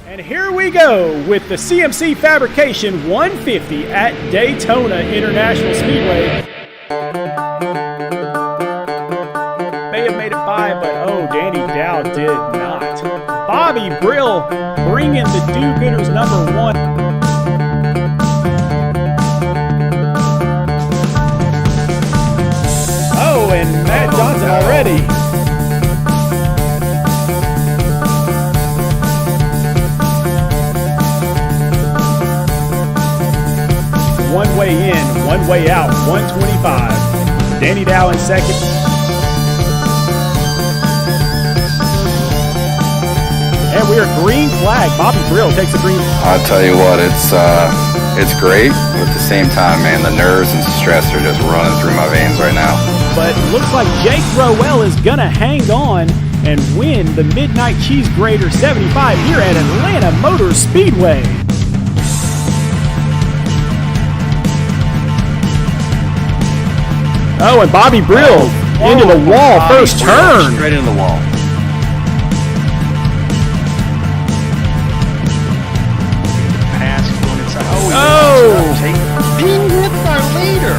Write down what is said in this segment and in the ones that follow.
And here we go with the CMC Fabrication 150 at Daytona International Speedway. May have made it by, but oh, Danny Dow did not. Bobby Brill bringing the do-gooders number one. Oh, and Matt Johnson already. One way in, one way out, 125. Danny Dow in second. And we are green flag. Bobby Brill takes the green. I'll tell you what, it's great, but at the same time, man, the nerves and stress are just running through my veins right now. But it looks like Jake Roell is gonna hang on and win the Midnight Cheese Grater 75 here at Atlanta Motor Speedway. Oh, and Bobby Brill into the wall, first turn. Straight into the wall. Pass going inside. Oh! Being hit by leader.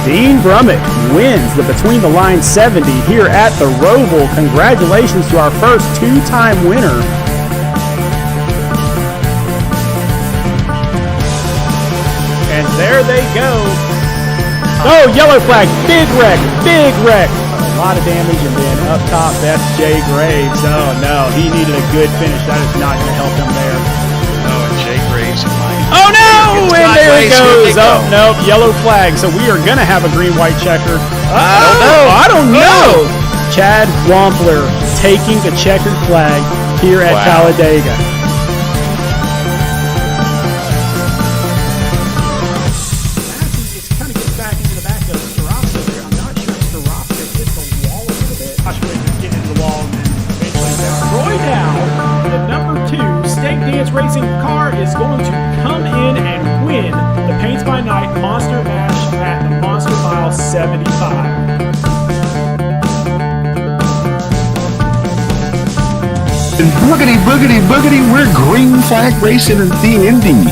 Dean Brummett wins the Between the Lines 70 here at the Roval. Congratulations to our first two-time winner. And there they go. Oh, yellow flag, big wreck, big wreck. A lot of damage, and then up top, that's Jay Graves. Oh no, he needed a good finish. That is not going to help him there. Oh, and Jake Graves might. Oh no, and there it goes. Oh no, yellow flag. So we are going to have a green-white checker. I don't know. Chad Wampler taking the checkered flag here at Talladega. Racing car is going to come in and win the Paints by Night Monster Mash at the Monster Mile 75. And boogity, boogity, boogity, we're green flag racing in the Indy.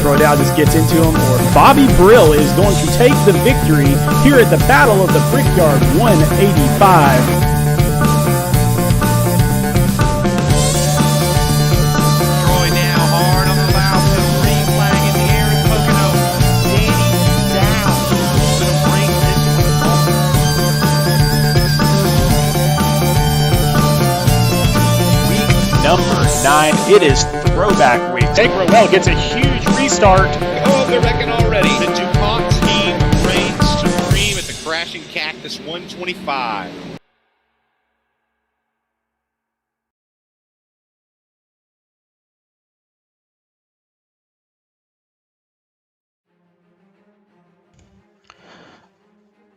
Troy Dow just gets into him, or Bobby Brill is going to take the victory here at the Battle of the Brickyard 185. Number 9, it is throwback week. Jake Roell gets a huge restart. Oh, they're wrecking already. The DuPont team reigns supreme at the Crashing Cactus 125.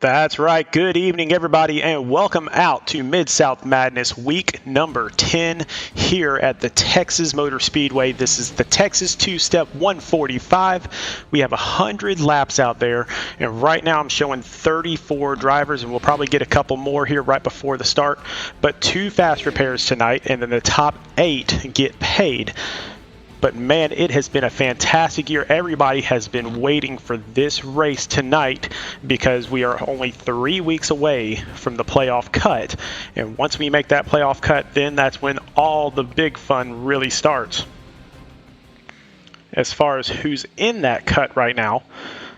That's right. Good evening, everybody, and welcome out to MidSouth Madness week number 10 here at the Texas Motor Speedway. This is the Texas Two-Step 145. We have 100 laps out there, and right now I'm showing 34 drivers, and we'll probably get a couple more here right before the start, but 2 fast repairs tonight, and then the top 8 get paid. But man, it has been a fantastic year. Everybody has been waiting for this race tonight because we are only 3 weeks away from the playoff cut. And once we make that playoff cut, then that's when all the big fun really starts. As far as who's in that cut right now,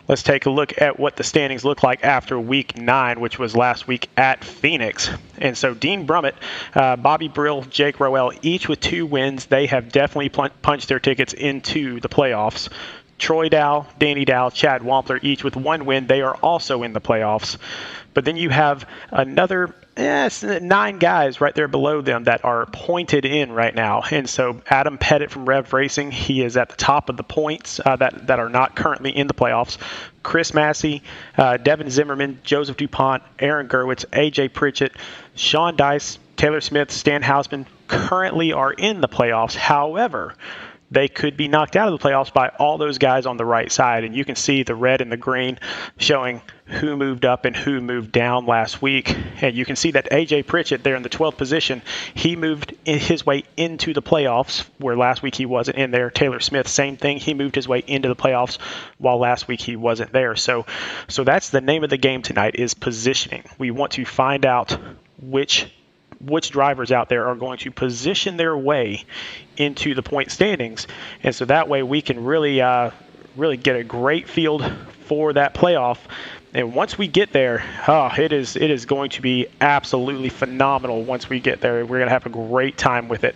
let's take a look at what the standings look like after week 9, which was last week at Phoenix. And so Dean Brummett, Bobby Brill, Jake Roell, each with 2 wins. They have definitely punched their tickets into the playoffs. Troy Dow, Danny Dow, Chad Wampler, each with 1 win. They are also in the playoffs. But then you have another 9 guys right there below them that are pointed in right now. And so Adam Pettit from Revved Racing, he is at the top of the points that are not currently in the playoffs. Chris Massey, Devin Zimmerman, Joseph DuPont, Aaron Gerwitz, AJ Pritchett, Sean Dice, Taylor Smith, Stan Hausman currently are in the playoffs. However, they could be knocked out of the playoffs by all those guys on the right side. And you can see the red and the green showing who moved up and who moved down last week. And you can see that A.J. Pritchett there in the 12th position, he moved his way into the playoffs, where last week he wasn't in there. Taylor Smith, same thing. He moved his way into the playoffs, while last week he wasn't there. So that's the name of the game tonight, is positioning. We want to find out which drivers out there are going to position their way into the point standings, and so that way we can really get a great field for that playoff. And once we get there, it is going to be absolutely phenomenal. Once we get there, we're going to have a great time with it.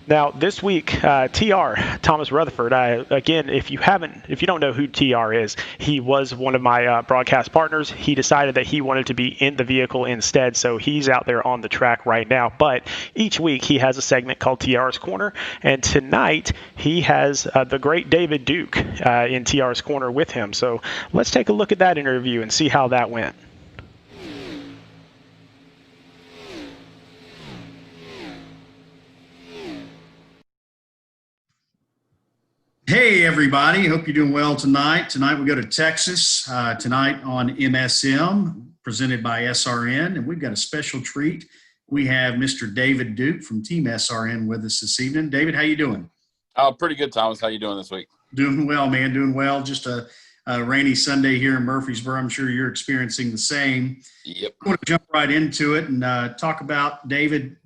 Now, this week, TR, Thomas Rutherford, again, if you don't know who TR is, he was one of my broadcast partners. He decided that he wanted to be in the vehicle instead, so he's out there on the track right now. But each week, he has a segment called TR's Corner, and tonight, he has the great David Duke in TR's Corner with him. So let's take a look at that interview and see how that went. Hey, everybody. Hope you're doing well tonight. Tonight we go to Texas, tonight on MSM, presented by SRN, and we've got a special treat. We have Mr. David Duke from Team SRN with us this evening. David, how you doing? Oh, pretty good, Thomas. How you doing this week? Doing well, man. Doing well. Just a rainy Sunday here in Murfreesboro. I'm sure you're experiencing the same. Yep. I want to jump right into it and talk about, David,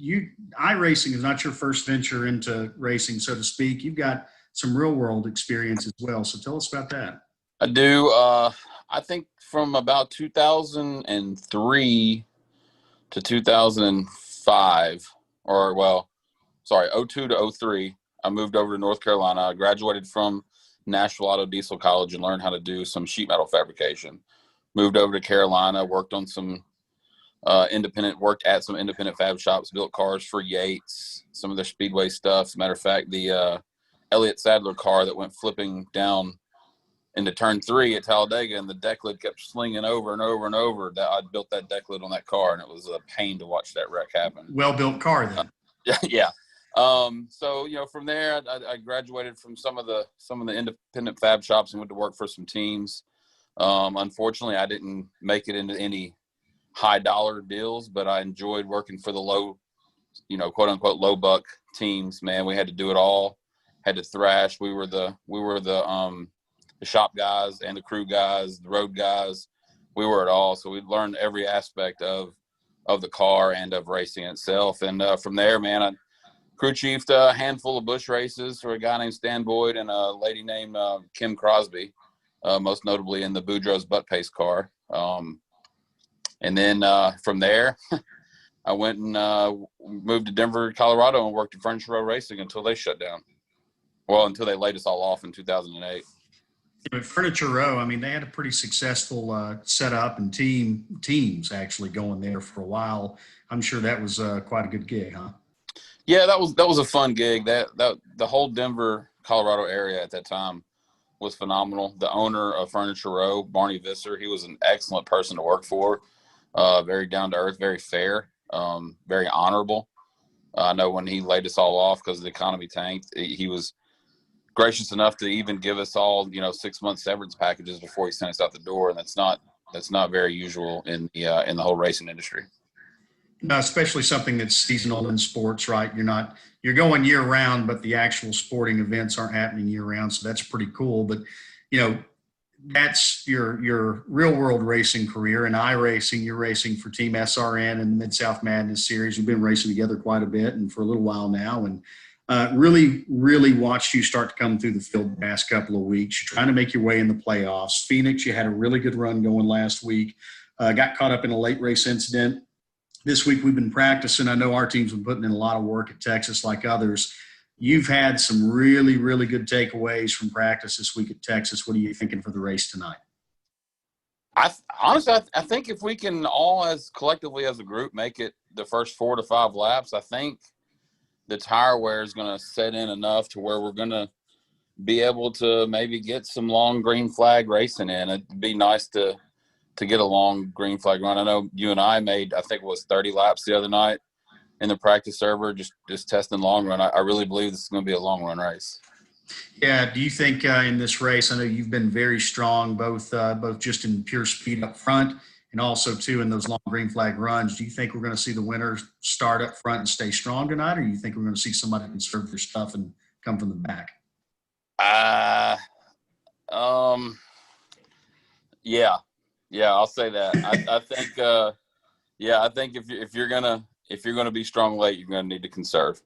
iRacing is not your first venture into racing, so to speak. You've got some real world experience as well. So tell us about that. I do. I think from about 2003 to 2005, or 02 to 03, I moved over to North Carolina. I graduated from Nashville Auto Diesel College and learned how to do some sheet metal fabrication. Moved over to Carolina, worked at some independent fab shops, built cars for Yates, some of their speedway stuff. As a matter of fact, the Elliott Sadler car that went flipping down into turn 3 at Talladega, and the deck lid kept slinging over and over and over. I built that deck lid on that car, and it was a pain to watch that wreck happen. Well-built car then. Yeah. So, from there, I graduated from some of the independent fab shops and went to work for some teams. Unfortunately, I didn't make it into any high dollar deals, but I enjoyed working for the low, quote unquote, low buck teams. Man, we had to do it all. Had to thrash. We were the shop guys and the crew guys, the road guys. We were it all. So we learned every aspect of the car and of racing itself. And from there, man, I crew chiefed a handful of bush races for a guy named Stan Boyd and a lady named Kim Crosby, most notably in the Boudreaux's butt paste car. And then from there, I went and moved to Denver, Colorado, and worked at Furniture Row Racing until they shut down. Well, until they laid us all off in 2008. But Furniture Row, I mean, they had a pretty successful setup and teams actually going there for a while. I'm sure that was quite a good gig, huh? Yeah, that was a fun gig. That the whole Denver, Colorado area at that time was phenomenal. The owner of Furniture Row, Barney Visser, he was an excellent person to work for. Very down to earth, very fair, very honorable. I know when he laid us all off because the economy tanked, he was gracious enough to even give us all 6-month severance packages before he sent us out the door, and that's not very usual in the whole racing industry. No, especially something that's seasonal in sports, right? You're going year round, but the actual sporting events aren't happening year round, so that's pretty cool. But that's your real world racing career. And iRacing, you're racing for Team SRN and the MidSouth Madness series. You've been racing together quite a bit and for a little while now, and really, really watched you start to come through the field the past couple of weeks. You're trying to make your way in the playoffs. Phoenix, you had a really good run going last week. Got caught up in a late race incident. This week we've been practicing. I know our team's been putting in a lot of work at Texas like others. You've had some really, really good takeaways from practice this week at Texas. What are you thinking for the race tonight? Honestly, I think if we can all as collectively as a group make it the first 4 to 5 laps, I think the tire wear is going to set in enough to where we're going to be able to maybe get some long green flag racing in. It'd be nice to get a long green flag run. I know you and I made, I think it was 30 laps the other night. in the practice server, just testing long run. I really believe this is going to be a long run race. Yeah. Do you think in this race, I know you've been very strong, both just in pure speed up front and also too in those long green flag runs. Do you think we're going to see the winner start up front and stay strong tonight, or do you think we're going to see somebody conserve their stuff and come from the back? Yeah, I'll say that. I think, I think if you're gonna be strong late, you're gonna need to conserve.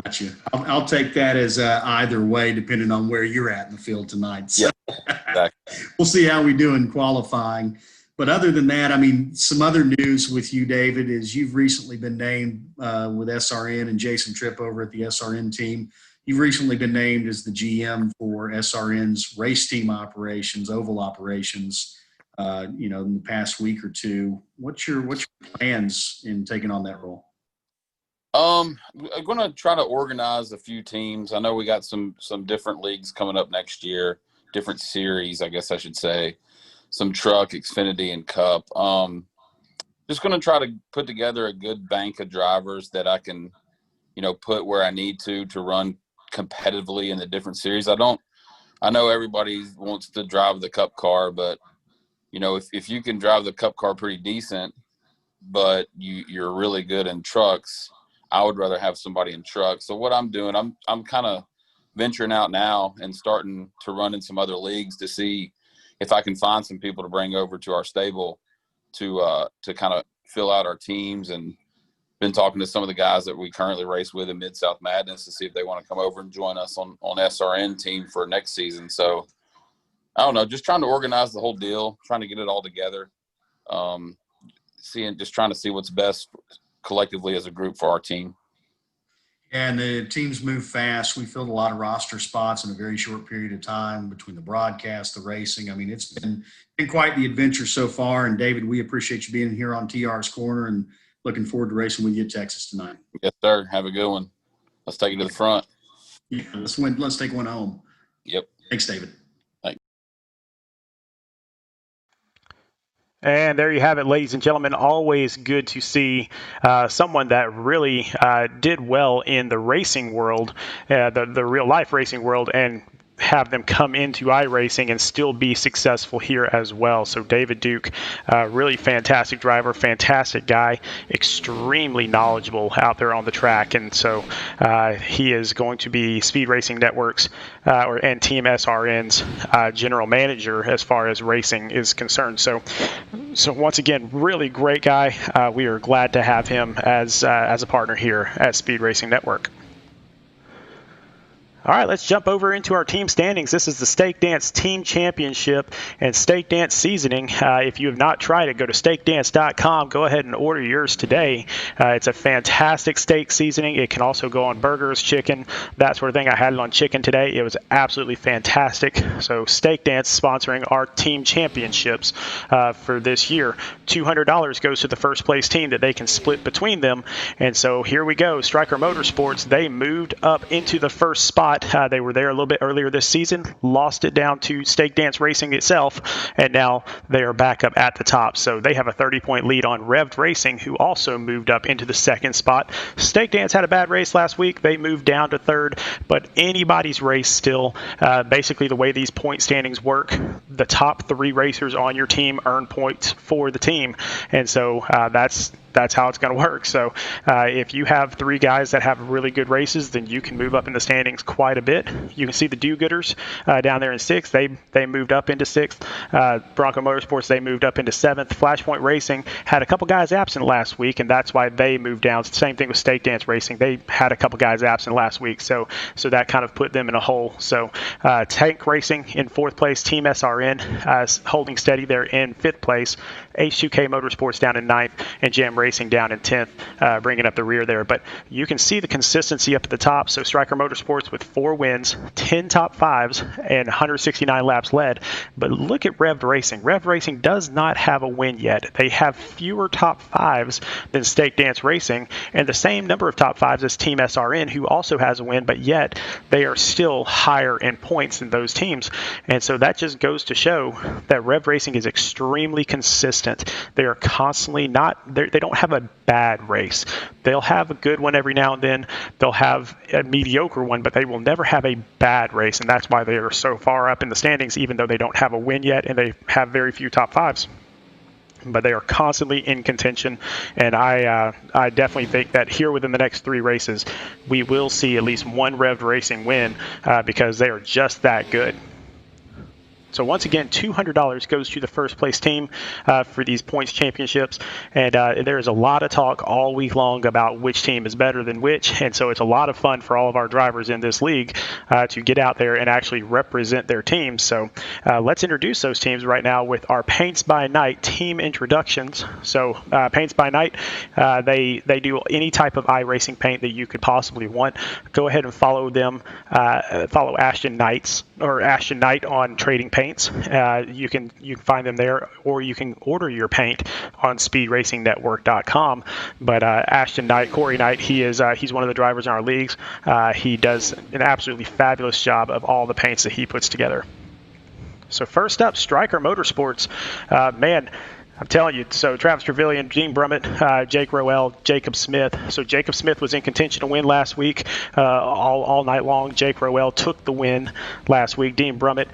Gotcha. I'll take that as either way, depending on where you're at in the field tonight. So Exactly. We'll see how we do in qualifying. But other than that, I mean, some other news with you, David, is you've recently been named with SRN and Jason Tripp over at the SRN team. You've recently been named as the GM for SRN's race team operations, oval operations, in the past week or two. What's your plans in taking on that role? I'm going to try to organize a few teams. I know we got some different leagues coming up next year, different series, I guess I should say, some truck, Xfinity, and Cup. Just going to try to put together a good bank of drivers that I can, put where I need to run competitively in the different series. I know everybody wants to drive the Cup car, but if you can drive the Cup car pretty decent, but you're really good in trucks, I would rather have somebody in trucks. So what I'm doing, I'm kind of venturing out now and starting to run in some other leagues to see if I can find some people to bring over to our stable to kind of fill out our teams, and been talking to some of the guys that we currently race with in MidSouth Madness to see if they want to come over and join us on SRN team for next season. So I don't know, just trying to organize the whole deal, trying to get it all together, just trying to see what's best collectively as a group for our team. And the teams move fast. We filled a lot of roster spots in a very short period of time between the broadcast, the racing. I mean, it's been quite the adventure so far. And David, we appreciate you being here on TR's Corner and looking forward to racing with you at Texas tonight. Yes, sir. Have a good one. Let's take it to the front. Yeah, let's take one home. Yep. Thanks, David. And there you have it, ladies and gentlemen. Always good to see someone that really did well in the racing world, the real life racing world, and have them come into iRacing and still be successful here as well. So David Duke, really fantastic driver, fantastic guy, extremely knowledgeable out there on the track. And so he is going to be Speed Racing Network's and Team SRN's general manager as far as racing is concerned. So once again, really great guy. We are glad to have him as a partner here at Speed Racing Network. All right, let's jump over into our team standings. This is the Stake Dance Team Championship and Stake Dance Seasoning. If you have not tried it, go to StakeDance.com. Go ahead and order yours today. It's a fantastic steak seasoning. It can also go on burgers, chicken, that sort of thing. I had it on chicken today. It was absolutely fantastic. So Stake Dance sponsoring our team championships for this year. $200 goes to the first place team that they can split between them. And so here we go. Striker Motorsports, they moved up into the first spot. They were there a little bit earlier this season, lost it down to Stake Dance Racing itself, and now they are back up at the top. So they have a 30-point lead on Revved Racing, who also moved up into the second spot. Stake Dance had a bad race last week. They moved down to third, but anybody's race still. Basically, the way these point standings work, the top 3 racers on your team earn points for the team, and so that's how it's going to work. So if you have 3 guys that have really good races, then you can move up in the standings quite a bit. You can see the do-gooders down there in 6th. They moved up into 6th. Bronco Motorsports, they moved up into 7th. Flashpoint Racing had a couple guys absent last week, and that's why they moved down. Same thing with Stake Dance Racing. They had a couple guys absent last week, so that kind of put them in a hole. So Tank Racing in 4th place. Team SRN holding steady there in 5th place. H2K Motorsports down in 9th, and Jam Racing down in 10th, bringing up the rear there. But you can see the consistency up at the top. So Striker Motorsports with 4 wins, 10 top 5s, and 169 laps led. But look at Revved Racing. Revved Racing does not have a win yet. They have fewer top 5s than Stake Dance Racing, and the same number of top 5s as Team SRN, who also has a win, but yet they are still higher in points than those teams. And so that just goes to show that Revved Racing is extremely consistent. They are constantly they don't don't have a bad race. They'll have a good one every now and then. They'll have a mediocre one, but they will never have a bad race, and that's why they are so far up in the standings, even though they don't have a win yet and they have very few top fives. But they are constantly in contention, and I definitely think that here within the next 3 races, we will see at least one Revved Racing win because they are just that good. So once again, $200 goes to the first place team for these points championships, and there is a lot of talk all week long about which team is better than which, and so it's a lot of fun for all of our drivers in this league to get out there and actually represent their teams. So let's introduce those teams right now with our Paints by Night team introductions. So Paints by Night, they do any type of iRacing paint that you could possibly want. Go ahead and follow them. Follow Ashton Knight on Trading Paints. You can find them there, or you can order your paint on SpeedRacingNetwork.com. But Ashton Knight, Corey Knight, he's one of the drivers in our leagues. He does an absolutely fabulous job of all the paints that he puts together. So first up, Striker Motorsports. Man, I'm telling you, so Travis Trevelyan, Gene Brummett, Jake Roell, Jacob Smith. So Jacob Smith was in contention to win last week all night long. Jake Roell took the win last week. Dean Brummett,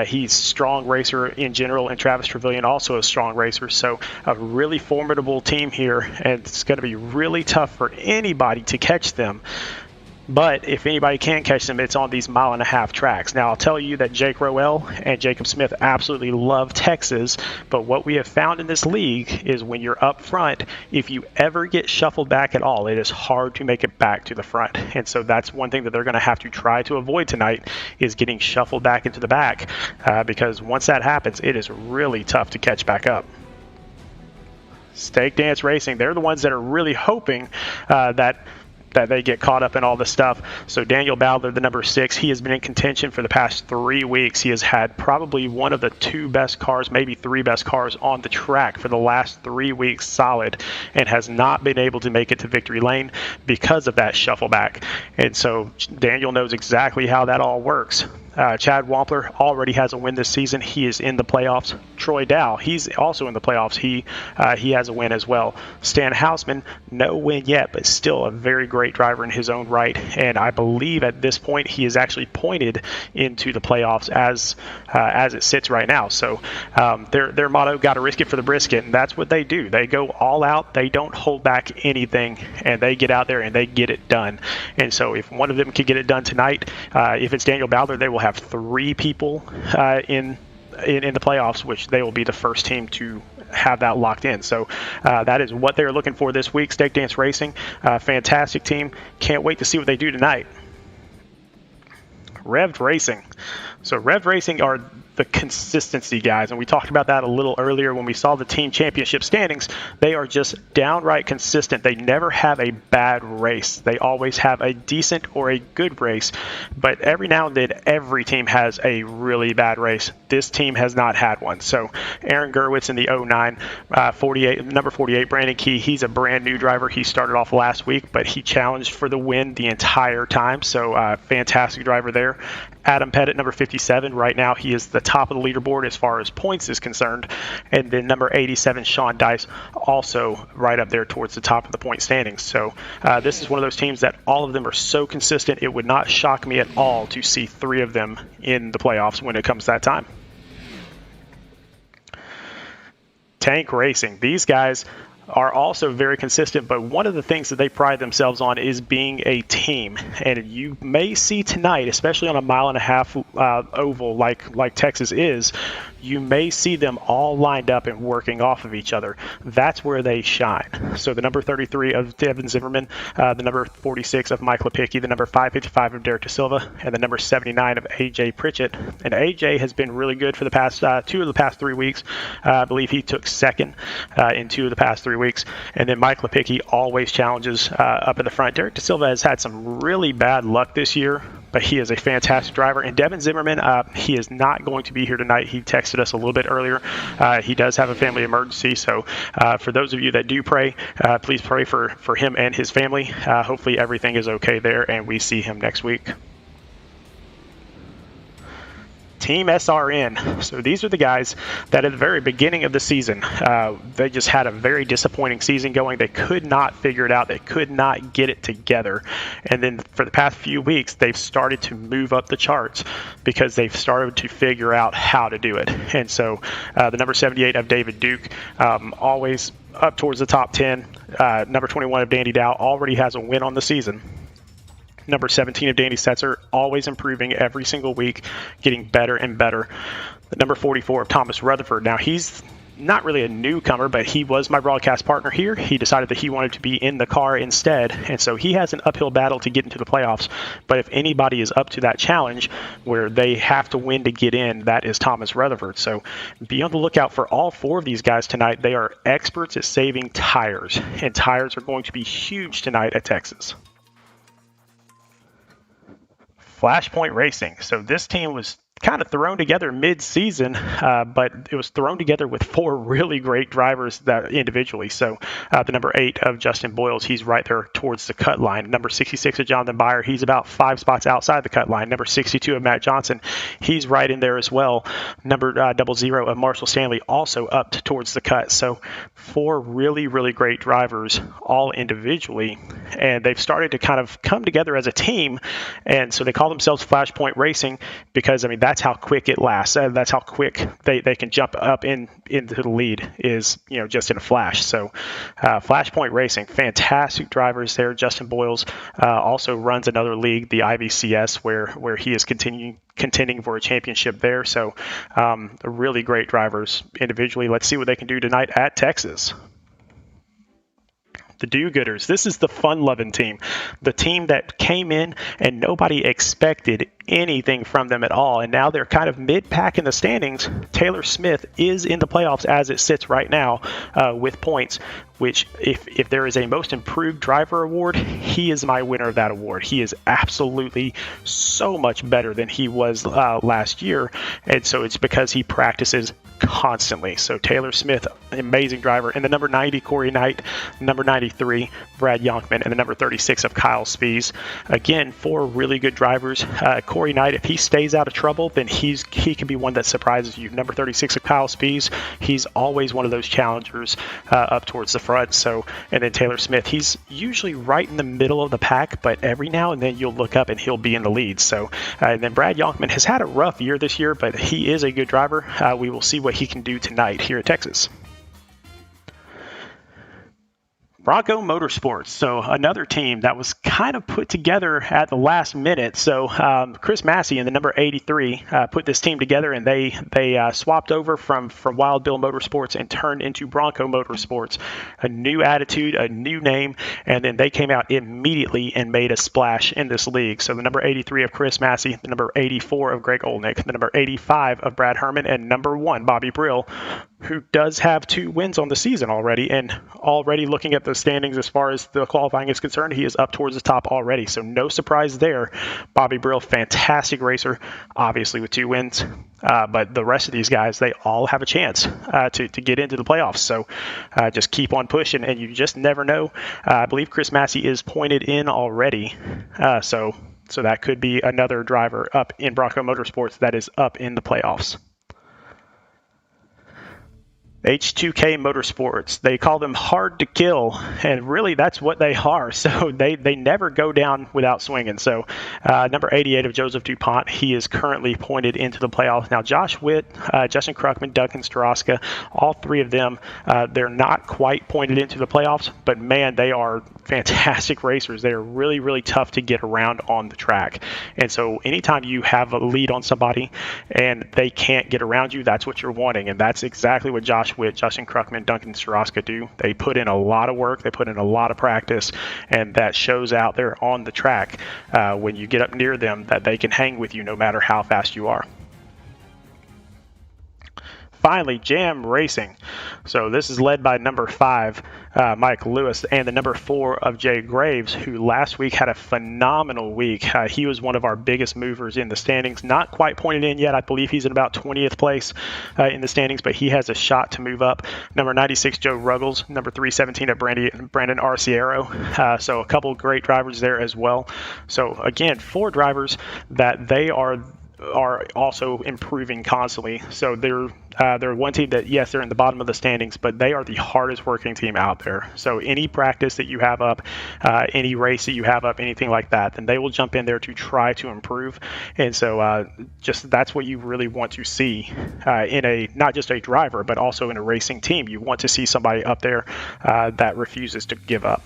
he's a strong racer in general, and Travis Trevelyan also a strong racer. So a really formidable team here, and it's going to be really tough for anybody to catch them. But if anybody can catch them, it's on these 1.5 mile tracks. Now, I'll tell you that Jake Roell and Jacob Smith absolutely love Texas, but what we have found in this league is when you're up front, if you ever get shuffled back at all, it is hard to make it back to the front. And so that's one thing that they're going to have to try to avoid tonight is getting shuffled back into the back because once that happens, it is really tough to catch back up. Stake Dance Racing, they're the ones that are really hoping that they get caught up in all this stuff. So Daniel Bowler, the number 6, he has been in contention for the past 3 weeks. He has had probably one of the 2 best cars, maybe 3 best cars on the track for the last 3 weeks solid, and has not been able to make it to victory lane because of that shuffle back. And so Daniel knows exactly how that all works. Chad Wampler already has a win this season. He is in the playoffs. Troy Dow, he's also in the playoffs. He has a win as well. Stan Hausman, no win yet, but still a very great driver in his own right. And I believe at this point he is actually pointed into the playoffs as it sits right now. So their motto, got to risk it for the brisket, and that's what they do. They go all out. They don't hold back anything, and they get out there and they get it done. And so if one of them can get it done tonight, if it's Daniel Bowler, they will have 3 people in the playoffs, which they will be the first team to have that locked in. So that is what they're looking for this week. Stake Dance Racing, fantastic team. Can't wait to see what they do tonight. Revved Racing. So Revved Racing are the consistency guys, and we talked about that a little earlier when we saw the team championship standings. They are just downright consistent. They never have a bad race. They always have a decent or a good race, but every now and then every team has a really bad race. This team has not had one. So Aaron Gerwitz in the 09, number 48, Brandon Key, he's a brand new driver. He started off last week, but he challenged for the win the entire time, so fantastic driver there. Adam Pettit, number 57, right now he is the top of the leaderboard as far as points is concerned. And then number 87, Sean Dice, also right up there towards the top of the point standings. So this is one of those teams that all of them are so consistent, it would not shock me at all to see 3 of them in the playoffs when it comes to that time. Tank Racing, these guys are also very consistent, but one of the things that they pride themselves on is being a team. And you may see tonight, especially on a 1.5 mile oval like Texas is, you may see them all lined up and working off of each other. That's where they shine. So the number 33 of Devin Zimmerman, the number 46 of Mike Lepicki, the number 555 of Derek De Silva, and the number 79 of AJ Pritchett. And AJ has been really good for the past 2 of the past 3 weeks. I believe he took second in 2 of the past 3 weeks. And then Mike Lepicki always challenges up in the front. Derek De Silva has had some really bad luck this year, but he is a fantastic driver. And Devin Zimmerman, he is not going to be here tonight. He texted us a little bit earlier. He does have a family emergency, so for those of you that do pray, please pray for him and his family. Hopefully everything is okay there, and we see him next week. Team SRN. So these are the guys that at the very beginning of the season, they just had a very disappointing season going. They could not figure it out. They could not get it together. And then for the past few weeks, they've started to move up the charts because they've started to figure out how to do it. And so the number 78 of David Duke, always up towards the top 10. Number 21 of Dandy Dow already has a win on the season. Number 17 of Danny Setzer, always improving every single week, getting better and better. The number 44 of Thomas Rutherford. Now, he's not really a newcomer, but he was my broadcast partner here. He decided that he wanted to be in the car instead, and so he has an uphill battle to get into the playoffs. But if anybody is up to that challenge where they have to win to get in, that is Thomas Rutherford. So be on the lookout for all four of these guys tonight. They are experts at saving tires, and tires are going to be huge tonight at Texas. Flashpoint Racing. So this team was kind of thrown together mid-season, but it was thrown together with four really great drivers that individually. So the number 8 of Justin Boyles, he's right there towards the cut line. Number 66 of Jonathan Byer, he's about 5 spots outside the cut line. Number 62 of Matt Johnson, he's right in there as well. Number 00 of Marshall Stanley, also up towards the cut. So 4 really, really great drivers, all individually, and they've started to kind of come together as a team. And so they call themselves Flashpoint Racing because, I mean, that's how quick it lasts. That's how quick they can jump up into the lead is, just in a flash. So Flashpoint Racing, fantastic drivers there. Justin Boyles also runs another league, the IVCS, where he is contending for a championship there. So really great drivers individually. Let's see what they can do tonight at Texas. The do-gooders. This is the fun-loving team, the team that came in and nobody expected anything from them at all, and now they're kind of mid-pack in the standings. Taylor Smith is in the playoffs as it sits right now with points, which if there is a most improved driver award, he is my winner of that award. He is absolutely so much better than he was last year, and so it's because he practices constantly. So Taylor Smith, amazing driver. And the number 90, Corey Knight, number 93, Brad Yonkman, and the number 36 of Kyle Spies. Again, 4 really good drivers. Corey Knight, if he stays out of trouble, then he can be one that surprises you. Number 36 of Kyle Spies, he's always one of those challengers up towards the front. So, and then Taylor Smith, he's usually right in the middle of the pack, but every now and then you'll look up and he'll be in the lead. So, and then Brad Yonkman has had a rough year this year, but he is a good driver. We will see what he can do tonight here at Texas. Bronco Motorsports, so another team that was kind of put together at the last minute. So Chris Massey and the number 83 put this team together, and they swapped over from Wild Bill Motorsports and turned into Bronco Motorsports. A new attitude, a new name, and then they came out immediately and made a splash in this league. So the number 83 of Chris Massey, the number 84 of Greg Olnick, the number 85 of Brad Herman, and number 1, Bobby Brill, who does have 2 wins on the season already, and already looking at the standings as far as the qualifying is concerned, he is up towards the top already. So no surprise there. Bobby Brill, fantastic racer, obviously with 2 wins. But the rest of these guys, they all have a chance to get into the playoffs. So just keep on pushing, and you just never know. I believe Chris Massey is pointed in already. So that could be another driver up in Bronco Motorsports that is up in the playoffs. H2K Motorsports, they call them hard to kill, and really that's what they are. So they never go down without swinging. So number 88 of Joseph DuPont, he is currently pointed into the playoffs. Now Josh Witt, Justin Kruckman, Duncan Staroska, all 3 of them, they're not quite pointed into the playoffs, but man, they are fantastic racers. They are really, really tough to get around on the track. And so anytime you have a lead on somebody and they can't get around you, that's what you're wanting. And that's exactly what Josh Witt, Justin Kruckman, Duncan Staroska do. They put in a lot of work. They put in a lot of practice, and that shows out there on the track when you get up near them that they can hang with you no matter how fast you are. Finally, Jam Racing. So this is led by number 5, Mike Lewis, and the number 4 of Jay Graves, who last week had a phenomenal week. He was one of our biggest movers in the standings. Not quite pointed in yet. I believe he's in about 20th place in the standings, but he has a shot to move up. Number 96, Joe Ruggles. Number 317 of Brandon Arciero. So a couple great drivers there as well. So again, 4 drivers that they are are also improving constantly. So they're one team that, yes, they're in the bottom of the standings, but they are the hardest working team out there. So any practice that you have up, any race that you have up, anything like that, then they will jump in there to try to improve. And so just that's what you really want to see in a, not just a driver, but also in a racing team. You want to see somebody up there that refuses to give up.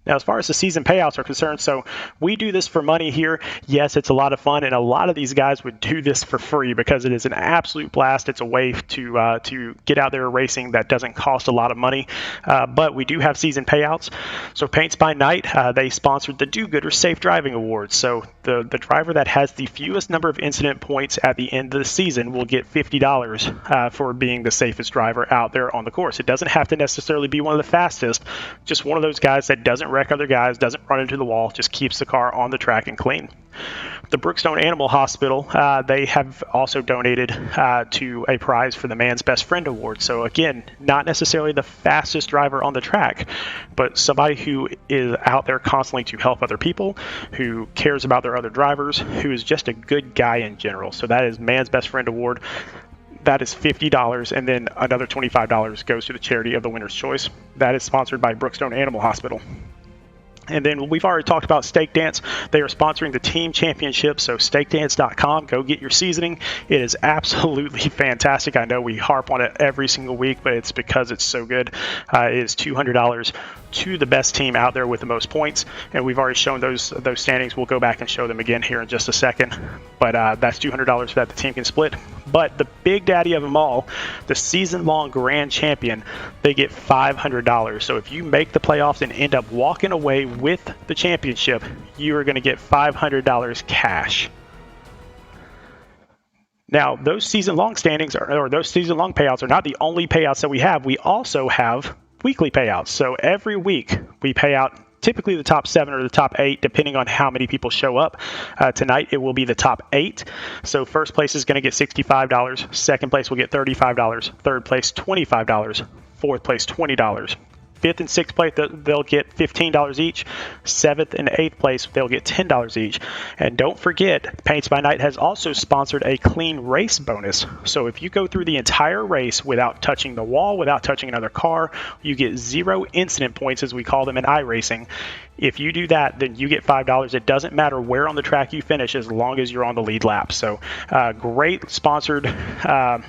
Now, as far as the season payouts are concerned, so we do this for money here. Yes, it's a lot of fun, and a lot of these guys would do this for free because it is an absolute blast. It's a way to get out there racing that doesn't cost a lot of money. But we do have season payouts. So Paints by Night, they sponsored the Do-Gooder Safe Driving Awards. So the driver that has the fewest number of incident points at the end of the season will get $50 for being the safest driver out there on the course. It doesn't have to necessarily be one of the fastest, just one of those guys that doesn't wreck other guys, doesn't run into the wall, just keeps the car on the track and clean. The Brookstone Animal Hospital, they have also donated to a prize for the Man's Best Friend Award. So again, not necessarily the fastest driver on the track, but somebody who is out there constantly to help other people, who cares about their other drivers, who is just a good guy in general. So that is Man's Best Friend Award. That is $50, and then another $25 goes to the charity of the winner's choice. That is sponsored by Brookstone Animal Hospital. And then we've already talked about Stake Dance. They are sponsoring the team championship, so stakedance.com. Go get your seasoning. It is absolutely fantastic. I know we harp on it every single week, but it's because it's so good. It is $200 to the best team out there with the most points, and we've already shown those standings. We'll go back and show them again here in just a second, but that's $200 that the team can split. But the big daddy of them all, the season-long grand champion, they get $500. So if you make the playoffs and end up walking away with the championship, you are going to get $500 cash. Now, those season-long standings or those season-long payouts are not the only payouts that we have. We also have weekly payouts. So every week we pay out typically the top 7 or the top 8, depending on how many people show up. Tonight it will be the top 8. So first place is going to get $65. Second place will get $35. Third place, $25. Fourth place, $20. Fifth and sixth place, they'll get $15 each. Seventh and eighth place, they'll get $10 each. And don't forget, Paints by Night has also sponsored a clean race bonus. So if you go through the entire race without touching the wall, without touching another car, you get 0 incident points, as we call them in iRacing. If you do that, then you get $5. It doesn't matter where on the track you finish as long as you're on the lead lap. So great sponsored, a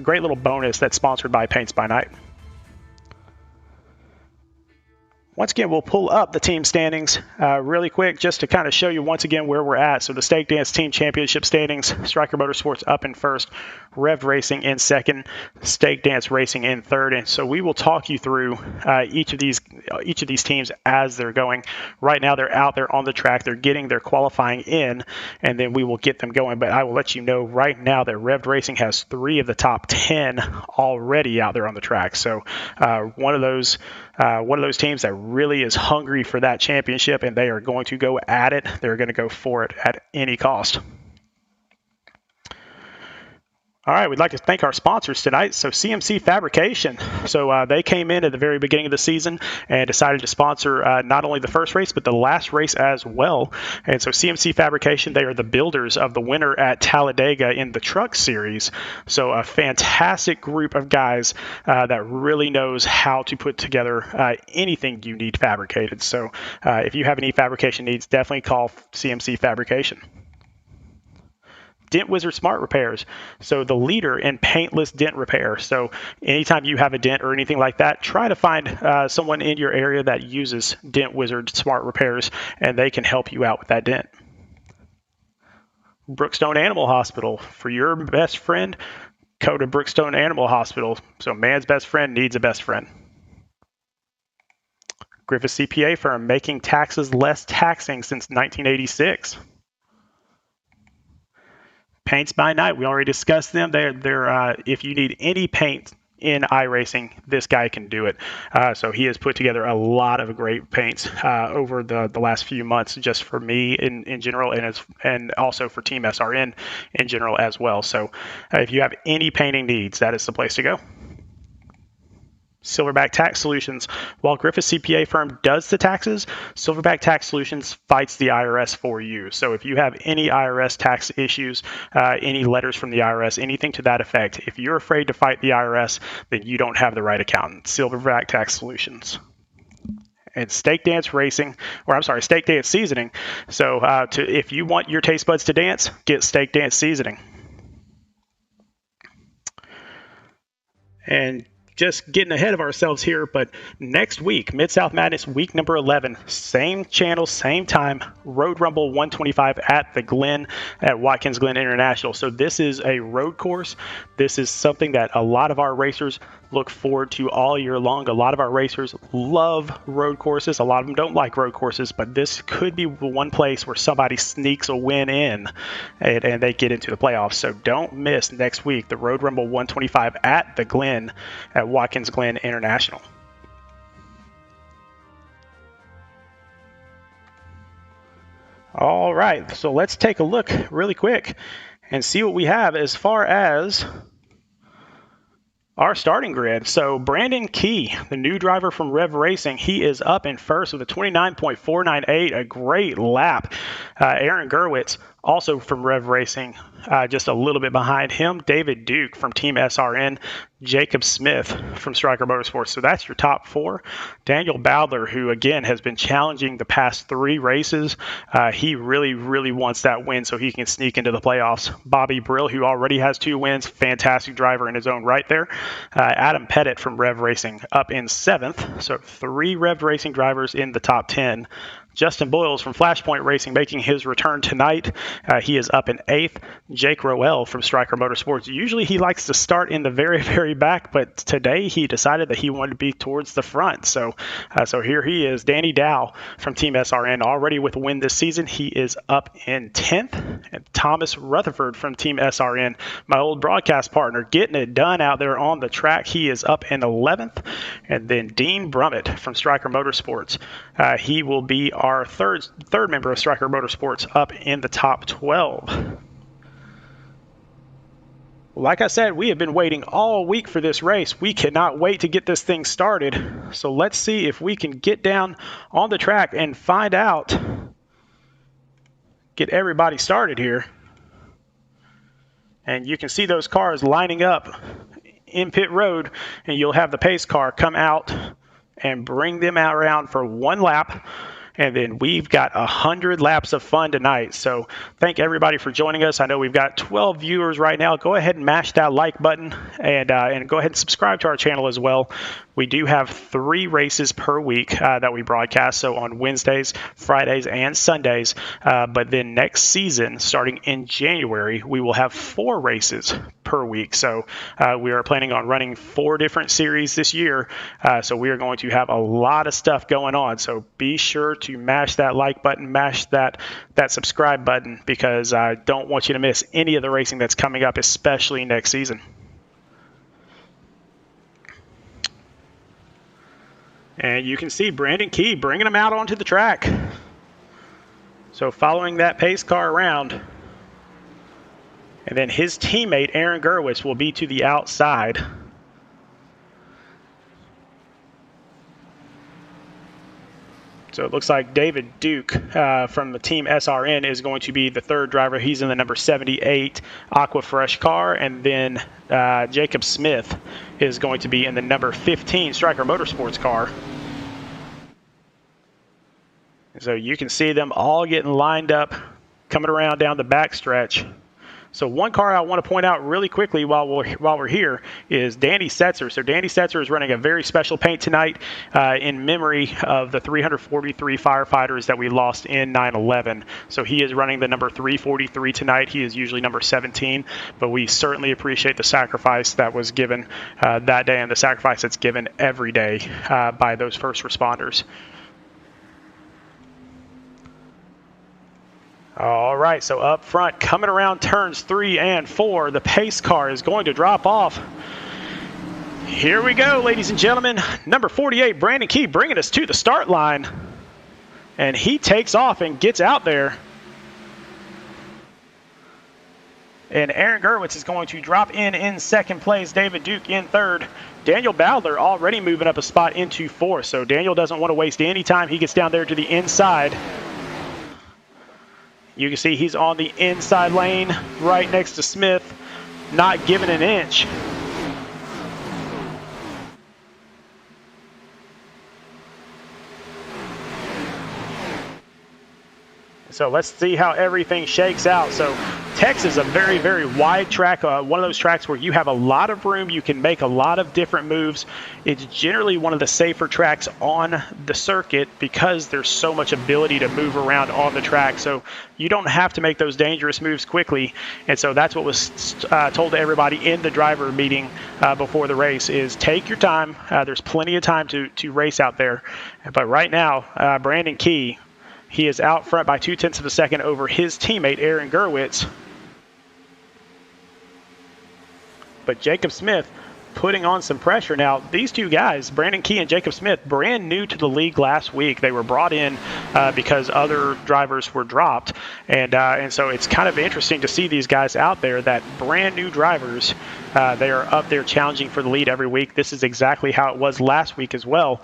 great little bonus that's sponsored by Paints by Night. Once again, we'll pull up the team standings really quick just to kind of show you once again where we're at. So the Stake Dance Team Championship standings, Striker Motorsports up in first, Revved Racing in second, Stake Dance Racing in third. And so we will talk you through each of these teams as they're going. Right now, they're out there on the track. They're getting their qualifying in, and then we will get them going. But I will let you know right now that Revved Racing has 3 of the top 10 already out there on the track. So one of those teams that really is hungry for that championship, and they are going to go at it. They're going to go for it at any cost. All right, we'd like to thank our sponsors tonight. So CMC Fabrication. So they came in at the very beginning of the season and decided to sponsor not only the first race, but the last race as well. And so CMC Fabrication, they are the builders of the winner at Talladega in the Truck Series. So a fantastic group of guys that really knows how to put together anything you need fabricated. So if you have any fabrication needs, definitely call CMC Fabrication. Dent Wizard Smart Repairs. So the leader in paintless dent repair. So anytime you have a dent or anything like that, try to find someone in your area that uses Dent Wizard Smart Repairs, and they can help you out with that dent. Brookstone Animal Hospital. For your best friend, go to Brookstone Animal Hospital. So man's best friend needs a best friend. Griffith CPA firm, making taxes less taxing since 1986. Paints by Night, we already discussed them. They're if you need any paint in iRacing, this guy can do it. So he has put together a lot of great paints over the last few months, just for me in general, and also for Team SRN in general as well. So if you have any painting needs, that is the place to go. Silverback Tax Solutions. While Griffith CPA firm does the taxes, Silverback Tax Solutions fights the IRS for you. So if you have any IRS tax issues, any letters from the IRS, anything to that effect, if you're afraid to fight the IRS, then you don't have the right accountant. Silverback Tax Solutions. And Steak Dance Seasoning. So if you want your taste buds to dance, get Steak Dance Seasoning. And just getting ahead of ourselves here, but next week, MidSouth Madness week number 11, same channel, same time, Road Rumble 125 at the Glen at Watkins Glen International. So this is a road course. This is something that a lot of our racers look forward to all year long. A lot of our racers love road courses. A lot of them don't like road courses, but this could be one place where somebody sneaks a win in and they get into the playoffs. So don't miss next week the Road Rumble 125 at the Glen at Watkins Glen International. All right, so let's take a look really quick and see what we have as far as our starting grid. So Brandon Key, the new driver from Revved Racing, he is up in first with a 29.498, a great lap. Aaron Gerwitz, also from Revved Racing, just a little bit behind him. David Duke from Team SRN. Jacob Smith from Striker Motorsports. So that's your top four. Daniel Bowdler, who again has been challenging the past 3 races. He really wants that win so he can sneak into the playoffs. Bobby Brill, who already has 2 wins, fantastic driver in his own right there. Adam Pettit from Revved Racing up in 7th. So 3 Revved Racing drivers in the top 10. Justin Boyles from Flashpoint Racing making his return tonight. He is up in 8th. Jake Roell from Striker Motorsports. Usually he likes to start in the very back, but today he decided that he wanted to be towards the front. So here he is. Danny Dow from Team SRN already with a win this season. He is up in 10th. And Thomas Rutherford from Team SRN, my old broadcast partner, getting it done out there on the track. He is up in 11th. And then Dean Brummett from Striker Motorsports. He will be our third member of Striker Motorsports up in the top 12. Like I said, we have been waiting all week for this race. We cannot wait to get this thing started. So let's see if we can get down on the track and find out, get everybody started here. And you can see those cars lining up in pit road, and you'll have the pace car come out and bring them out around for 1 lap. And then we've got 100 laps of fun tonight. So thank everybody for joining us. I know we've got 12 viewers right now. Go ahead and mash that like button and go ahead and subscribe to our channel as well. We do have 3 races per week that we broadcast. So on Wednesdays, Fridays, and Sundays. But then next season, starting in January, we will have 4 races per week. So we are planning on running 4 different series this year. So we are going to have a lot of stuff going on. So be sure to mash that like button, mash that subscribe button, because I don't want you to miss any of the racing that's coming up, especially next season. And you can see Brandon Key bringing him out onto the track. So following that pace car around. And then his teammate, Aaron Gerwitz, will be to the outside. So it looks like David Duke from the Team SRN is going to be the 3rd driver. He's in the number 78 Aqua Fresh car. And then Jacob Smith is going to be in the number 15 Striker Motorsports car. So you can see them all getting lined up, coming around down the back stretch. So one car I want to point out really quickly while we're here is Danny Setzer. So Danny Setzer is running a very special paint tonight in memory of the 343 firefighters that we lost in 9/11. So he is running the number 343 tonight. He is usually number 17, but we certainly appreciate the sacrifice that was given that day and the sacrifice that's given every day by those first responders. All right, so up front, coming around turns 3 and 4, the pace car is going to drop off. Here we go, ladies and gentlemen. Number 48, Brandon Key, bringing us to the start line. And he takes off and gets out there. And Aaron Gerwitz is going to drop in second place. David Duke in third. Daniel Bowdler already moving up a spot into fourth. So Daniel doesn't want to waste any time. He gets down there to the inside. You can see he's on the inside lane right next to Smith, not giving an inch. So let's see how everything shakes out. So Texas is a very, very wide track, one of those tracks where you have a lot of room. You can make a lot of different moves. It's generally one of the safer tracks on the circuit because there's so much ability to move around on the track. So you don't have to make those dangerous moves quickly. And so that's what was told to everybody in the driver meeting before the race is take your time. There's plenty of time to race out there. But right now, Brandon Key, he is out front by 0.2 of a second over his teammate, Aaron Gerwitz. But Jacob Smith putting on some pressure. Now, these two guys, Brandon Key and Jacob Smith, brand new to the league last week. They were brought in because other drivers were dropped. And so it's kind of interesting to see these guys out there, that brand new drivers. They are up there challenging for the lead every week. This is exactly how it was last week as well.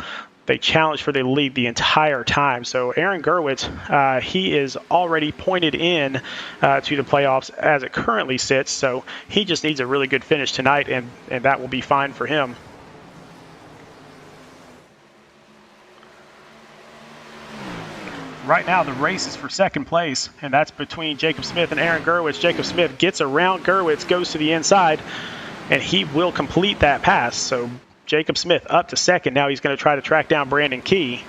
They challenged for the lead the entire time. So Aaron Gerwitz, he is already pointed in to the playoffs as it currently sits. So he just needs a really good finish tonight, and that will be fine for him. Right now, the race is for second place, and that's between Jacob Smith and Aaron Gerwitz. Jacob Smith gets around Gerwitz, goes to the inside, and he will complete that pass. So Jacob Smith up to second. Now he's going to try to track down Brandon Key,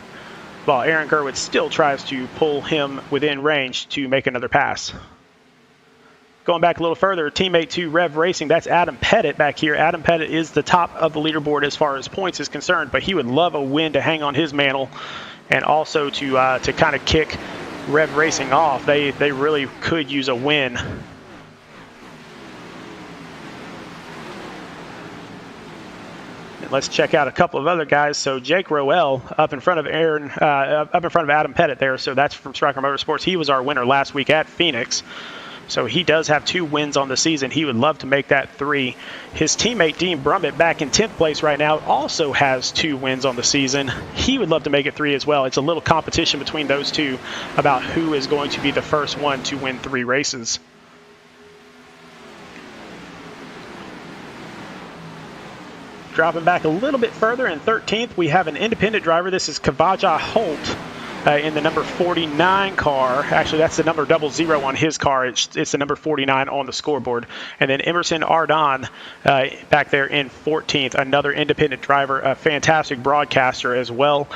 while Aaron Gerwitz still tries to pull him within range to make another pass. Going back a little further, teammate to Revved Racing, that's Adam Pettit back here. Adam Pettit is the top of the leaderboard as far as points is concerned, but he would love a win to hang on his mantle and also to kind of kick Revved Racing off. They really could use a win. Let's check out a couple of other guys. So Jake Roell up in front of Adam Pettit there. So that's from Striker Motorsports. He was our winner last week at Phoenix. So he does have 2 wins on the season. He would love to make that 3. His teammate Dean Brummett back in 10th place right now also has 2 wins on the season. He would love to make it 3 as well. It's a little competition between those two about who is going to be the first one to win 3 races. Dropping back a little bit further in 13th, we have an independent driver. This is Kavaja Holt in the number 49 car. Actually, that's the number 00 on his car. It's the number 49 on the scoreboard. And then Emerson Ardon back there in 14th, another independent driver, a fantastic broadcaster as well.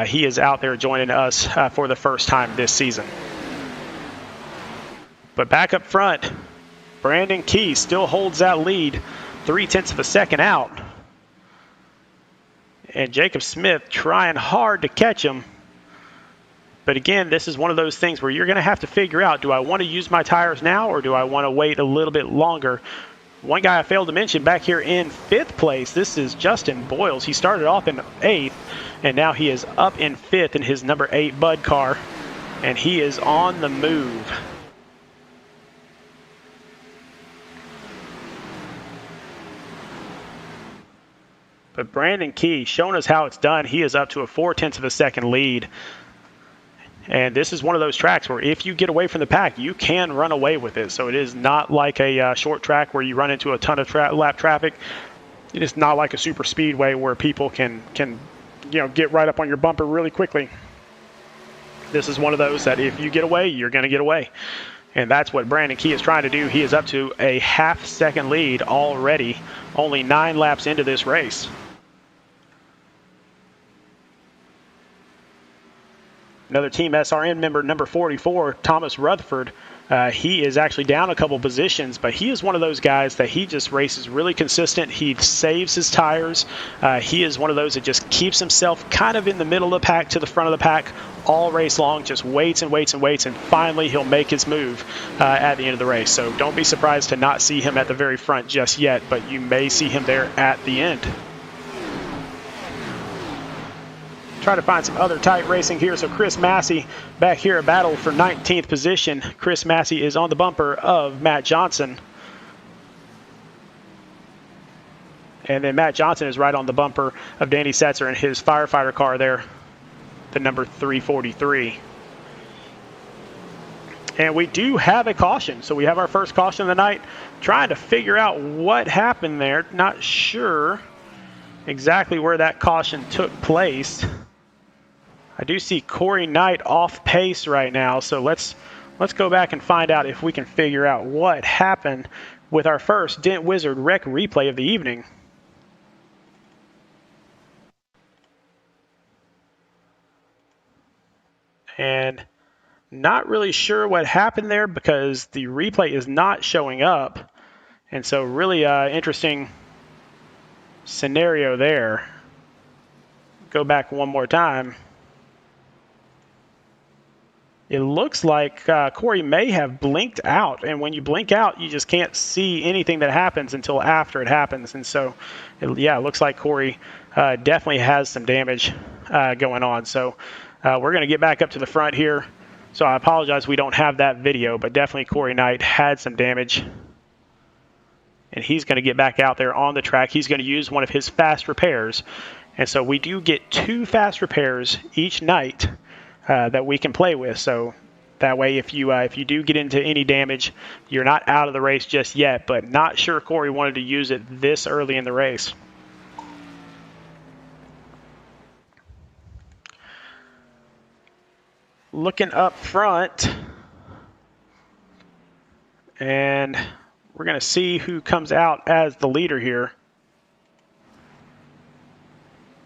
He is out there joining us for the first time this season. But back up front, Brandon Key still holds that lead, 0.3 of a second out. And Jacob Smith trying hard to catch him. But again, this is one of those things where you're going to have to figure out, do I want to use my tires now or do I want to wait a little bit longer? One guy I failed to mention back here in 5th place, this is Justin Boyles. He started off in 8th, and now he is up in 5th in his number 8 Bud car, and he is on the move. But Brandon Key showing us how it's done. He is up to a 0.4 of a second lead. And this is one of those tracks where if you get away from the pack, you can run away with it. So it is not like a short track where you run into a ton of lap traffic. It is not like a super speedway where people can get right up on your bumper really quickly. This is one of those that if you get away, you're going to get away. And that's what Brandon Key is trying to do. He is up to a 0.5 second lead already, only 9 laps into this race. Another Team SRN member, number 44, Thomas Rutherford. He is actually down a couple positions, but he is one of those guys that he just races really consistent. He saves his tires. He is one of those that just keeps himself kind of in the middle of the pack to the front of the pack all race long, just waits and waits and waits, and finally he'll make his move at the end of the race. So don't be surprised to not see him at the very front just yet, but you may see him there at the end. Try to find some other tight racing here. So Chris Massey back here, a battle for 19th position. Chris Massey is on the bumper of Matt Johnson. And then Matt Johnson is right on the bumper of Danny Setzer in his firefighter car there, the number 343. And we do have a caution. So we have our first caution of the night. Trying to figure out what happened there. Not sure exactly where that caution took place. I do see Corey Knight off pace right now. So let's go back and find out if we can figure out what happened with our first Dent Wizard wreck replay of the evening. And not really sure what happened there because the replay is not showing up. And so really interesting scenario there. Go back one more time. It looks like Corey may have blinked out. And when you blink out, you just can't see anything that happens until after it happens. And so, it looks like Corey definitely has some damage going on. So we're going to get back up to the front here. So I apologize we don't have that video, but definitely Corey Knight had some damage. And he's going to get back out there on the track. He's going to use one of his fast repairs. And so we do get 2 fast repairs each night that we can play with. So that way if you do get into any damage, you're not out of the race just yet. But not sure Corey wanted to use it this early in the race. Looking up front, and we're going to see who comes out as the leader here.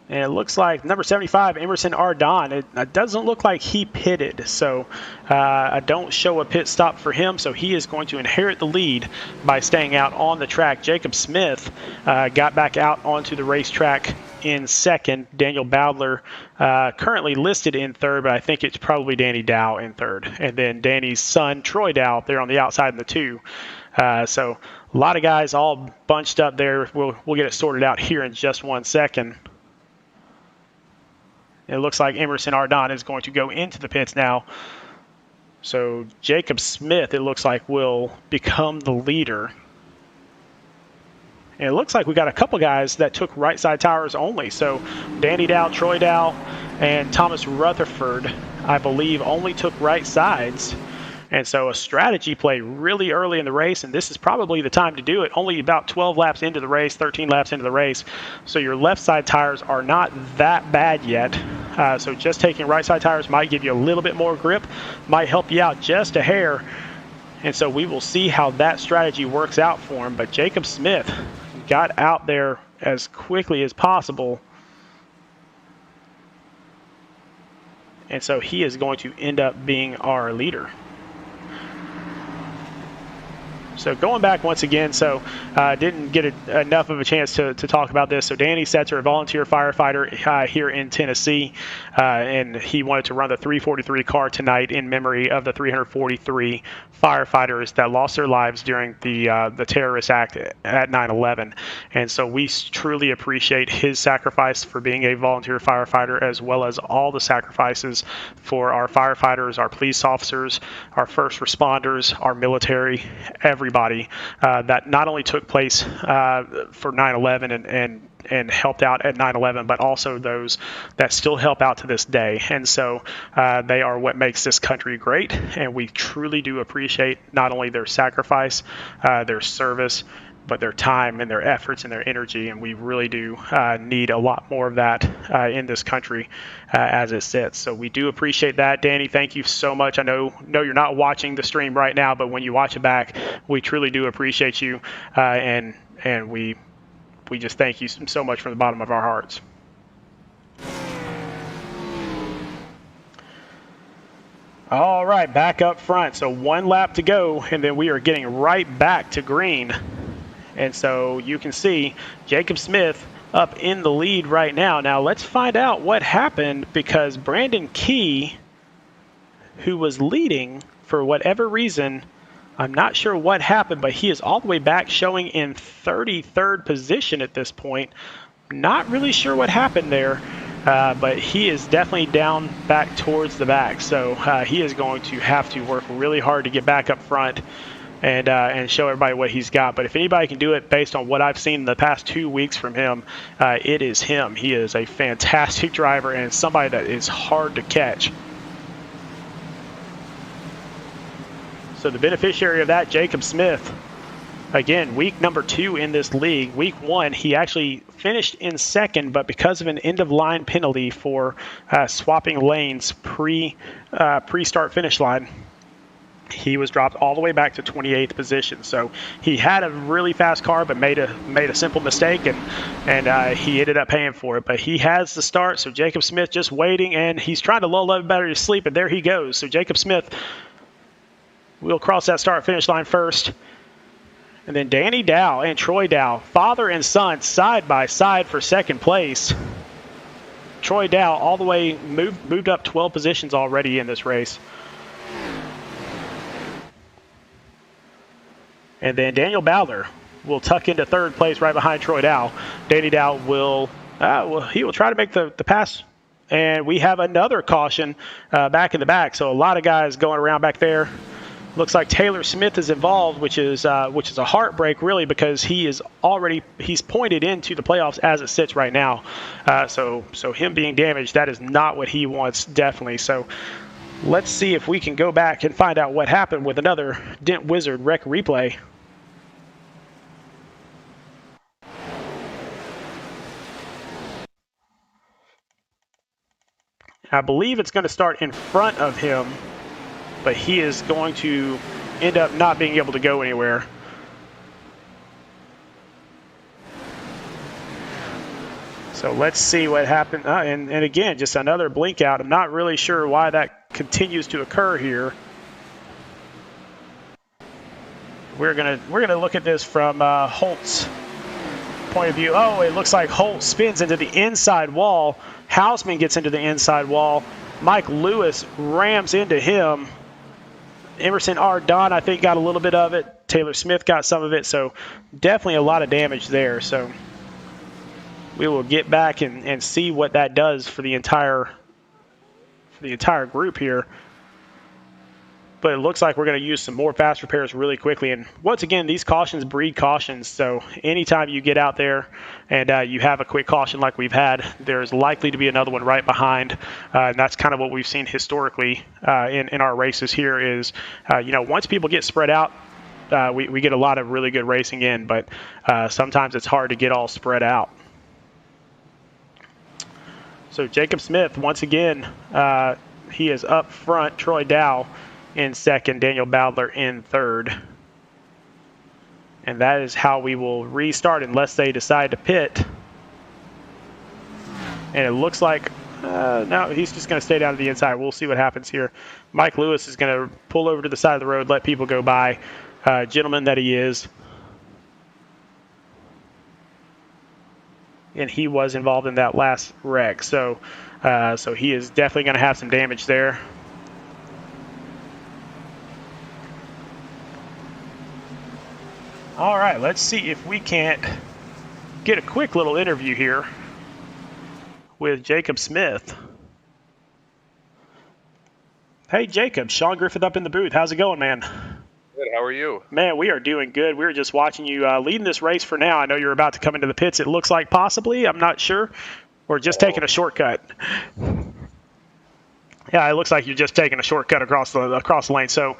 And it looks like number 75, Emerson Ardon. It doesn't look like he pitted, so I don't show a pit stop for him, so he is going to inherit the lead by staying out on the track. Jacob Smith got back out onto the racetrack in second. Daniel Bowdler currently listed in third, but I think it's probably Danny Dow in third. And then Danny's son, Troy Dow, there on the outside in the 2. So a lot of guys all bunched up there. We'll get it sorted out here in just one second. It looks like Emerson Ardon is going to go into the pits now. So Jacob Smith, it looks like, will become the leader. And it looks like we got a couple guys that took right side tires only. So Danny Dow, Troy Dow, and Thomas Rutherford, I believe, only took right sides. And so a strategy play really early in the race, and this is probably the time to do it. Only about 12 laps into the race, 13 laps into the race. So your left side tires are not that bad yet. So just taking right side tires might give you a little bit more grip, might help you out just a hair. And so we will see how that strategy works out for him. But Jacob Smith got out there as quickly as possible. And so he is going to end up being our leader. So going back once again, so didn't get enough of a chance to talk about this. So Danny Setzer, a volunteer firefighter here in Tennessee, and he wanted to run the 343 car tonight in memory of the 343 firefighters that lost their lives during the terrorist act at 9/11. And so we truly appreciate his sacrifice for being a volunteer firefighter, as well as all the sacrifices for our firefighters, our police officers, our first responders, our military, everybody that not only took place for 9/11 and helped out at 9/11, but also those that still help out to this day. And so they are what makes this country great, and we truly do appreciate not only their sacrifice, their service, but their time and their efforts and their energy. And we really do need a lot more of that in this country as it sits. So we do appreciate that. Danny, thank you so much. I know you're not watching the stream right now, but when you watch it back, we truly do appreciate you. And we just thank you so much from the bottom of our hearts. All right, back up front. So 1 lap to go, and then we are getting right back to green. And so you can see Jacob Smith up in the lead right now. Now let's find out what happened, because Brandon Key, who was leading for whatever reason, I'm not sure what happened, but he is all the way back, showing in 33rd position at this point. Not really sure what happened there, but he is definitely down back towards the back. So he is going to have to work really hard to get back up front. and show everybody what he's got. But if anybody can do it based on what I've seen in the past 2 weeks from him, it is him. He is a fantastic driver and somebody that is hard to catch. So the beneficiary of that, Jacob Smith. Again, week number 2 in this league. Week 1, he actually finished in second, but because of an end-of-line penalty for swapping lanes pre-start finish line, he was dropped all the way back to 28th position. So he had a really fast car, but made a simple mistake, and he ended up paying for it. But he has the start, so Jacob Smith just waiting, and he's trying to lull everybody to sleep, and there he goes. So Jacob Smith will cross that start-finish line first. And then Danny Dow and Troy Dow, father and son, side by side for second place. Troy Dow all the way moved up 12 positions already in this race. And then Daniel Bowler will tuck into third place right behind Troy Dow. Danny Dow will try to make the pass. And we have another caution back in the back. So a lot of guys going around back there. Looks like Taylor Smith is involved, which is a heartbreak really, because he's pointed into the playoffs as it sits right now. So him being damaged, that is not what he wants, definitely. So let's see if we can go back and find out what happened with another Dent Wizard Rec replay. I believe it's going to start in front of him, but he is going to end up not being able to go anywhere. So let's see what happened. And again, just another blink out. I'm not really sure why that continues to occur here. We're gonna look at this from Holt's point of view. Oh, it looks like Holt spins into the inside wall. Hausman gets into the inside wall. Mike Lewis rams into him. Emerson R. Don, I think, got a little bit of it. Taylor Smith got some of it. So definitely a lot of damage there. So we will get back and see what that does for the entire group here. But it looks like we're going to use some more fast repairs really quickly. And once again, these cautions breed cautions. So anytime you get out there and you have a quick caution like we've had, there's likely to be another one right behind. And that's kind of what we've seen historically in our races here is, once people get spread out, we get a lot of really good racing in. But sometimes it's hard to get all spread out. So Jacob Smith, once again, he is up front. Troy Dow in second, Daniel Bowdler in third. And that is how we will restart unless they decide to pit. And it looks like, no, he's just going to stay down to the inside. We'll see what happens here. Mike Lewis is going to pull over to the side of the road, let people go by. Gentleman that he is. And he was involved in that last wreck. So he is definitely going to have some damage there. All right, let's see if we can't get a quick little interview here with Jacob Smith. Hey, Jacob, Sean Griffith up in the booth. How's it going, man? Good. How are you? Man, we are doing good. We were just watching you leading this race for now. I know you're about to come into the pits. It looks like possibly. I'm not sure. Or just taking a shortcut. Yeah, it looks like you're just taking a shortcut across the lane. So,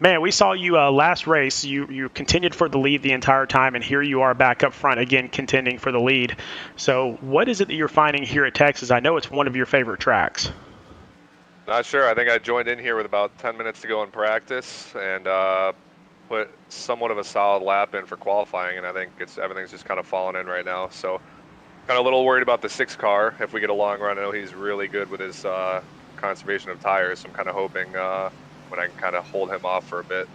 man, we saw you last race. You continued for the lead the entire time, and here you are back up front again contending for the lead. So what is it that you're finding here at Texas? I know it's one of your favorite tracks. Not sure. I think I joined in here with about 10 minutes to go in practice and put somewhat of a solid lap in for qualifying, and I think everything's just kind of falling in right now. So kind of a little worried about the 6 car if we get a long run. I know he's really good with his conservation of tires, so I'm kind of hoping when I can kind of hold him off for a bit.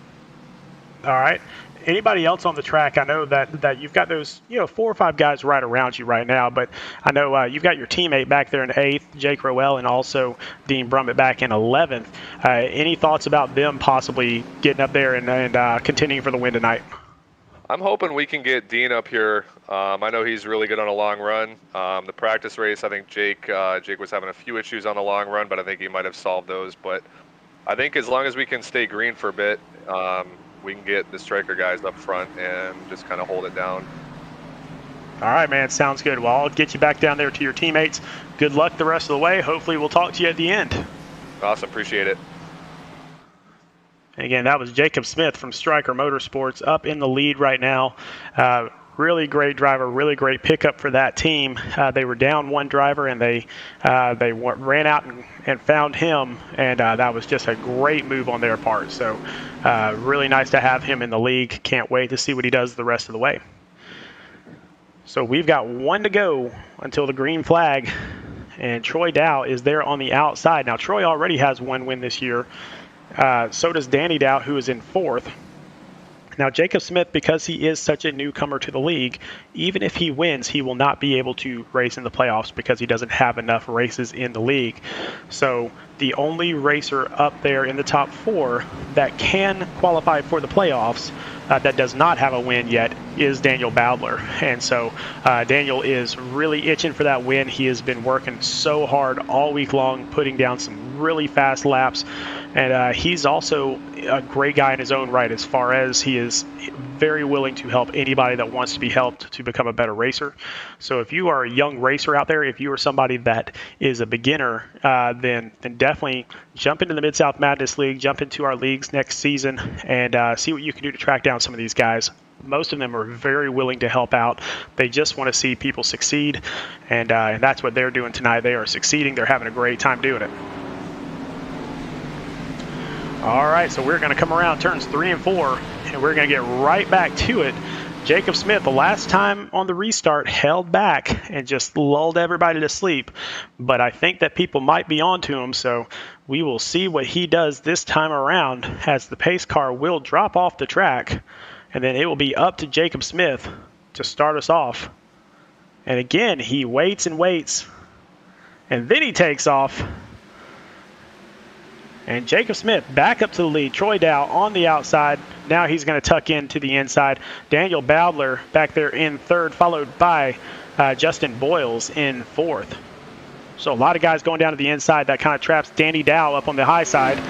All right. Anybody else on the track? I know that you've got those 4 or 5 guys right around you right now, but I know you've got your teammate back there in 8th, Jake Roell, and also Dean Brummett back in 11th. Any thoughts about them possibly getting up there and contending for the win tonight? I'm hoping we can get Dean up here. I know he's really good on a long run. The practice race, I think Jake was having a few issues on the long run, but I think he might have solved those. But I think as long as we can stay green for a bit, we can get the striker guys up front and just kind of hold it down. All right, man. Sounds good. Well, I'll get you back down there to your teammates. Good luck the rest of the way. Hopefully we'll talk to you at the end. Awesome. Appreciate it. Again, that was Jacob Smith from Striker Motorsports up in the lead right now. Really great driver, really great pickup for that team. They were down one driver, and they ran out and found him, and that was just a great move on their part. So really nice to have him in the league. Can't wait to see what he does the rest of the way. So we've got one to go until the green flag, and Troy Dow is there on the outside. Now, Troy already has one win this year. So does Danny Dow, who is in fourth. Now, Jacob Smith, because he is such a newcomer to the league, even if he wins, he will not be able to race in the playoffs because he doesn't have enough races in the league. So the only racer up there in the top 4 that can qualify for the playoffs that does not have a win yet is Daniel Bowdler. And so Daniel is really itching for that win. He has been working so hard all week long, putting down some really fast laps. And he's also a great guy in his own right, as far as he is very willing to help anybody that wants to be helped to become a better racer. So if you are a young racer out there, if you are somebody that is a beginner, then definitely jump into the MidSouth Madness League, jump into our leagues next season, and see what you can do to track down some of these guys. Most of them are very willing to help out. They just want to see people succeed, and that's what they're doing tonight. They are succeeding. They're having a great time doing it. All right, so we're going to come around turns 3 and 4, and we're going to get right back to it. Jacob Smith, the last time on the restart, held back and just lulled everybody to sleep. But I think that people might be onto him, so we will see what he does this time around, as the pace car will drop off the track, and then it will be up to Jacob Smith to start us off. And again, he waits and waits, and then he takes off. And Jacob Smith back up to the lead. Troy Dow on the outside. Now he's going to tuck in to the inside. Daniel Bowdler back there in third, followed by Justin Boyles in fourth. So a lot of guys going down to the inside. That kind of traps Danny Dow up on the high side.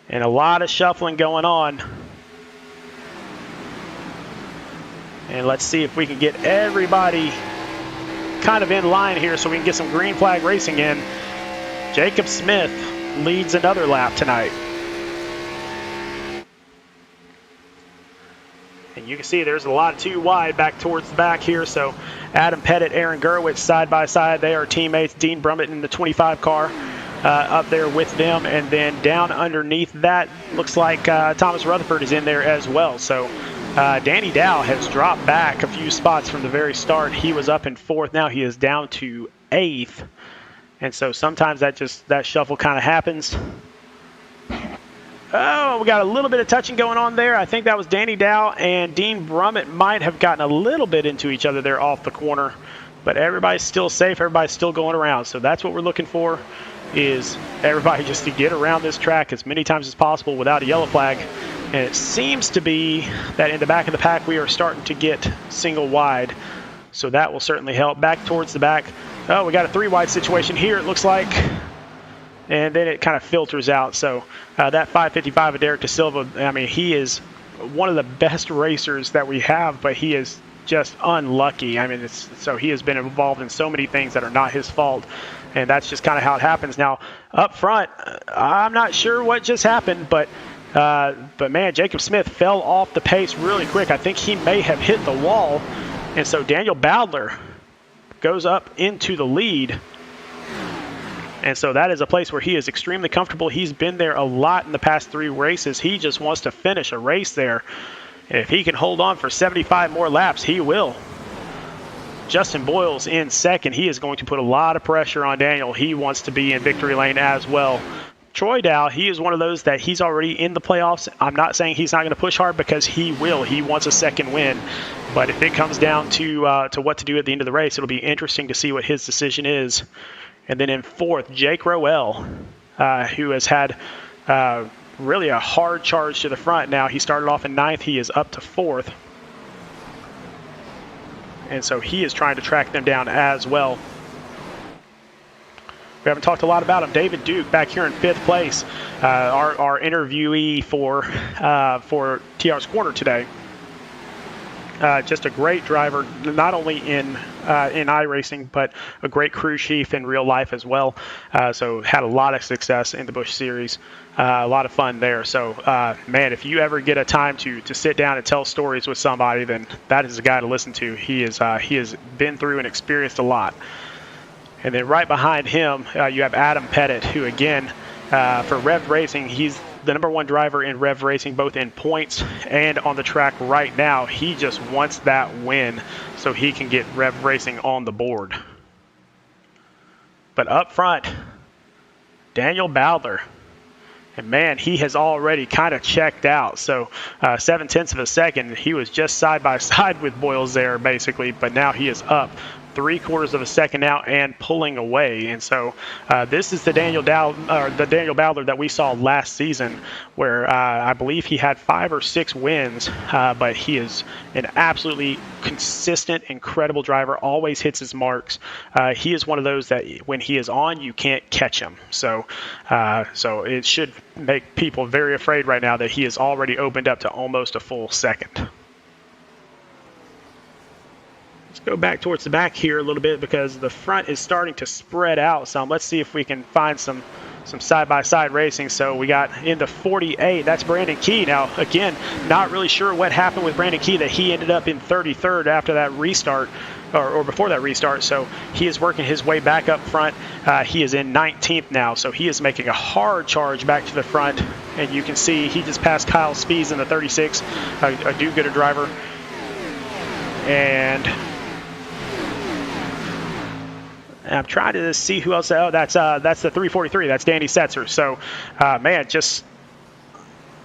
And a lot of shuffling going on. And let's see if we can get everybody kind of in line here so we can get some green flag racing in. Jacob Smith leads another lap tonight. And you can see there's a lot too wide back towards the back here. So Adam Pettit, Aaron Gurwitz side by side. They are teammates. Dean Brummett in the 25 car up there with them. And then down underneath that, looks like Thomas Rutherford is in there as well. So Danny Dow has dropped back a few spots from the very start. He was up in fourth. Now he is down to eighth. And so sometimes that shuffle kind of happens. Oh, we got a little bit of touching going on there. I think that was Danny Dow and Dean Brummett might have gotten a little bit into each other there off the corner. But everybody's still safe. Everybody's still going around. So that's what we're looking for, is everybody just to get around this track as many times as possible without a yellow flag. And it seems to be that in the back of the pack we are starting to get single wide. So that will certainly help. Back towards the back. Oh, we got a 3-wide situation here, it looks like. And then it kind of filters out. So that 555 of Derek De Silva, I mean, he is one of the best racers that we have, but he is just unlucky. I mean, so he has been involved in so many things that are not his fault. And that's just kind of how it happens. Now, up front, I'm not sure what just happened, but man, Jacob Smith fell off the pace really quick. I think he may have hit the wall. And so Daniel Bowdler goes up into the lead. And so that is a place where he is extremely comfortable. He's been there a lot in the past 3 races. He just wants to finish a race there. And if he can hold on for 75 more laps, he will. Justin Boyles in second. He is going to put a lot of pressure on Daniel. He wants to be in victory lane as well. Troy Dow, he is one of those that he's already in the playoffs. I'm not saying he's not going to push hard, because he will. He wants a second win. But if it comes down to what to do at the end of the race, it'll be interesting to see what his decision is. And then in fourth, Jake Roell, who has had really a hard charge to the front now. He started off in ninth. He is up to fourth. And so he is trying to track them down as well. We haven't talked a lot about him. David Duke back here in 5th place, our interviewee for TR's Corner today. Just a great driver, not only in iRacing, but a great crew chief in real life as well. So had a lot of success in the Busch Series. A lot of fun there. So, man, if you ever get a time to sit down and tell stories with somebody, then that is a guy to listen to. He has been through and experienced a lot. And then right behind him, you have Adam Pettit, who, again, for Revved Racing, he's the number 1 driver in Revved Racing, both in points and on the track right now. He just wants that win so he can get Revved Racing on the board. But up front, Daniel Bowdler. And, man, he has already kind of checked out. So 0.7 of a second, he was just side by side with Boyles there, basically. But now he is up 0.75 of a second now and pulling away. And so this is the Daniel Bowdler that we saw last season, where I believe he had 5 or 6 wins, but he is an absolutely consistent, incredible driver, always hits his marks. He is one of those that when he is on, you can't catch him. So it should make people very afraid right now that he has already opened up to almost a full second. Go back towards the back here a little bit because the front is starting to spread out some. Let's see if we can find some side-by-side racing. So we got into 48. That's Brandon Key. Now, again, not really sure what happened with Brandon Key, that he ended up in 33rd after that restart, or before that restart. So he is working his way back up front. He is in 19th now, so he is making a hard charge back to the front. And you can see he just passed Kyle Spees in the 36, a do-gooder driver. And I'm trying to see who else. Oh, that's the 343. That's Danny Setzer. So, man, just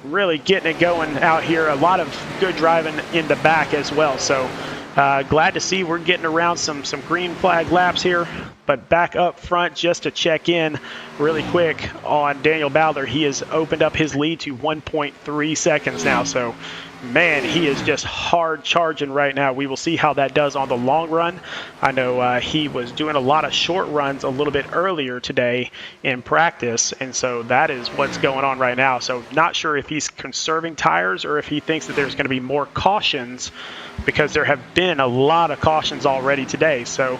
really getting it going out here. A lot of good driving in the back as well. So, glad to see we're getting around some green flag laps here. But back up front, just to check in really quick on Daniel Bowdler. He has opened up his lead to 1.3 seconds now. So, man, he is just hard charging right now. We will see how that does on the long run. I know he was doing a lot of short runs a little bit earlier today in practice, and so that is what's going on right now. So not sure if he's conserving tires or if he thinks that there's going to be more cautions, because there have been a lot of cautions already today. So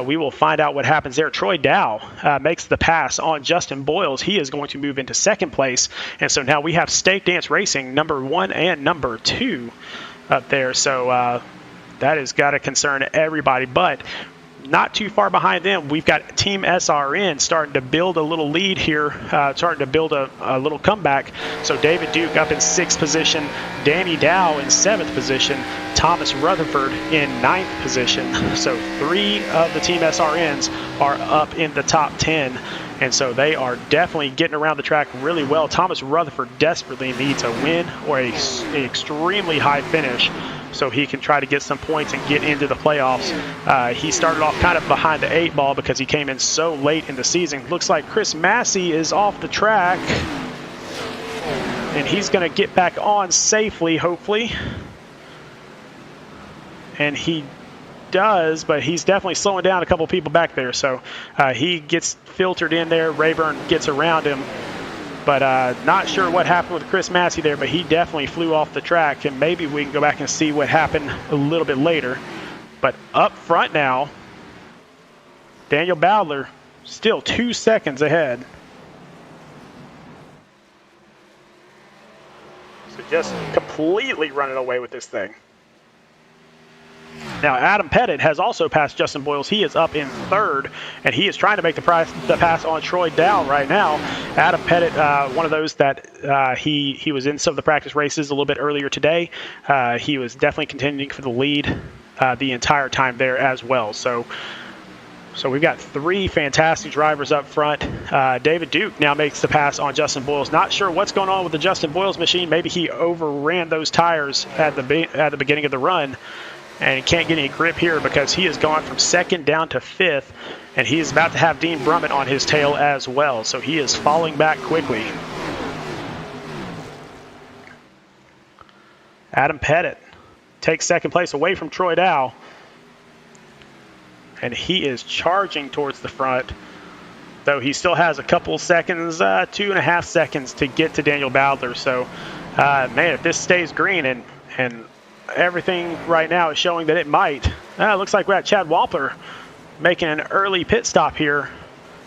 we will find out what happens there. Troy Dow makes the pass on Justin Boyles. He is going to move into 2nd place. And so now we have Stake Dance Racing, number 1 and number 2 up there. So that has got to concern everybody. But not too far behind them, we've got Team SRN starting to build a little lead here, starting to build a little comeback. So David Duke up in 6th position, Danny Dow in 7th position, Thomas Rutherford in 9th position. So 3 of the Team SRNs are up in the top 10. And so they are definitely getting around the track really well. Thomas Rutherford desperately needs a win or an extremely high finish so he can try to get some points and get into the playoffs. He started off kind of behind the 8 ball because he came in so late in the season. Looks like Chris Massey is off the track, and he's going to get back on safely, hopefully. And he does, but he's definitely slowing down a couple people back there. So he gets filtered in there. Rayburn gets around him. But not sure what happened with Chris Massey there, but he definitely flew off the track, and maybe we can go back and see what happened a little bit later. But up front now, Daniel Bowdler still 2 seconds ahead. So just completely running away with this thing. Now, Adam Pettit has also passed Justin Boyles. He is up in 3rd, and he is trying to make the pass on Troy Dow right now. Adam Pettit, one of those that he was in some of the practice races a little bit earlier today. He was definitely contending for the lead the entire time there as well. So we've got 3 fantastic drivers up front. David Duke now makes the pass on Justin Boyles. Not sure what's going on with the Justin Boyles machine. Maybe he overran those tires at the beginning of the run, and can't get any grip here because he has gone from 2nd down to 5th, and he is about to have Dean Brummett on his tail as well. So he is falling back quickly. Adam Pettit takes 2nd place away from Troy Dow, and he is charging towards the front. though he still has a couple seconds, 2.5 seconds to get to Daniel Bowdler. So, man, if this stays green and everything right now is showing that it might, looks like we got Chad Wampler making an early pit stop here,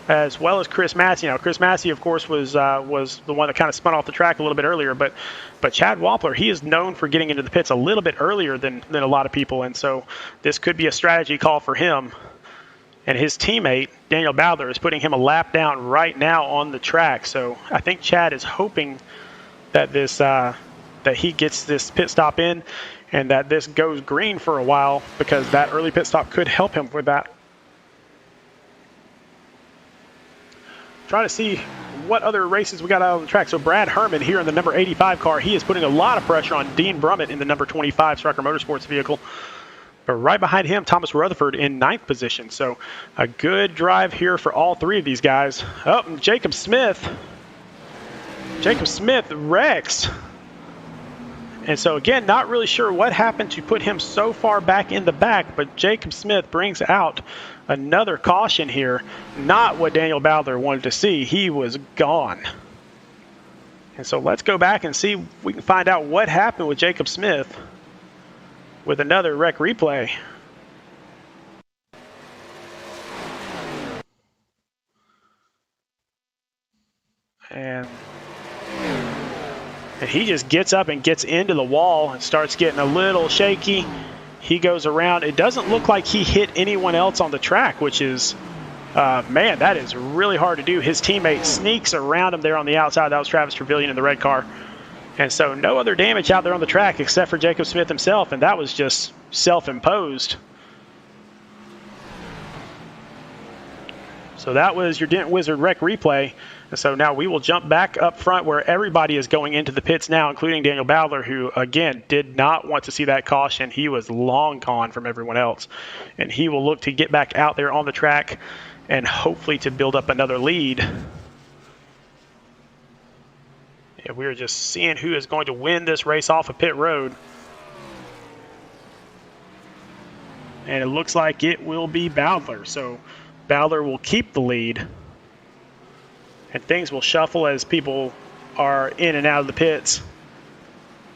as well as Chris Massey. Now, Chris Massey, of course, was the one that kind of spun off the track a little bit earlier, but Chad Wampler, he is known for getting into the pits a little bit earlier than a lot of people, and so this could be a strategy call for him. And his teammate, Daniel Bowdler, is putting him a lap down right now on the track. So I think Chad is hoping that that he gets this pit stop in and that this goes green for a while, because that early pit stop could help him with that. Trying to see what other races we got out on the track. So Brad Herman here in the number 85 car, he is putting a lot of pressure on Dean Brummett in the number 25 Striker Motorsports vehicle. But right behind him, Thomas Rutherford in 9th position. So a good drive here for all three of these guys. Oh, and Jacob Smith wrecks. And so again, not really sure what happened to put him so far back in the back, but Jacob Smith brings out another caution here. Not what Daniel Bowdler wanted to see. He was gone. And so let's go back and see if we can find out what happened with Jacob Smith with another rec replay. And he just gets up and gets into the wall and starts getting a little shaky. He goes around. It doesn't look like he hit anyone else on the track, which is, man, that is really hard to do. His teammate sneaks around him there on the outside. That was Travis Trevelyan in the red car. And so no other damage out there on the track except for Jacob Smith himself, and that was just self-imposed. So that was your Dent Wizard Rec replay. And so now we will jump back up front where everybody is going into the pits now, including Daniel Bowdler, who, again, did not want to see that caution. He was long gone from everyone else. And he will look to get back out there on the track and hopefully to build up another lead. Yeah, we're just seeing who is going to win this race off of pit road. And it looks like it will be Bowdler. So Bowdler will keep the lead. And things will shuffle as people are in and out of the pits.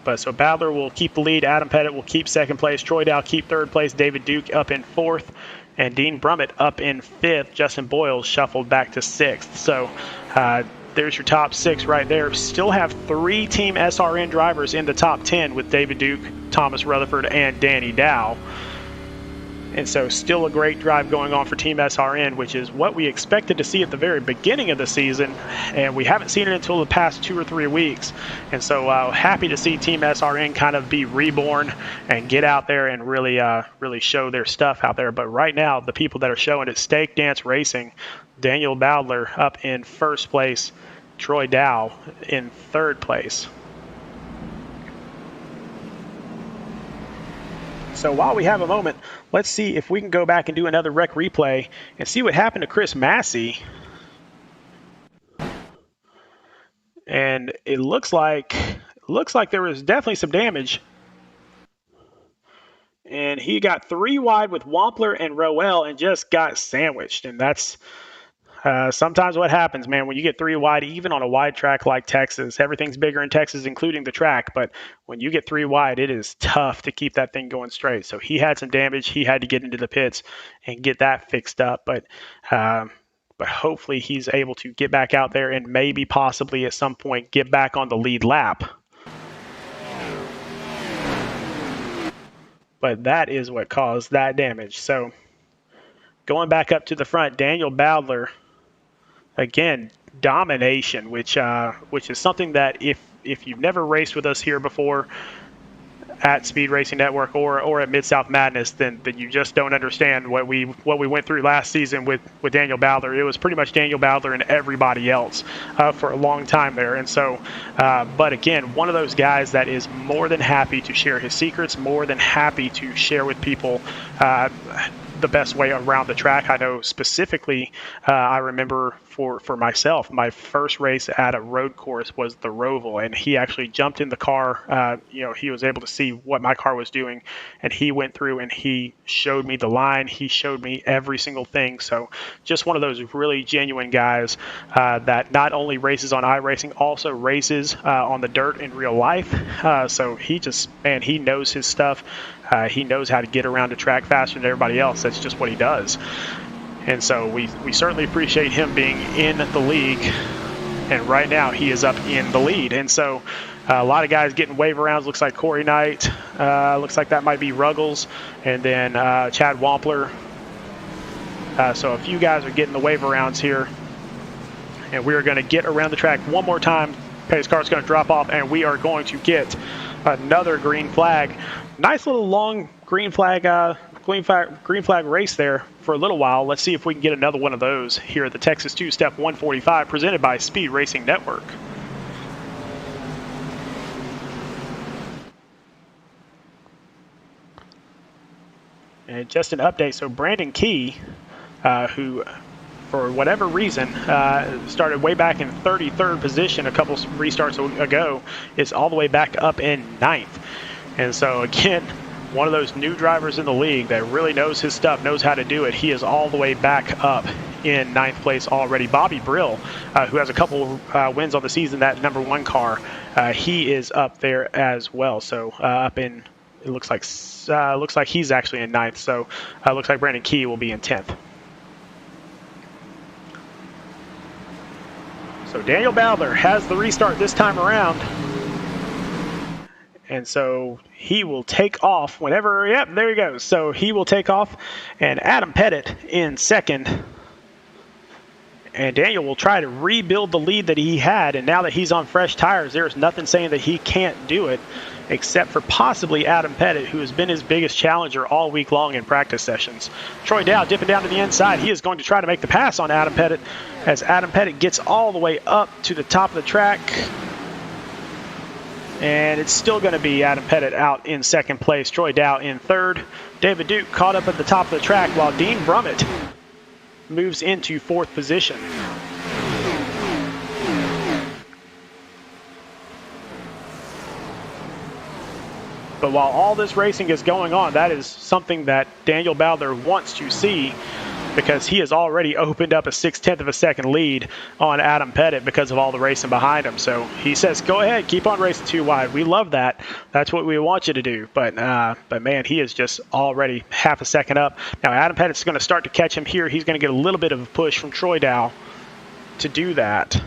But so Bowdler will keep the lead. Adam Pettit will keep second place. Troy Dow keep third place. David Duke up in fourth. And Dean Brummett up in fifth. Justin Boyles shuffled back to sixth. So there's your top six right there. Still have 3 Team SRN drivers in the top 10 with David Duke, Thomas Rutherford, and Danny Dow. And so still a great drive going on for Team SRN, which is what we expected to see at the very beginning of the season, and we haven't seen it until the past 2 or 3 weeks. And so happy to see Team SRN kind of be reborn and get out there and really show their stuff out there. But right now, the people that are showing it, Stake Dance Racing, Daniel Bowdler up in first place, Troy Dow in third place. So while we have a moment, let's see if we can go back and do another rec replay and see what happened to Chris Massey. And it looks like there was definitely some damage. And he got 3 wide with Wampler and Roell and just got sandwiched. And that's sometimes what happens, man, when you get 3 wide, even on a wide track like Texas. Everything's bigger in Texas, including the track. But when you get 3 wide, it is tough to keep that thing going straight. So he had some damage. He had to get into the pits and get that fixed up. But hopefully he's able to get back out there and maybe possibly at some point get back on the lead lap. But that is what caused that damage. So going back up to the front, Daniel Bowdler, again, domination, which is something that if you've never raced with us here before at Speed Racing Network or at MidSouth Madness, then you just don't understand what we went through last season with Daniel Bowdler. It was pretty much Daniel Bowdler and everybody else for a long time there. And so, but again, one of those guys that is more than happy to share his secrets, more than happy to share with people the best way around the track. I know specifically, I remember for myself, my first race at a road course was the Roval, and he actually jumped in the car. He was able to see what my car was doing, and he went through and he showed me the line. He showed me every single thing. So just one of those really genuine guys that not only races on iRacing, also races on the dirt in real life. So he knows his stuff. He knows how to get around the track faster than everybody else. That's just what he does. And so we certainly appreciate him being in the league. And right now he is up in the lead. And so a lot of guys getting wave arounds. Looks like Corey Knight. Looks like that might be Ruggles. And then Chad Wampler. So a few guys are getting the wave arounds here. And we're going to get around the track one more time. Pace car's going to drop off, and we are going to get another green flag. Nice little long green flag race there for a little while. Let's see if we can get another one of those here at the Texas Two-Step 145, presented by Speed Racing Network. And just an update, so Brandon Key, who for whatever reason started way back in 33rd position a couple restarts ago, is all the way back up in 9th. And so again, one of those new drivers in the league that really knows his stuff, knows how to do it. He is all the way back up in 9th place already. Bobby Brill, who has a couple wins on the season, that #1 car, he is up there as well. So up in, it looks like he's actually in 9th. So looks like Brandon Key will be in 10th. So Daniel Bowdler has the restart this time around. And so he will take off whenever, yep, there he goes. So he will take off, and Adam Pettit in second. And Daniel will try to rebuild the lead that he had, and now that he's on fresh tires, there's nothing saying that he can't do it, except for possibly Adam Pettit, who has been his biggest challenger all week long in practice sessions. Troy Dow dipping down to the inside. He is going to try to make the pass on Adam Pettit as Adam Pettit gets all the way up to the top of the track. And it's still going to be Adam Pettit out in second place. Troy Dow in third. David Duke caught up at the top of the track, while Dean Brummett moves into fourth position. But while all this racing is going on, that is something that Daniel Bowdler wants to see, because he has already opened up a 0.6 of a second lead on Adam Pettit because of all the racing behind him. So he says, go ahead, keep on racing 2 wide. We love that. That's what we want you to do. But man, he is just already half a second up. Now Adam Pettit's going to start to catch him here. He's going to get a little bit of a push from Troy Dow to do that.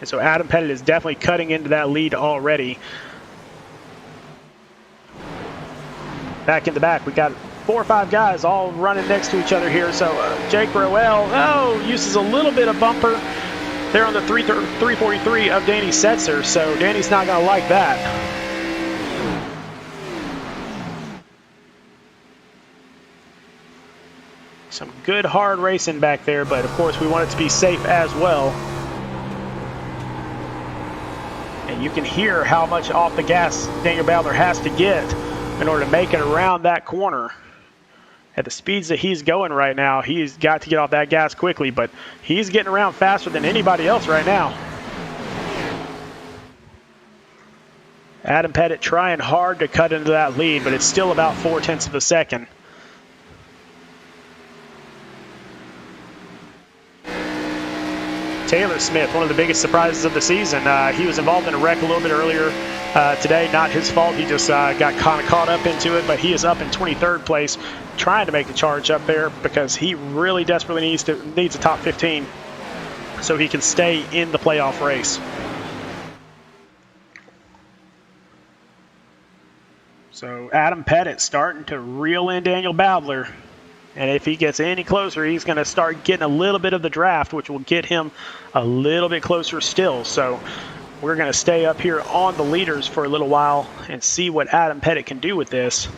And so Adam Pettit is definitely cutting into that lead already. Back in the back, we got 4 or 5 guys all running next to each other here. So Jake Roell, uses a little bit of bumper there on the 343 of Danny Setzer. So Danny's not going to like that. Some good hard racing back there, but of course we want it to be safe as well. And you can hear how much off the gas Daniel Bowdler has to get in order to make it around that corner. At the speeds that he's going right now, he's got to get off that gas quickly, but he's getting around faster than anybody else right now. Adam Pettit trying hard to cut into that lead, but it's still about 0.4 of a second. Taylor Smith, one of the biggest surprises of the season. He was involved in a wreck a little bit earlier today. Not his fault. He just got kind of caught up into it, but he is up in 23rd place, trying to make the charge up there because he really desperately needs a top 15 so he can stay in the playoff race. So Adam Pettit starting to reel in Daniel Bowdler. And if he gets any closer, he's going to start getting a little bit of the draft, which will get him a little bit closer still. So we're going to stay up here on the leaders for a little while and see what Adam Pettit can do with this.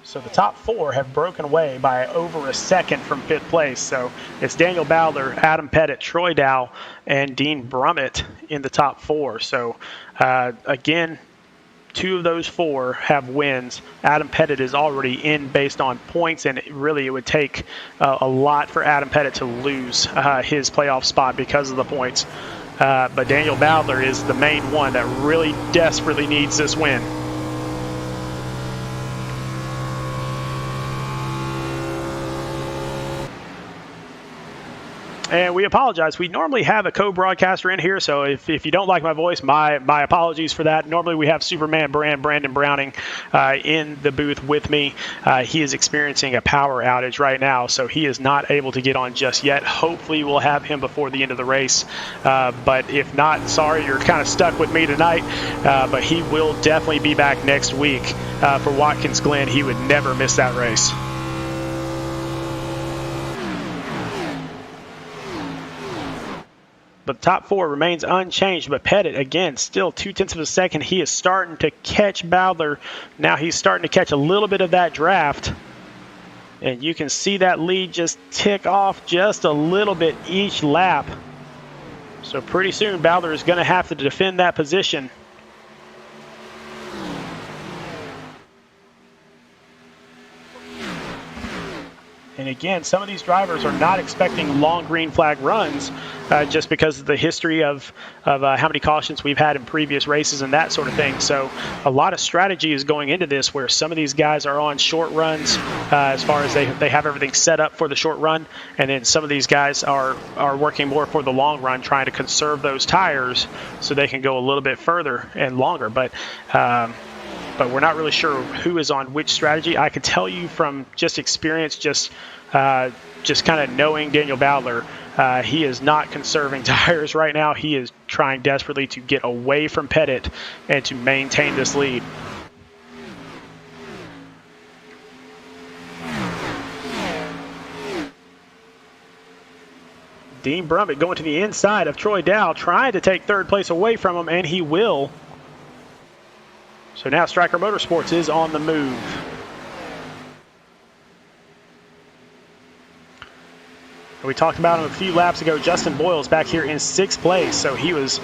So the top 4 have broken away by over a second from 5th place. So it's Daniel Bowdler, Adam Pettit, Troy Dow, and Dean Brummett in the top 4. So again, 2 of those 4 have wins. Adam Pettit is already in based on points, and really it would take a lot for Adam Pettit to lose his playoff spot because of the points. But Daniel Bowdler is the main one that really desperately needs this win. And we apologize. We normally have a co-broadcaster in here, so if you don't like my voice, my apologies for that. Normally we have Superman Brandon Browning in the booth with me. He is experiencing a power outage right now, so he is not able to get on just yet. Hopefully we'll have him before the end of the race. But if not, sorry, you're kind of stuck with me tonight. But he will definitely be back next week for Watkins Glen. He would never miss that race. But the top 4 remains unchanged. But Pettit, again, still 0.2 of a second. He is starting to catch Bowdler. Now he's starting to catch a little bit of that draft. And you can see that lead just tick off just a little bit each lap. So pretty soon Bowdler is going to have to defend that position. And again, some of these drivers are not expecting long green flag runs just because of the history of how many cautions we've had in previous races and that sort of thing. So a lot of strategy is going into this, where some of these guys are on short runs as far as they have everything set up for the short run. And then some of these guys are working more for the long run, trying to conserve those tires so they can go a little bit further and longer. But we're not really sure who is on which strategy. I can tell you from just experience, just kind of knowing Daniel Bowdler, he is not conserving tires right now. He is trying desperately to get away from Pettit and to maintain this lead. Dean Brummett going to the inside of Troy Dow, trying to take 3rd place away from him, and he will. So now Striker Motorsports is on the move. We talked about him a few laps ago. Justin Boyle's back here in 6th place, so he was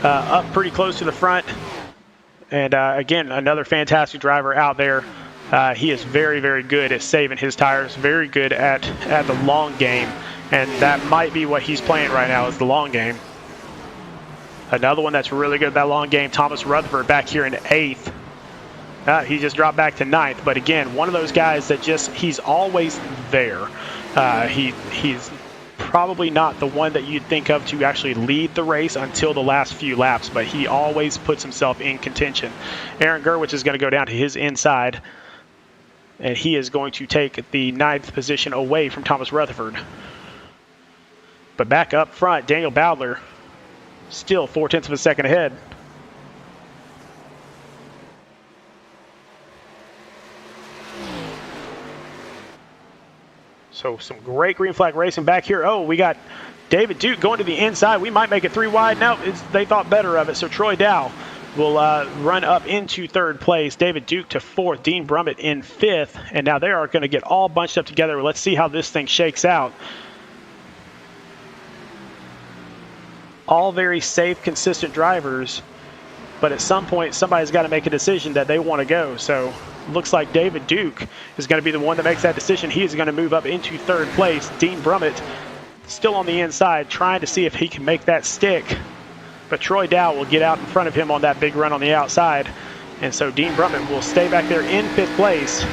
up pretty close to the front. And again, another fantastic driver out there. He is very, very good at saving his tires, very good at the long game, and that might be what he's playing right now, is the long game. Another one that's really good at that long game, Thomas Rutherford, back here in 8th. He just dropped back to 9th, but again, one of those guys that he's always there. He's probably not the one that you'd think of to actually lead the race until the last few laps, but he always puts himself in contention. Aaron Gerwitz is going to go down to his inside, and he is going to take the 9th position away from Thomas Rutherford. But back up front, Daniel Bowdler, still 0.4 of a second ahead. So some great green flag racing back here. Oh, we got David Duke going to the inside. We might make it 3 wide. No, they thought better of it. So Troy Dow will run up into 3rd place. David Duke to 4th. Dean Brummett in 5th. And now they are going to get all bunched up together. Let's see how this thing shakes out. All very safe, consistent drivers. But at some point, somebody's got to make a decision that they want to go. So looks like David Duke is going to be the one that makes that decision. He is going to move up into 3rd place. Dean Brummett still on the inside, trying to see if he can make that stick. But Troy Dow will get out in front of him on that big run on the outside. And so Dean Brummett will stay back there in 5th place.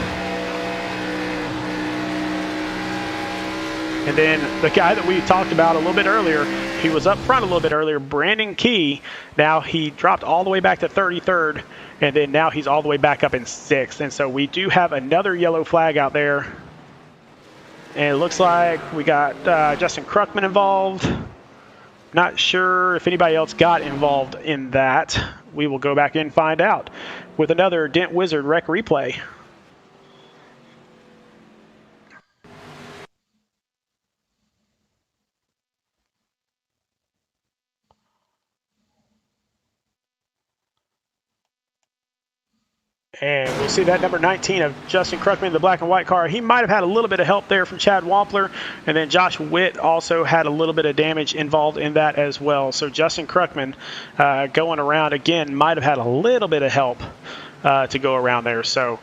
And then the guy that we talked about a little bit earlier, he was up front a little bit earlier, Brandon Key. Now he dropped all the way back to 33rd, and then now he's all the way back up in 6th. And so we do have another yellow flag out there. And it looks like we got Justin Kruckman involved. Not sure if anybody else got involved in that. We will go back in and find out with another Dent Wizard Rec replay. And we'll see that number 19 of Justin Kruckman in the black and white car. He might have had a little bit of help there from Chad Wampler. And then Josh Witt also had a little bit of damage involved in that as well. So Justin Kruckman going around again might have had a little bit of help to go around there. So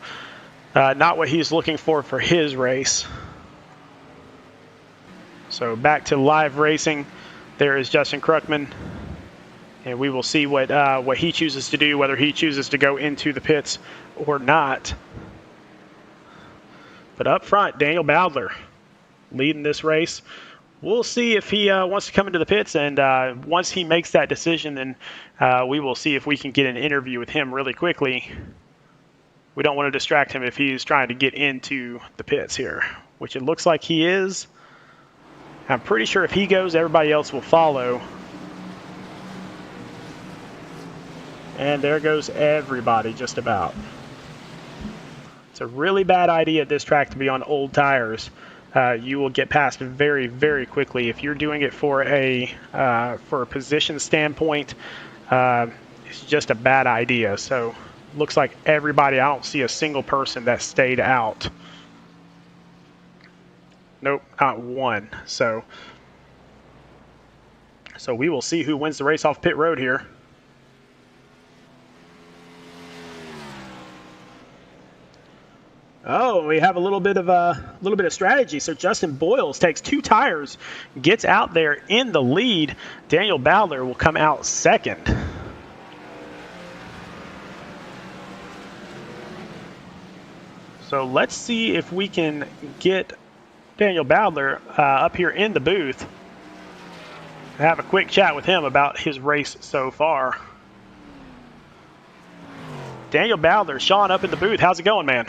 not what he's looking for his race. So back to live racing. There is Justin Kruckman. And we will see what he chooses to do, whether he chooses to go into the pits or not. But up front, Daniel Bowdler leading this race. We'll see if he wants to come into the pits, and once he makes that decision, then we will see if we can get an interview with him really quickly. We don't want to distract him if he's trying to get into the pits here, which it looks like he is. I'm pretty sure if he goes, everybody else will follow. And there goes everybody, just about. It's a really bad idea at this track to be on old tires. You will get past very, very quickly. If you're doing it for a position standpoint, it's just a bad idea. So looks like everybody, I don't see a single person that stayed out. Nope, not one. So we will see who wins the race off pit road here. Oh, we have a little bit of strategy. So Justin Boyles takes 2 tires, gets out there in the lead. Daniel Bowdler will come out second. So let's see if we can get Daniel Bowdler up here in the booth. Have a quick chat with him about his race so far. Daniel Bowdler, Sean up in the booth. How's it going, man?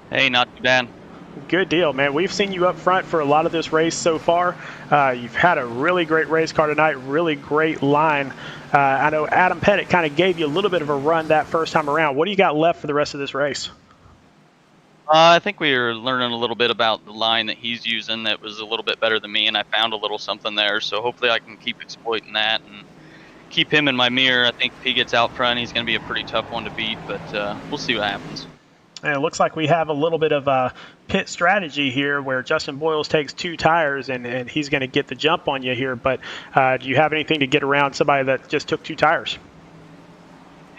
Hey, not too bad. Good deal, man. We've seen you up front for a lot of this race so far. You've had a really great race car tonight, really great line. I know Adam Pettit kind of gave you a little bit of a run that first time around. What do you got left for the rest of this race? I think we were learning a little bit about the line that he's using that was a little bit better than me, and I found a little something there. So hopefully I can keep exploiting that and keep him in my mirror. I think if he gets out front, he's going to be a pretty tough one to beat, but we'll see what happens. And it looks like we have a little bit of pit strategy here where Justin Boyles takes 2 tires and he's going to get the jump on you here. But do you have anything to get around somebody that just took 2 tires?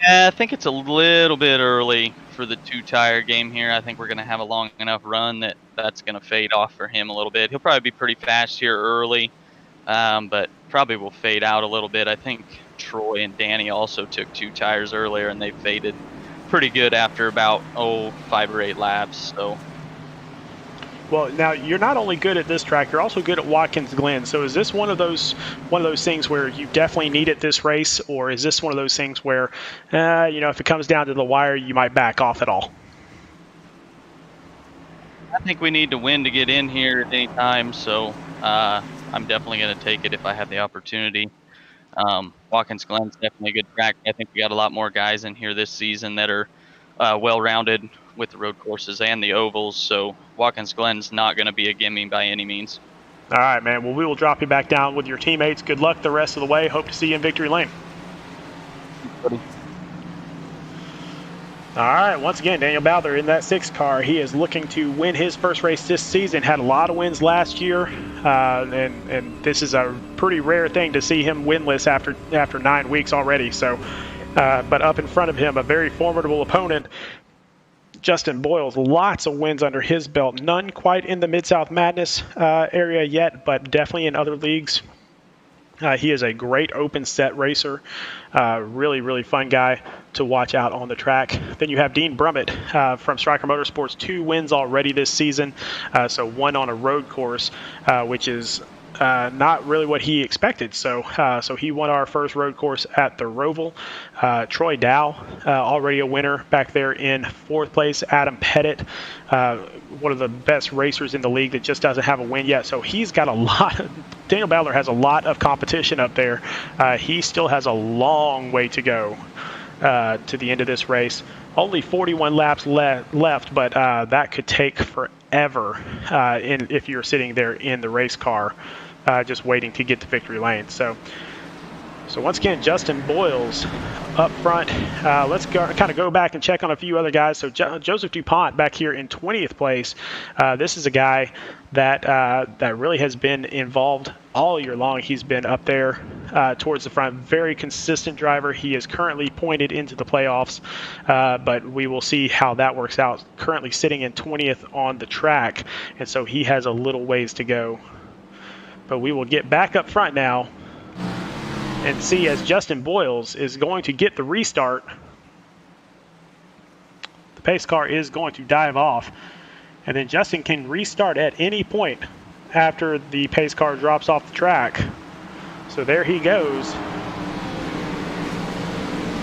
Yeah, I think it's a little bit early for the 2-tire game here. I think we're going to have a long enough run that's going to fade off for him a little bit. He'll probably be pretty fast here early, but probably will fade out a little bit. I think Troy and Danny also took 2 tires earlier, and they faded pretty good after about 5 or 8 laps. So well, now you're not only good at this track, you're also good at Watkins Glen. So is this one of those things where you definitely need it this race, or is this one of those things where if it comes down to the wire, you might back off at all? I think we need to win to get in here at any time, so I'm definitely going to take it if I have the opportunity. Watkins Glen's definitely a good track. I think we got a lot more guys in here this season that are well-rounded with the road courses and the ovals, so Watkins Glen's not going to be a gimme by any means. All right, man. Well, we will drop you back down with your teammates. Good luck the rest of the way. Hope to see you in victory lane. All right, once again, Daniel Bowdler in that 6 car. He is looking to win his first race this season. Had a lot of wins last year, and this is a pretty rare thing to see him winless after 9 weeks already. So, but up in front of him, a very formidable opponent, Justin Boyles. Lots of wins under his belt. None quite in the MidSouth Madness area yet, but definitely in other leagues. He is a great open set racer. Really, really fun guy to watch out on the track. Then you have Dean Brummett from Striker Motorsports. 2 wins already this season. So 1 on a road course, which is not really what he expected. So he won our first road course at the Roval. Troy Dow, already a winner back there in 4th place. Adam Pettit, one of the best racers in the league that just doesn't have a win yet. So he's got a lot. Daniel Bowdler has a lot of competition up there. He still has a long way to go to the end of this race. Only 41 laps left, but that could take forever if you're sitting there in the race car just waiting to get to victory lane. So So once again, Justin Boyles up front. Let's kind of go back and check on a few other guys. So Joseph DuPont back here in 20th place. This is a guy that really has been involved all year long. He's been up there towards the front. Very consistent driver. He is currently pointed into the playoffs, but we will see how that works out. Currently sitting in 20th on the track, and so he has a little ways to go. But we will get back up front now and see as Justin Boyles is going to get the restart. The pace car is going to dive off, and then Justin can restart at any point after the pace car drops off the track. So there he goes.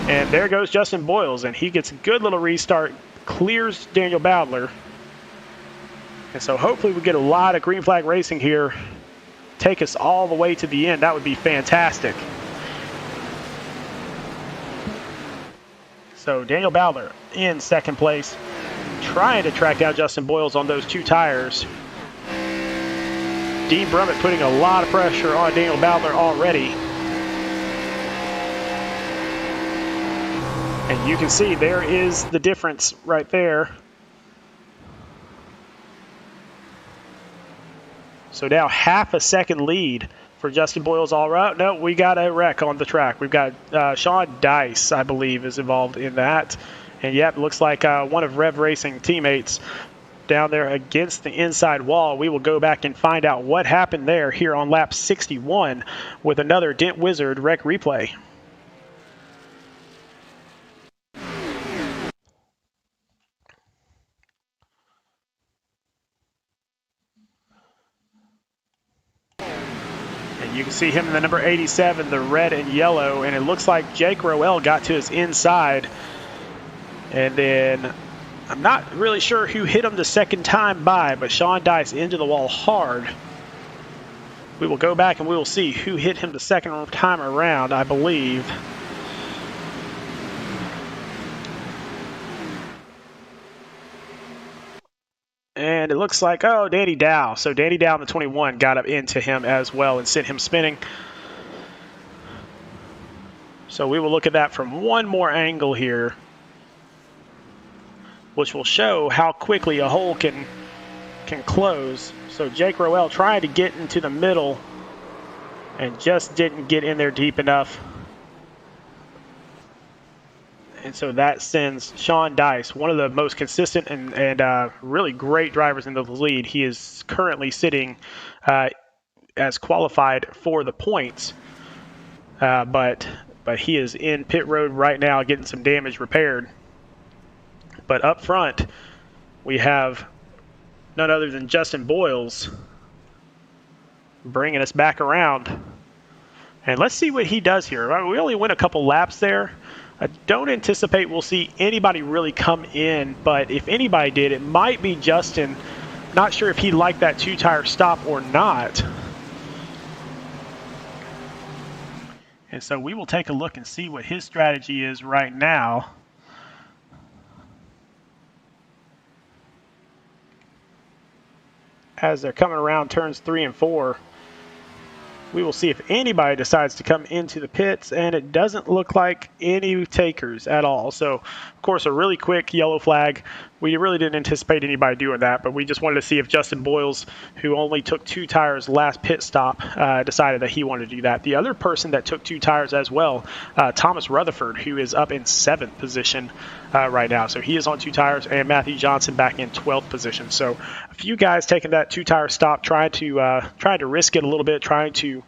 And there goes Justin Boyles, and he gets a good little restart, clears Daniel Bowdler. And so hopefully we get a lot of green flag racing here, take us all the way to the end. That would be fantastic. So Daniel Bowdler in second place, trying to track down Justin Boyles on those 2 tires. Dean Brummett putting a lot of pressure on Daniel Bowdler already. And you can see there is the difference right there. So now half a second lead for Justin Boyles. All right. No, we got a wreck on the track. We've got Sean Dice, I believe, is involved in that. And yep, looks like one of Revved Racing teammates down there against the inside wall. We will go back and find out what happened there here on lap 61 with another Dent Wizard wreck replay. You can see him in the number 87, the red and yellow, and it looks like Jake Roell got to his inside. And then I'm not really sure who hit him the second time by, but Sean Dice into the wall hard. We will go back and we will see who hit him the second time around, I believe. And it looks like, oh, Danny Dow. So Danny Dow in the 21 got up into him as well and sent him spinning. So we will look at that from one more angle here, which will show how quickly a hole can close. So Jake Roell tried to get into the middle and just didn't get in there deep enough. And so that sends Sean Dice, one of the most consistent and really great drivers in the lead. He is currently sitting as qualified for the points, but he is in pit road right now getting some damage repaired. But up front, we have none other than Justin Boyles bringing us back around. And let's see what he does here. We only went a couple laps there. I don't anticipate we'll see anybody really come in, but if anybody did, it might be Justin. Not sure if he liked that 2-tire stop or not. And so we will take a look and see what his strategy is right now. As they're coming around turns 3 and 4. We will see if anybody decides to come into the pits, and it doesn't look like any takers at all. So, of course, a really quick yellow flag. We really didn't anticipate anybody doing that, but we just wanted to see if Justin Boyles, who only took 2 tires last pit stop, decided that he wanted to do that. The other person that took 2 tires as well, Thomas Rutherford, who is up in 7th position right now. So he is on 2 tires, and Matthew Johnson back in 12th position. So a few guys taking that 2-tire stop, trying to risk it a little bit, trying to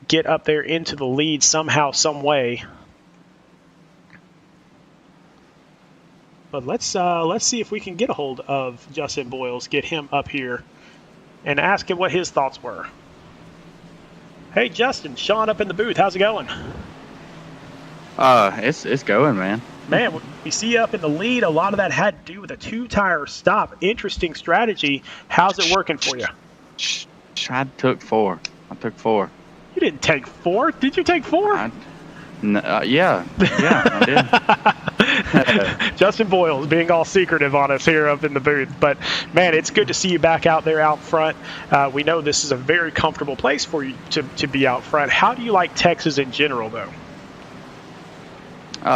get up there into the lead somehow, some way. But let's see if we can get a hold of Justin Boyles, get him up here, and ask him what his thoughts were. Hey, Justin, Sean up in the booth. How's it going? It's going, man. Man, we see you up in the lead. A lot of that had to do with a 2-tire stop. Interesting strategy. How's it working for you? I took 4. You didn't take 4? Did you take 4? Yeah, I did. Justin Boyles being all secretive on us here up in the booth. But, man, it's good to see you back out there out front. We know this is a very comfortable place for you to be out front. How do you like Texas in general, though?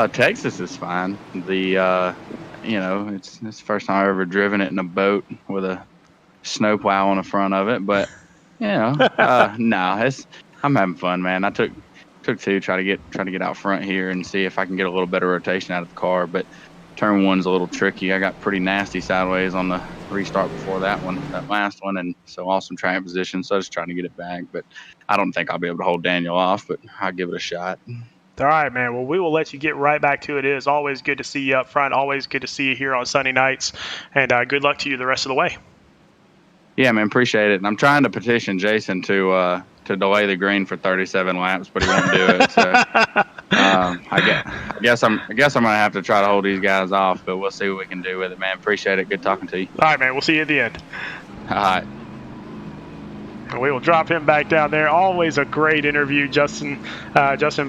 Texas is fine. It's the first time I've ever driven it in a boat with a snowplow on the front of it. But, I'm having fun, man. I took two, try to get out front here and see if I can get a little better rotation out of the car. But turn one's a little tricky. I got pretty nasty sideways on the restart before that last one, and so awesome track position. So I was trying to get it back, but I don't think I'll be able to hold Daniel off. But I'll give it a shot. All right, man. Well, we will let you get right back to it. It is always good to see you up front. Always good to see you here on Sunday nights. And good luck to you the rest of the way. Yeah, man. Appreciate it. And I'm trying to petition Jason to delay the green for 37 laps, but he won't do it. So I guess I'm gonna have to try to hold these guys off, but we'll see what we can do with it, man. Appreciate it. Good talking to you. All right, man. We'll see you at the end. All right. And we will drop him back down there. Always a great interview. Justin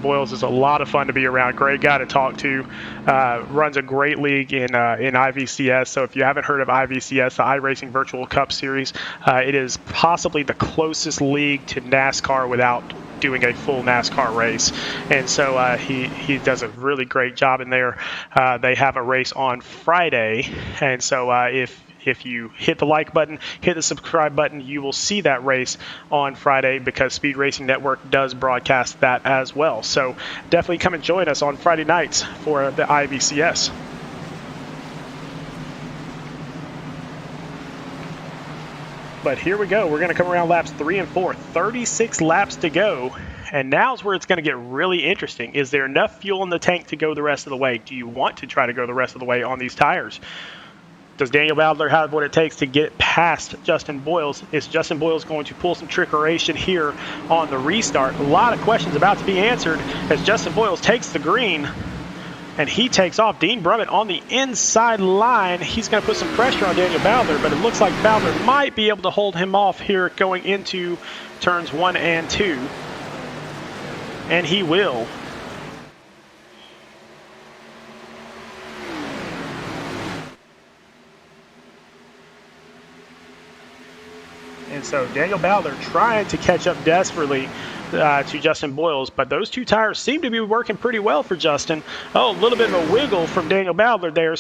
Boyles is a lot of fun to be around. Great guy to talk to. Runs a great league in IVCS. So if you haven't heard of IVCS, the iRacing Virtual Cup Series, it is possibly the closest league to NASCAR without doing a full NASCAR race. And so he does a really great job in there. They have a race on Friday. And so if you hit the like button, hit the subscribe button, you will see that race on Friday because Speed Racing Network does broadcast that as well. So definitely come and join us on Friday nights for the IVCS. But here we go. We're going to come around laps 3 and 4. 36 laps to go. And now's where it's going to get really interesting. Is there enough fuel in the tank to go the rest of the way? Do you want to try to go the rest of the way on these tires? Does Daniel Bowdler have what it takes to get past Justin Boyles? Is Justin Boyles going to pull some trickeration here on the restart? A lot of questions about to be answered as Justin Boyles takes the green and he takes off. Dean Brummett on the inside line. He's going to put some pressure on Daniel Bowdler, but it looks like Bowdler might be able to hold him off here going into turns 1 and 2. And he will. And so Daniel Bowdler trying to catch up desperately to Justin Boyles, but those two tires seem to be working pretty well for Justin. Oh, a little bit of a wiggle from Daniel Bowdler there,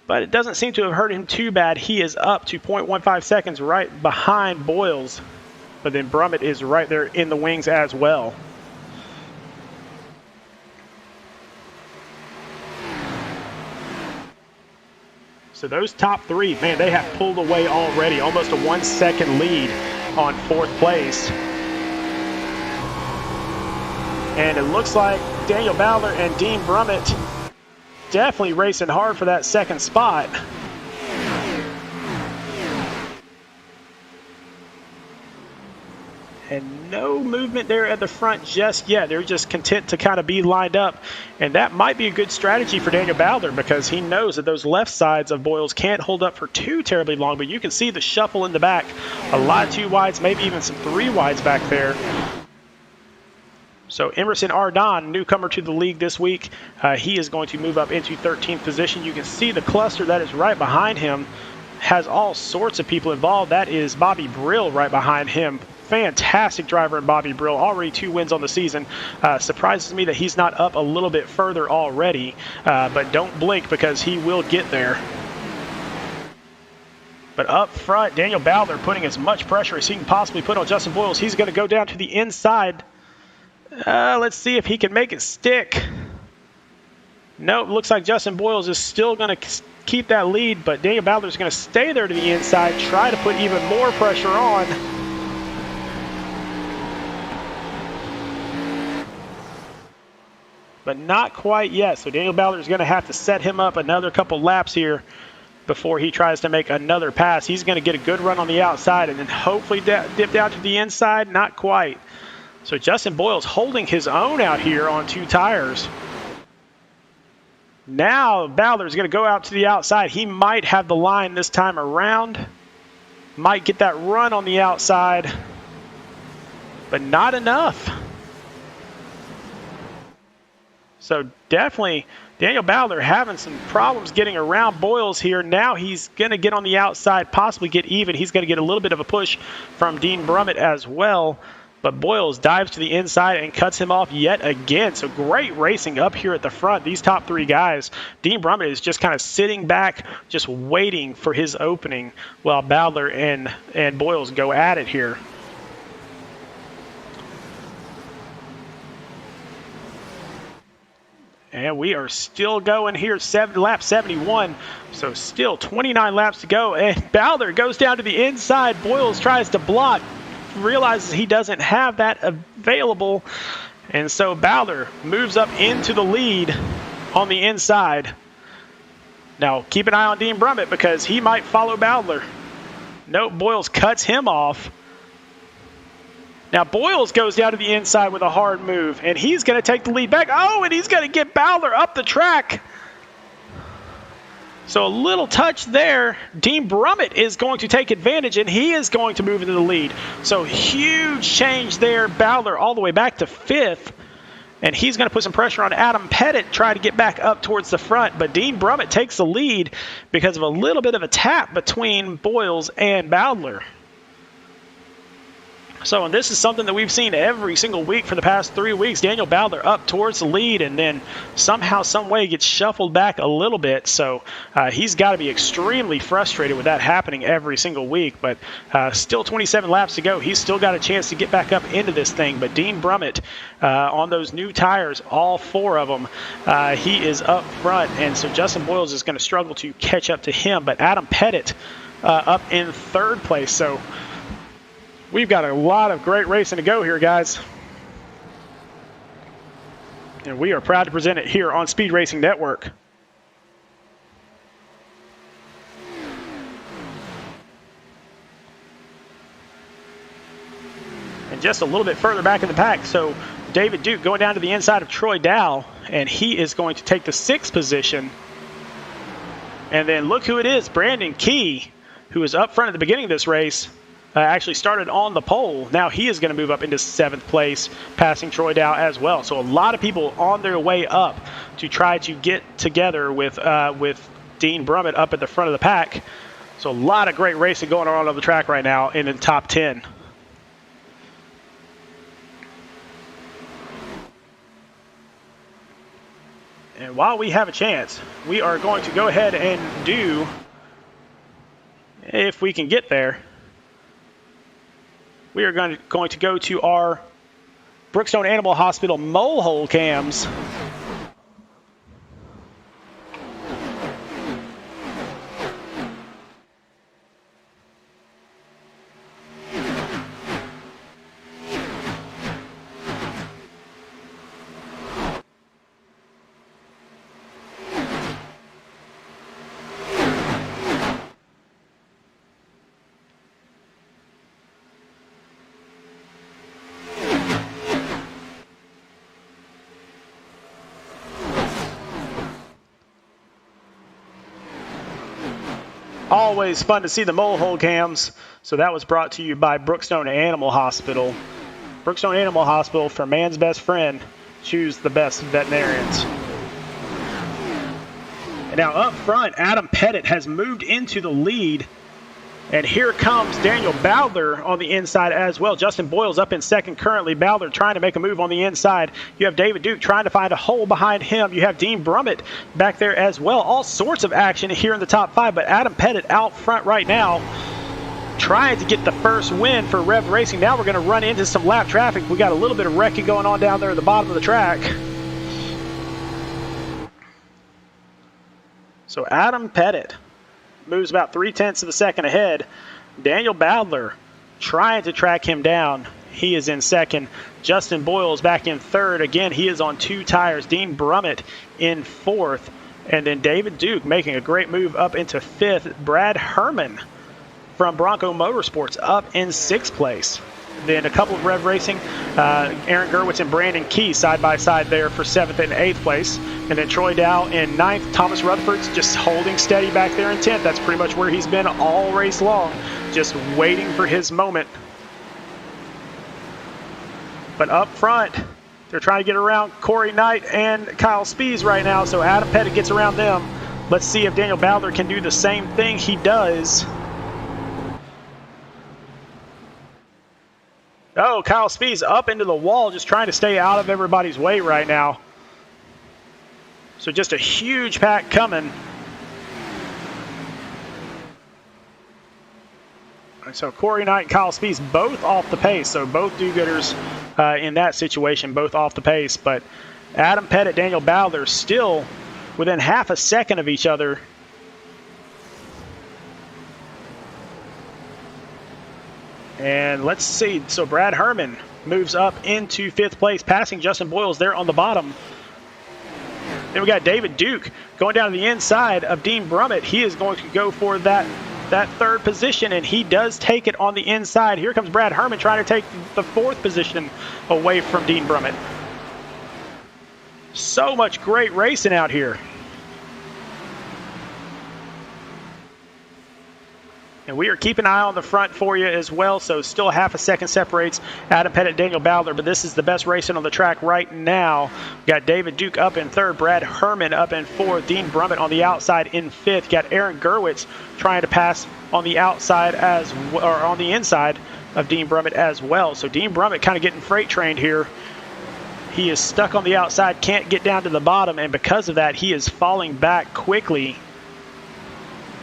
but it doesn't seem to have hurt him too bad. He is up to 0.15 seconds right behind Boyles, but then Brummett is right there in the wings as well. So those top three, man, they have pulled away already. Almost a 1 second lead on 4th place. And it looks like Daniel Bowdler and Dean Brummett definitely racing hard for that second spot. And no movement there at the front just yet. They're just content to kind of be lined up. And that might be a good strategy for Daniel Bowdler because he knows that those left sides of Boyles can't hold up for too terribly long. But you can see the shuffle in the back. A lot of 2 wides, maybe even some 3 wides back there. So Emerson Ardon, newcomer to the league this week, he is going to move up into 13th position. You can see the cluster that is right behind him has all sorts of people involved. That is Bobby Brill right behind him. Fantastic driver in Bobby Brill, already 2 wins on the season. Surprises me that he's not up a little bit further already, but don't blink because he will get there. But up front, Daniel Bowdler putting as much pressure as he can possibly put on Justin Boyles. He's going to go down to the inside. Let's see if he can make it stick. Nope, looks like Justin Boyles is still going to keep that lead, but Daniel Bowdler is going to stay there to the inside, try to put even more pressure on. But not quite yet. So Daniel Bowdler is going to have to set him up another couple laps here before he tries to make another pass. He's going to get a good run on the outside and then hopefully dip down to the inside. Not quite. So Justin Boyles holding his own out here on 2 tires. Now Bowdler is going to go out to the outside. He might have the line this time around. Might get that run on the outside. But not enough. So definitely Daniel Bowler having some problems getting around Boyles here. Now he's going to get on the outside, possibly get even. He's going to get a little bit of a push from Dean Brummett as well. But Boyles dives to the inside and cuts him off yet again. So great racing up here at the front. These top three guys. Dean Brummett is just kind of sitting back, just waiting for his opening while Bowler and Boyles go at it here. And we are still going here, lap 71. So still 29 laps to go. And Bowler goes down to the inside. Boyles tries to block, realizes he doesn't have that available. And so Bowler moves up into the lead on the inside. Now keep an eye on Dean Brummett because he might follow Bowler. Nope, Boyles cuts him off. Now Boyles goes down to the inside with a hard move, and he's going to take the lead back. Oh, and he's going to get Bowler up the track. So a little touch there. Dean Brummett is going to take advantage, and he is going to move into the lead. So huge change there. Bowler all the way back to 5th, and he's going to put some pressure on Adam Pettit, try to get back up towards the front. But Dean Brummett takes the lead because of a little bit of a tap between Boyles and Bowler. So, and this is something that we've seen every single week for the past 3 weeks. Daniel Bowler up towards the lead and then somehow, some way gets shuffled back a little bit. So he's got to be extremely frustrated with that happening every single week. But still 27 laps to go. He's still got a chance to get back up into this thing. But Dean Brummett on those new tires, all 4 of them, he is up front. And so Justin Boyles is going to struggle to catch up to him. But Adam Pettit up in 3rd place. So we've got a lot of great racing to go here, guys. And we are proud to present it here on Speed Racing Network. And just a little bit further back in the pack, so David Duke going down to the inside of Troy Dow, and he is going to take the 6th position. And then look who it is, Brandon Key, who was up front at the beginning of this race. Actually started on the pole. Now he is going to move up into 7th place, passing Troy Dow as well. So a lot of people on their way up to try to get together with Dean Brummett up at the front of the pack. So a lot of great racing going on the track right now in the top 10. And while we have a chance, we are going to go ahead and do, if we can get there, we are going to go to our Brookstone Animal Hospital mole hole cams. Always fun to see the mole hole cams. So that was brought to you by Brookstone Animal Hospital. Brookstone Animal Hospital, for man's best friend. Choose the best veterinarians. And now up front, Adam Pettit has moved into the lead. And here comes Daniel Bowler on the inside as well. Justin Boyles up in 2nd currently. Bowler trying to make a move on the inside. You have David Duke trying to find a hole behind him. You have Dean Brummett back there as well. All sorts of action here in the top 5, but Adam Pettit out front right now, trying to get the first win for Revved Racing. Now we're going to run into some lap traffic. We got a little bit of wrecking going on down there at the bottom of the track. So Adam Pettit moves about 0.3 of a second ahead. Daniel Bowler trying to track him down. He is in 2nd. Justin Boyles back in 3rd. Again, he is on 2 tires. Dean Brummett in 4th. And then David Duke making a great move up into 5th. Brad Herman from Bronco Motorsports up in 6th place. Then a couple of Revved Racing, Aaron Gerwitz and Brandon Key side by side there for 7th and 8th place. And then Troy Dow in 9th. Thomas Rutherford's just holding steady back there in 10th. That's pretty much where he's been all race long, just waiting for his moment. But up front, They're trying to get around Corey Knight and Kyle Spees right now, so Adam Pettit gets around them. Let's see if Daniel Bowler can do the same thing. He does. Oh, Kyle Spees up into the wall, just trying to stay out of everybody's way right now. So just a huge pack coming. So Corey Knight and Kyle Spees both off the pace. So both do-gooders in that situation, both off the pace. But Adam Pettit, Daniel Bowler still within half a second of each other. And let's see. So Brad Herman moves up into 5th place, passing Justin Boyles there on the bottom. Then we got David Duke going down to the inside of Dean Brummett. He is going to go for that 3rd position, and he does take it on the inside. Here comes Brad Herman trying to take the 4th position away from Dean Brummett. So much great racing out here. And we are keeping an eye on the front for you as well, so still half a second separates Adam Pettit, Daniel Bowler, but this is the best racing on the track right now. We got David Duke up in 3rd, Brad Herman up in 4th, Dean Brummett on the outside in 5th. Got Aaron Gerwitz trying to pass on the outside or on the inside of Dean Brummett as well. So Dean Brummett kind of getting freight trained here. He is stuck on the outside, can't get down to the bottom, and because of that, he is falling back quickly.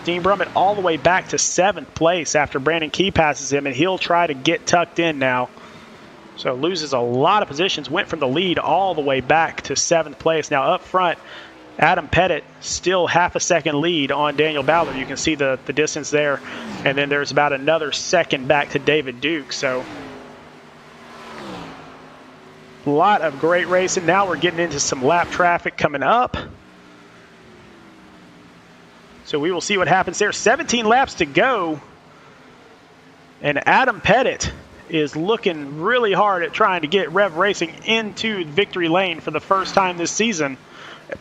Dean Brummett all the way back to 7th place after Brandon Key passes him, and he'll try to get tucked in now. So loses a lot of positions, went from the lead all the way back to 7th place. Now up front, Adam Pettit still half a second lead on Daniel Bowler. You can see the distance there. And then there's about another second back to David Duke. So a lot of great racing. Now we're getting into some lap traffic coming up. So we will see what happens there. 17 laps to go. And Adam Pettit is looking really hard at trying to get Revved Racing into victory lane for the first time this season.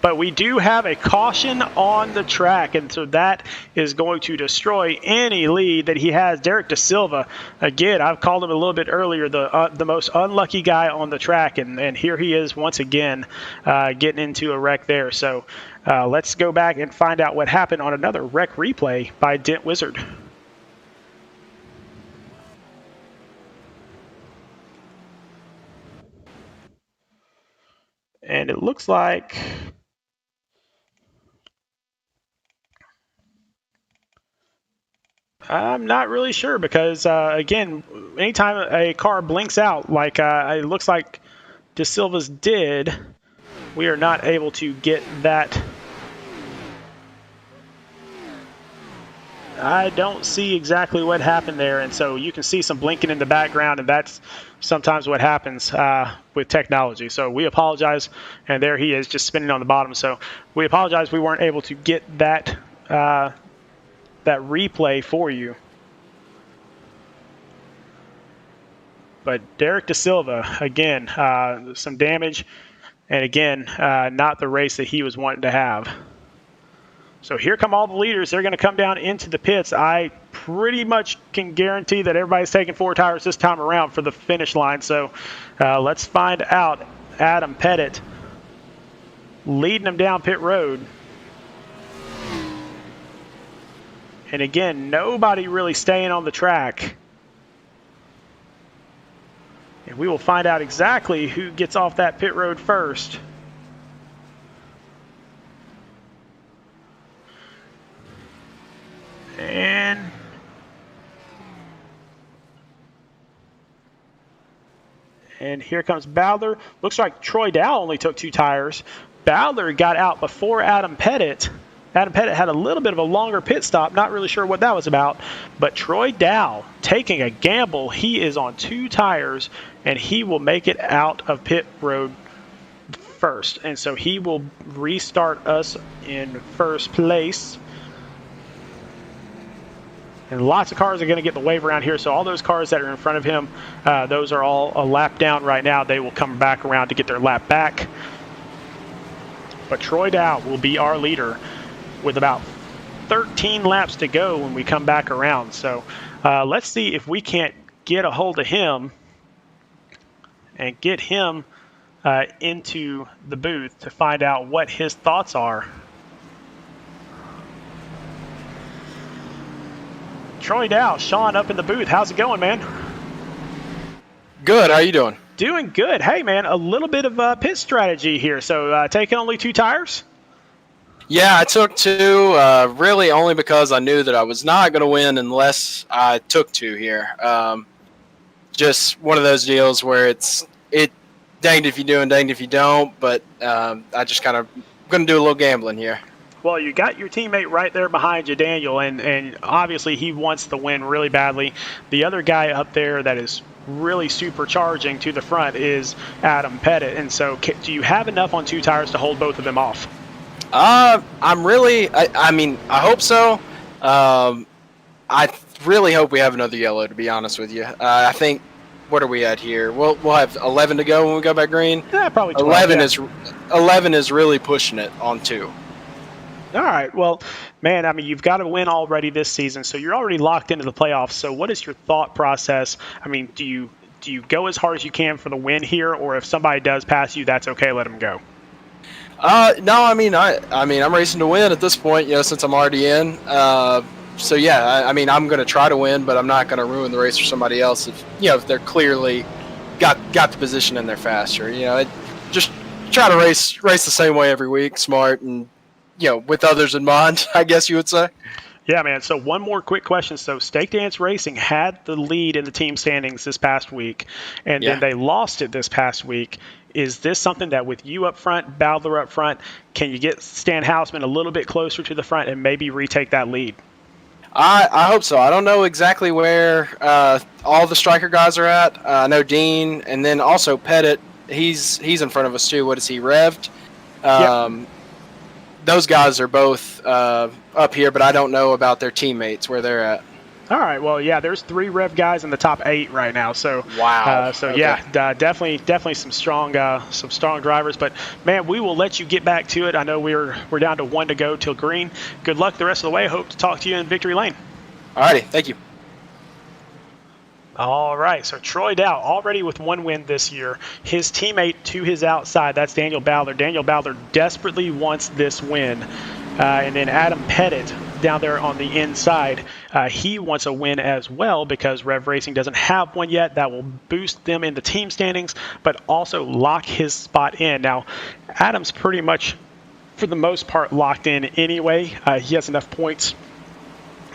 But we do have a caution on the track, and so that is going to destroy any lead that he has. Derek Da Silva, again, I've called him a little bit earlier, the most unlucky guy on the track, and here he is once again getting into a wreck there. So let's go back and find out what happened on another wreck replay by Dent Wizard. And it looks like I'm not really sure because, again, anytime a car blinks out, like it looks like Da Silva's did, we are not able to get that. I don't see exactly what happened there, and so you can see some blinking in the background, and that's sometimes what happens with technology. So we apologize, and there he is just spinning on the bottom. So we apologize we weren't able to get that that replay for you. But Derek Da Silva, again, some damage, and again, not the race that he was wanting to have. So here come all the leaders. They're going to come down into the pits. I pretty much can guarantee that everybody's taking 4 tires this time around for the finish line. So let's find out. Adam Pettit leading them down pit road. And again, nobody really staying on the track. And we will find out exactly who gets off that pit road first. And here comes Bowler. Looks like Troy Dow only took 2 tires. Bowler got out before Adam Pettit. Adam Pettit had a little bit of a longer pit stop. Not really sure what that was about. But Troy Dow taking a gamble. He is on 2 tires, and he will make it out of pit road first. And so he will restart us in first place. And lots of cars are going to get the wave around here. So all those cars that are in front of him, those are all a lap down right now. They will come back around to get their lap back. But Troy Dow will be our leader with about 13 laps to go when we come back around. So let's see if we can't get a hold of him and get him into the booth to find out what his thoughts are. Troy Dow, Sean up in the booth. How's it going, man? Good. How you doing? Doing good. Hey, man, a little bit of pit strategy here. So taking only 2 tires? Yeah, I took 2, really only because I knew that I was not going to win unless I took 2 here. Just one of those deals where it danged if you do and danged if you don't, but I just kind of going to do a little gambling here. Well, you got your teammate right there behind you, Daniel, and obviously he wants the win really badly. The other guy up there that is really supercharging to the front is Adam Pettit. And so do you have enough on 2 tires to hold both of them off? I mean, I hope so. I really hope we have another yellow, to be honest with you. I think, what are we at here? We'll have 11 to go when we go back green. Yeah, probably 12, 11 is really pushing it on 2. All right. Well, man, I mean, you've got to win already this season, so you're already locked into the playoffs. So what is your thought process? I mean, do you go as hard as you can for the win here, or if somebody does pass you, that's okay, let them go? No, I mean, I'm racing to win at this point, since I'm already in. So yeah, I mean, I'm going to try to win, but I'm not going to ruin the race for somebody else if they're clearly got the position and they're faster. Just try to race the same way every week, smart and with others in mind, I guess you would say. Yeah, man. So one more quick question. So Stake Dance Racing had the lead in the team standings this past week, and then they lost it this past week. Is this something that with you up front, Bowdler up front, can you get Stan Hausman a little bit closer to the front and maybe retake that lead? I hope so. I don't know exactly where all the striker guys are at. I know Dean, and then also Pettit. He's in front of us too. What is he, Revved? Yep. Those guys are both up here, but I don't know about their teammates, where they're at. All right. Well, yeah, there's 3 Rev guys in the top 8 right now. So wow. Okay. Yeah, definitely some strong drivers. But man, we will let you get back to it. I know we're down to 1 to go till green. Good luck the rest of the way. Hope to talk to you in victory lane. All righty. Thank you. All right, so Troy Dow already with 1 win this year. His teammate to his outside, that's Daniel Bowdler. Daniel Bowdler desperately wants this win. And then Adam Pettit down there on the inside, he wants a win as well because Revved Racing doesn't have one yet. That will boost them in the team standings, but also lock his spot in. Now, Adam's pretty much, for the most part, locked in anyway. He has enough points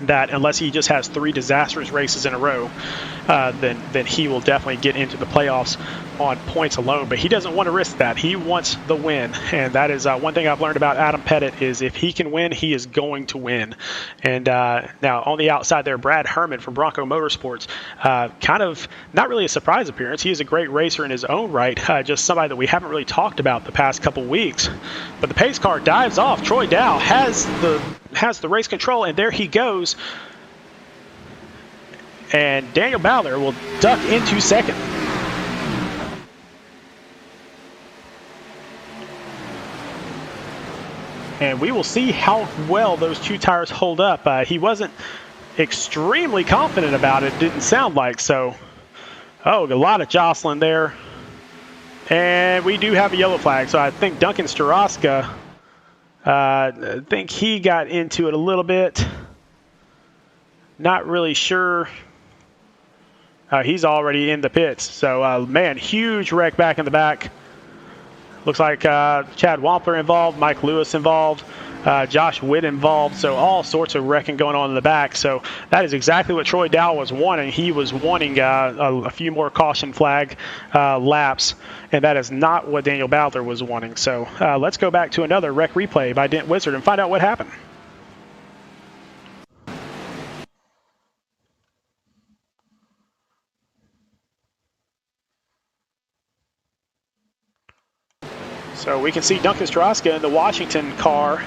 that unless he just has 3 disastrous races in a row, then he will definitely get into the playoffs on points alone. But he doesn't want to risk that. He wants the win, and that is one thing I've learned about Adam Pettit is if he can win, he is going to win. And now on the outside there, Brad Herman from Bronco Motorsports, kind of not really a surprise appearance. He is a great racer in his own right, just somebody that we haven't really talked about the past couple weeks. But the pace car dives off. Troy Dow has the race control, and there he goes. And Daniel Bowdler will duck into second. And we will see how well those 2 tires hold up. He wasn't extremely confident about it, didn't sound like. So, a lot of jostling there. And we do have a yellow flag. So I think Duncan Staroska, I think he got into it a little bit. Not really sure. He's already in the pits. So, man, huge wreck back in the back. Looks like Chad Wampler involved, Mike Lewis involved, Josh Witt involved. So all sorts of wrecking going on in the back. So that is exactly what Troy Dow was wanting. He was wanting a few more caution flag laps, and that is not what Daniel Bowdler was wanting. So let's go back to another wreck replay by Dent Wizard and find out what happened. So we can see Duncan Straska in the Washington car,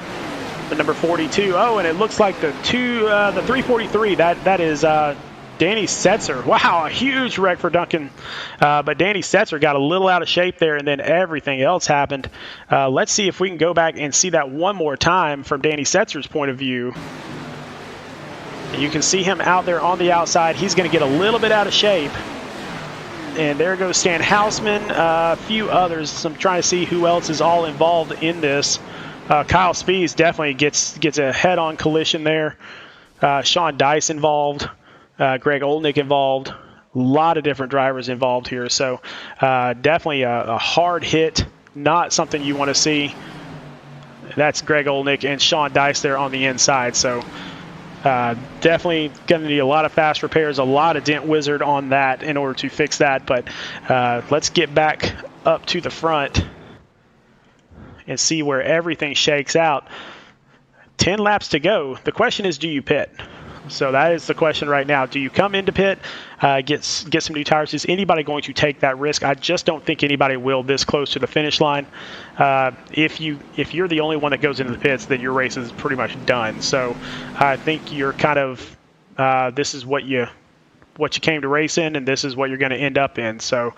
the number 42. Oh, and it looks like the 343. That is Danny Setzer. Wow, a huge wreck for Duncan. But Danny Setzer got a little out of shape there, and then everything else happened. Let's see if we can go back and see that one more time from Danny Setzer's point of view. You can see him out there on the outside. He's going to get a little bit out of shape. and there goes Stan Houseman, a few others. I'm trying to see who else is all involved in this. Kyle Spees definitely gets a head-on collision there. Sean Dice involved, Greg Olnick involved. A lot of different drivers involved here, so definitely a hard hit, not something you want to see. That's Greg Olnick and Sean Dice there on the inside, so definitely going to need a lot of fast repairs, a lot of dent wizard on that in order to fix that, but let's get back up to the front and see where everything shakes out. 10 laps to go. The question is, do you pit? So that is the question right now. Do you come into pit, get some new tires? Is anybody going to take that risk? I just don't think anybody will this close to the finish line. If you're the only one that goes into the pits, then your race is pretty much done. So I think you're kind of this is what you came to race in, and this is what you're going to end up in. So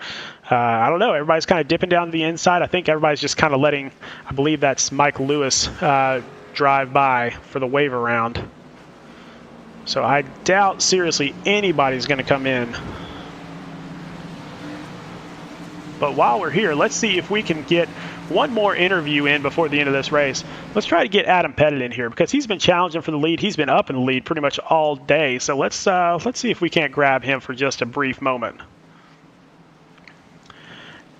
I don't know. Everybody's kind of dipping down to the inside. I think everybody's just kind of letting, I believe that's Mike Lewis, drive by for the wave around. So I doubt seriously anybody's going to come in. But while we're here, let's see if we can get one more interview in before the end of this race. Let's try to get Adam Pettit in here because he's been challenging for the lead. He's been up in the lead pretty much all day. So let's see if we can't grab him for just a brief moment.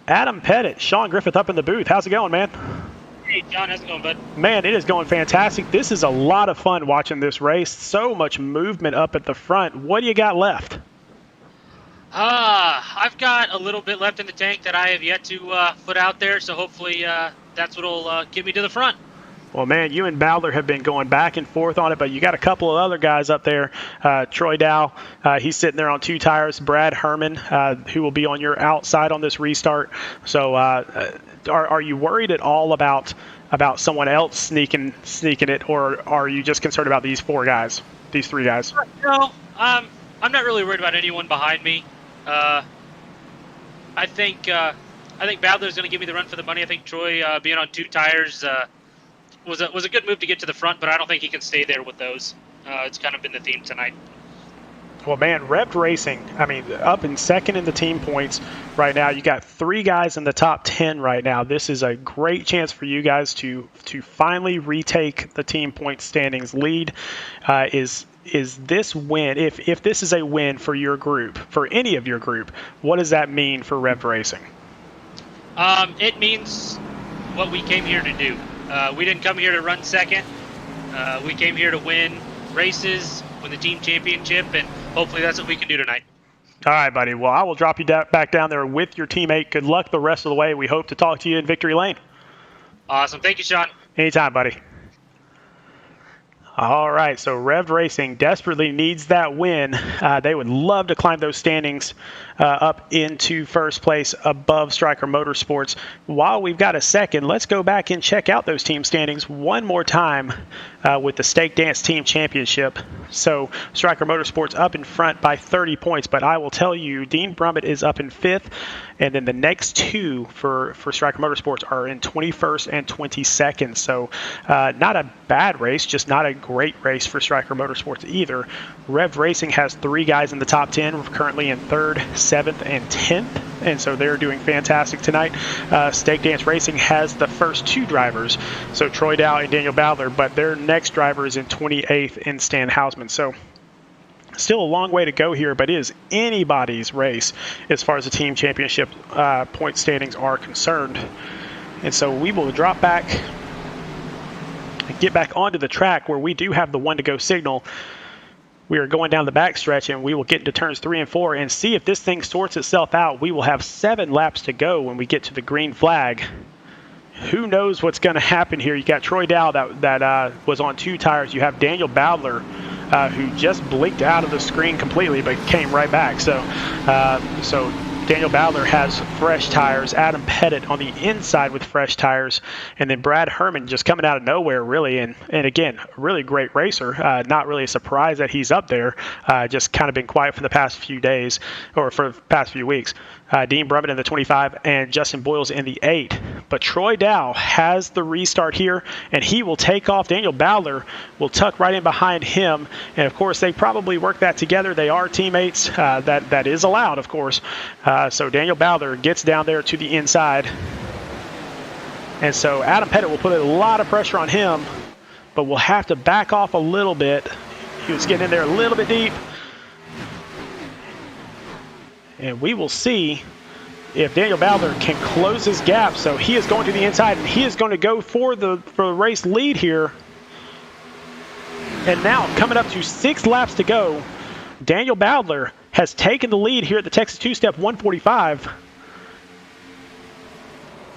Adam Pettit, Sean Griffith up in the booth. How's it going, man? Hey, John, how's it going, bud? Man, it is going fantastic. This is a lot of fun watching this race. So much movement up at the front. What do you got left? I've got a little bit left in the tank that I have yet to put out there, so hopefully that's what will get me to the front. Well, man, you and Bowler have been going back and forth on it, but you got a couple of other guys up there. Troy Dow, he's sitting there on 2 tires. Brad Herman, who will be on your outside on this restart. So are you worried at all about someone else sneaking it, or are you just concerned about these 3 guys? No, I'm not really worried about anyone behind me. I think Bowler's going to give me the run for the money. I think Troy being on 2 tires was a good move to get to the front, but I don't think he can stay there with those. It's kind of been the theme tonight. Well, man, Revved Racing, I mean, up in second in the team points right now. You got 3 guys in the top 10 right now. This is a great chance for you guys to finally retake the team point standings lead. Is this win, if this is a win for your group, for any of your group, what does that mean for Revved Racing? It means what we came here to do. We didn't come here to run second. We came here to win races, win the team championship, and hopefully that's what we can do tonight. All right, buddy. Well, I will drop you back down there with your teammate. Good luck the rest of the way. We hope to talk to you in Victory Lane. Awesome. Thank you, Sean. Anytime, buddy. All right, so Revved Racing desperately needs that win. They would love to climb those standings up into first place above Striker Motorsports. While we've got a second, let's go back and check out those team standings one more time with the Stake Dance Team Championship. So Striker Motorsports up in front by 30 points, but I will tell you, Dean Brummett is up in 5th, and then the next 2 for Striker Motorsports are in 21st and 22nd. So not a bad race, just not a great race for Striker Motorsports either. Revved Racing has 3 guys in the top 10. We're currently in 3rd, 7th, and 10th, and so they're doing fantastic tonight. Stake Dance Racing has the first 2 drivers, so Troy Dow and Daniel Bowler, but their next driver is in 28th in Stan Hausman. So still a long way to go here, but it is anybody's race as far as the team championship point standings are concerned. And so we will drop back and get back onto the track where we do have the 1-to-go signal. We are going down the backstretch, and we will get into turns 3 and 4 and see if this thing sorts itself out. We will have 7 laps to go when we get to the green flag. Who knows what's going to happen here? You got Troy Dow that was on 2 tires. You have Daniel Bowler, who just blinked out of the screen completely, but came right back. So Daniel Bowler has fresh tires. Adam Pettit on the inside with fresh tires. And then Brad Herman just coming out of nowhere, really. And again, a really great racer. Not really a surprise that he's up there. Just kind of been quiet for the past few days, or for the past few weeks. Dean Brummett in the 25 and Justin Boyles in the 8. But Troy Dow has the restart here, and he will take off. Daniel Bowler will tuck right in behind him. And, of course, they probably work that together. They are teammates. That is allowed, of course. So Daniel Bowler gets down there to the inside. And so Adam Pettit will put a lot of pressure on him, but will have to back off a little bit. He was getting in there a little bit deep. And we will see if Daniel Bowler can close his gap. So he is going to the inside, and he is going to go for the race lead here. And now, coming up to 6 laps to go, Daniel Bowler has taken the lead here at the Texas Two-Step 145.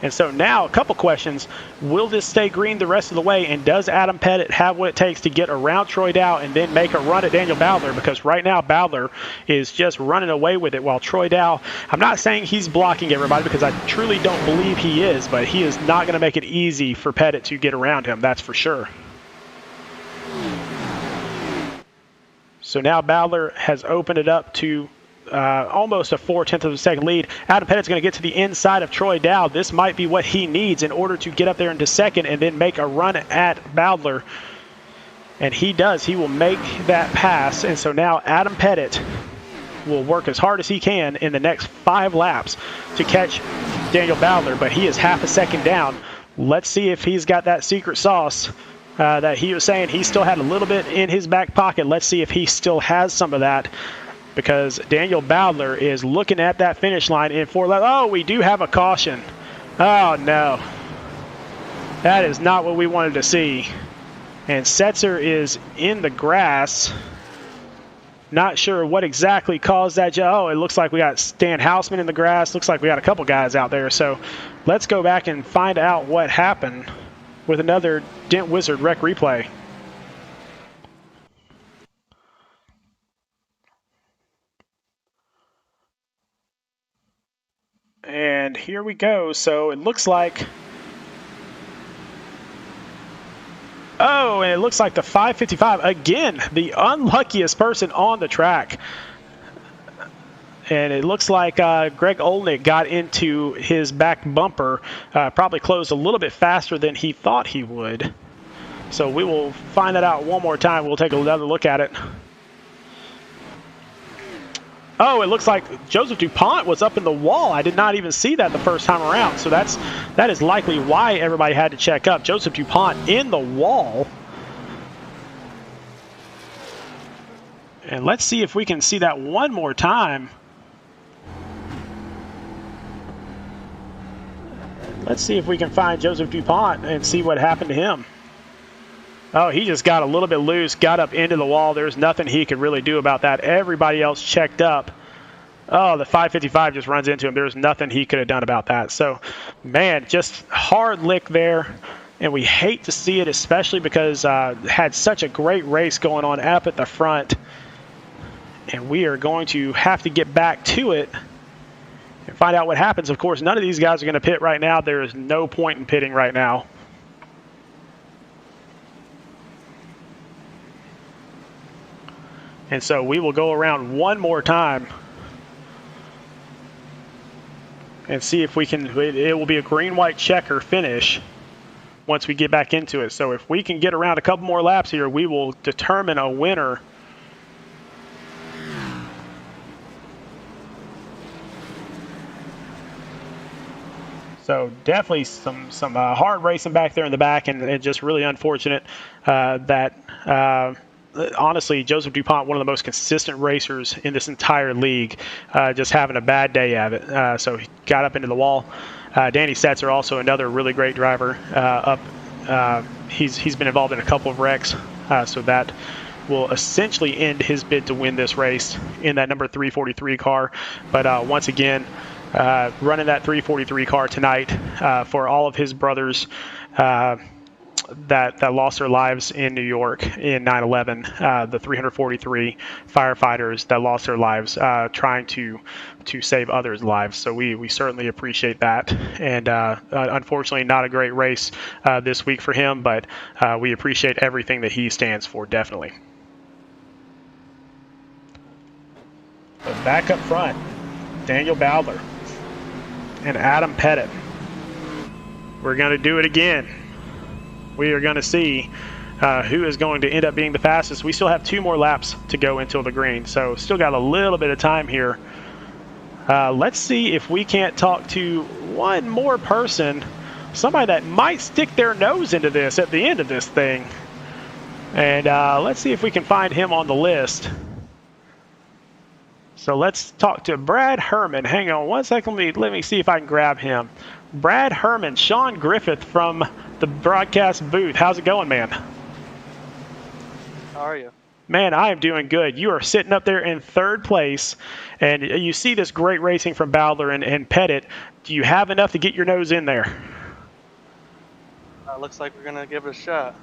And so now, a couple questions. Will this stay green the rest of the way? And does Adam Pettit have what it takes to get around Troy Dow and then make a run at Daniel Bowler? Because right now, Bowler is just running away with it, while Troy Dow, I'm not saying he's blocking everybody, because I truly don't believe he is, but he is not going to make it easy for Pettit to get around him, that's for sure. So now Bowler has opened it up to almost a 0.4 of a second lead. Adam Pettit's going to get to the inside of Troy Dow. This might be what he needs in order to get up there into second and then make a run at Bowler. And he does. He will make that pass. And so now Adam Pettit will work as hard as he can in the next 5 laps to catch Daniel Bowler, but he is half a second down. Let's see if he's got that secret sauce that he was saying he still had a little bit in his back pocket. Let's see if he still has some of that, because Daniel Bowler is looking at that finish line in 4 laps. Oh, we do have a caution. Oh, no. That is not what we wanted to see. And Setzer is in the grass. Not sure what exactly caused that. Oh, it looks like we got Stan Houseman in the grass. Looks like we got a couple guys out there. So let's go back and find out what happened with another Dent Wizard Rec replay. And here we go. So it looks like, oh, and it looks like the 555, again, the unluckiest person on the track. And it looks like Greg Olnick got into his back bumper, probably closed a little bit faster than he thought he would. So we will find that out one more time. We'll take another look at it. Oh, it looks like Joseph DuPont was up in the wall. I did not even see that the first time around. So that is likely why everybody had to check up. Joseph DuPont in the wall. And let's see if we can see that one more time. Let's see if we can find Joseph DuPont and see what happened to him. Oh, he just got a little bit loose, got up into the wall. There's nothing he could really do about that. Everybody else checked up. Oh, the 555 just runs into him. There's nothing he could have done about that. So, man, just hard lick there. And we hate to see it, especially because had such a great race going on up at the front. And we are going to have to get back to it and find out what happens. Of course, none of these guys are going to pit right now. There is no point in pitting right now. And so we will go around one more time and see if we can, it will be a green-white checker finish once we get back into it. So if we can get around a couple more laps here, we will determine a winner. So definitely some hard racing back there in the back, and just really unfortunate that honestly, Joseph DuPont, one of the most consistent racers in this entire league, just having a bad day of it. So he got up into the wall. Danny Setzer, also another really great driver, he's been involved in a couple of wrecks, so that will essentially end his bid to win this race in that number 343 car. But once again, running that 343 car tonight for all of his brothers that lost their lives in New York in 9/11, the 343 firefighters that lost their lives trying to save others' lives. So we certainly appreciate that. And unfortunately, not a great race this week for him, but we appreciate everything that he stands for, definitely. But back up front, Daniel Bowler and Adam Pettit. we're going to do it again. We are going to see who is going to end up being the fastest. We still have 2 more laps to go until the green, so still got a little bit of time here. Let's see if we can't talk to one more person, somebody that might stick their nose into this at the end of this thing. And let's see if we can find him on the list. So let's talk to Brad Herman. Hang on one second. Let me see if I can grab him. Brad Herman, Sean Griffith from the broadcast booth. How's it going, man? How are you? Man, I am doing good. You are sitting up there in 3rd place, and you see this great racing from Bowdler and Pettit. Do you have enough to get your nose in there? Looks like we're going to give it a shot.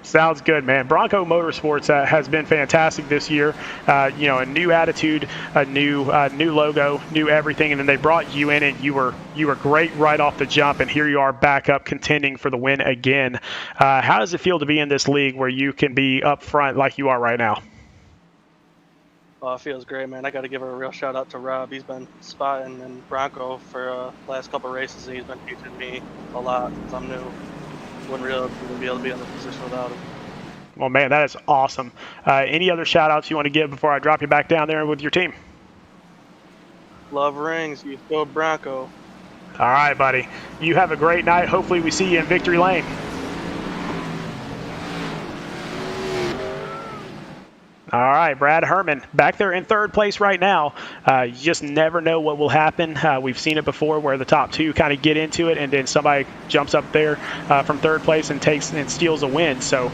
Sounds good, man. Bronco Motorsports has been fantastic this year. You know, a new attitude, a new logo, new everything, and then they brought you in, and you were great right off the jump, and here you are back up contending for the win again. How does it feel to be in this league where you can be up front like you are right now? It feels great, man. I got to give a real shout out to Rob. He's been spotting in Bronco for the last couple of races, and he's been teaching me a lot since I'm new. Wouldn't really be able to be in the position without him. Well, man, that is awesome. Any other shout-outs you want to give before I drop you back down there with your team? Love rings. You go Bronco. All right, buddy. You have a great night. Hopefully we see you in Victory Lane. All right, Brad Herman back there in 3rd place right now. You just never know what will happen. We've seen it before where the top 2 kind of get into it, and then somebody jumps up there from 3rd place and takes and steals a win. So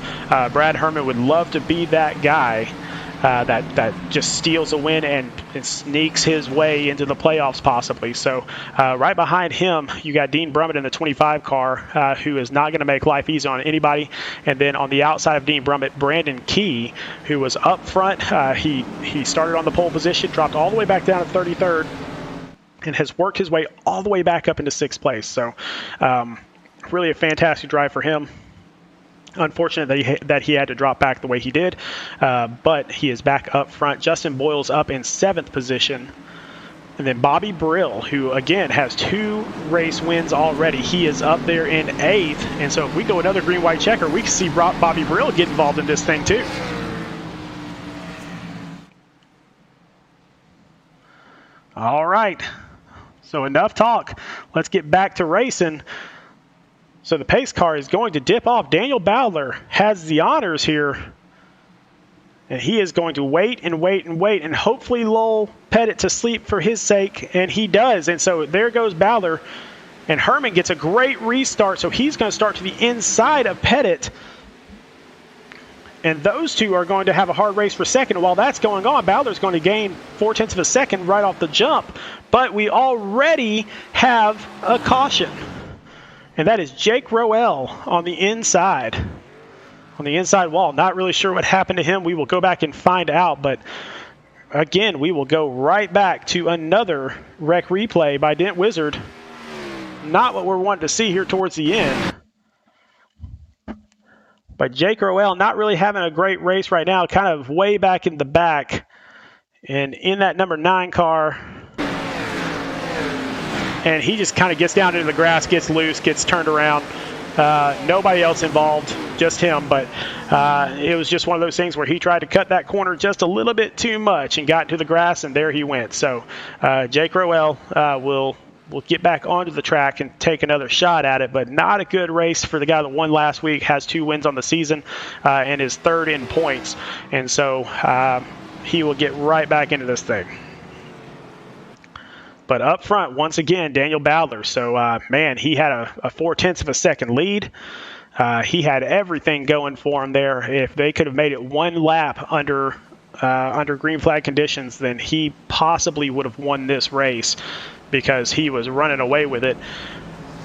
Brad Herman would love to be that guy that just steals a win and sneaks his way into the playoffs possibly. So right behind him, you got Dean Brummett in the 25 car, who is not going to make life easy on anybody. And then on the outside of Dean Brummett, Brandon Key, who was up front. He started on the pole position, dropped all the way back down to 33rd, and has worked his way all the way back up into 6th place. So really a fantastic drive for him. Unfortunate that he had to drop back the way he did, but he is back up front. Justin Boyle's up in 7th position. And then Bobby Brill, who, again, has 2 race wins already. He is up there in 8th. And so if we go another green-white checker, we can see Bobby Brill get involved in this thing, too. All right. So enough talk. Let's get back to racing. So the pace car is going to dip off. Daniel Bowdler has the honors here. And he is going to wait and wait and wait and hopefully lull Pettit to sleep for his sake. And he does. And so there goes Bowdler. And Herman gets a great restart. So he's going to start to the inside of Pettit. And those two are going to have a hard race for second. While that's going on, Bowdler's going to gain 0.4 of a second right off the jump. But we already have a caution. And that is Jake Roell on the inside wall. Not really sure what happened to him. We will go back and find out. But again, we will go right back to another wreck replay by Dent Wizard. Not what we're wanting to see here towards the end. But Jake Roell not really having a great race right now, kind of way back in the back. And in that number 9 car. And he just kind of gets down into the grass, gets loose, gets turned around. Nobody else involved, just him. But it was just one of those things where he tried to cut that corner just a little bit too much and got into the grass, and there he went. So Jake Roell will get back onto the track and take another shot at it, but not a good race for the guy that won last week, has 2 wins on the season, and is 3rd in points. And so he will get right back into this thing. But up front, once again, Daniel Bowdler. So, man, he had a 0.4 of a second lead. He had everything going for him there. If they could have made it 1 lap under green flag conditions, then he possibly would have won this race because he was running away with it.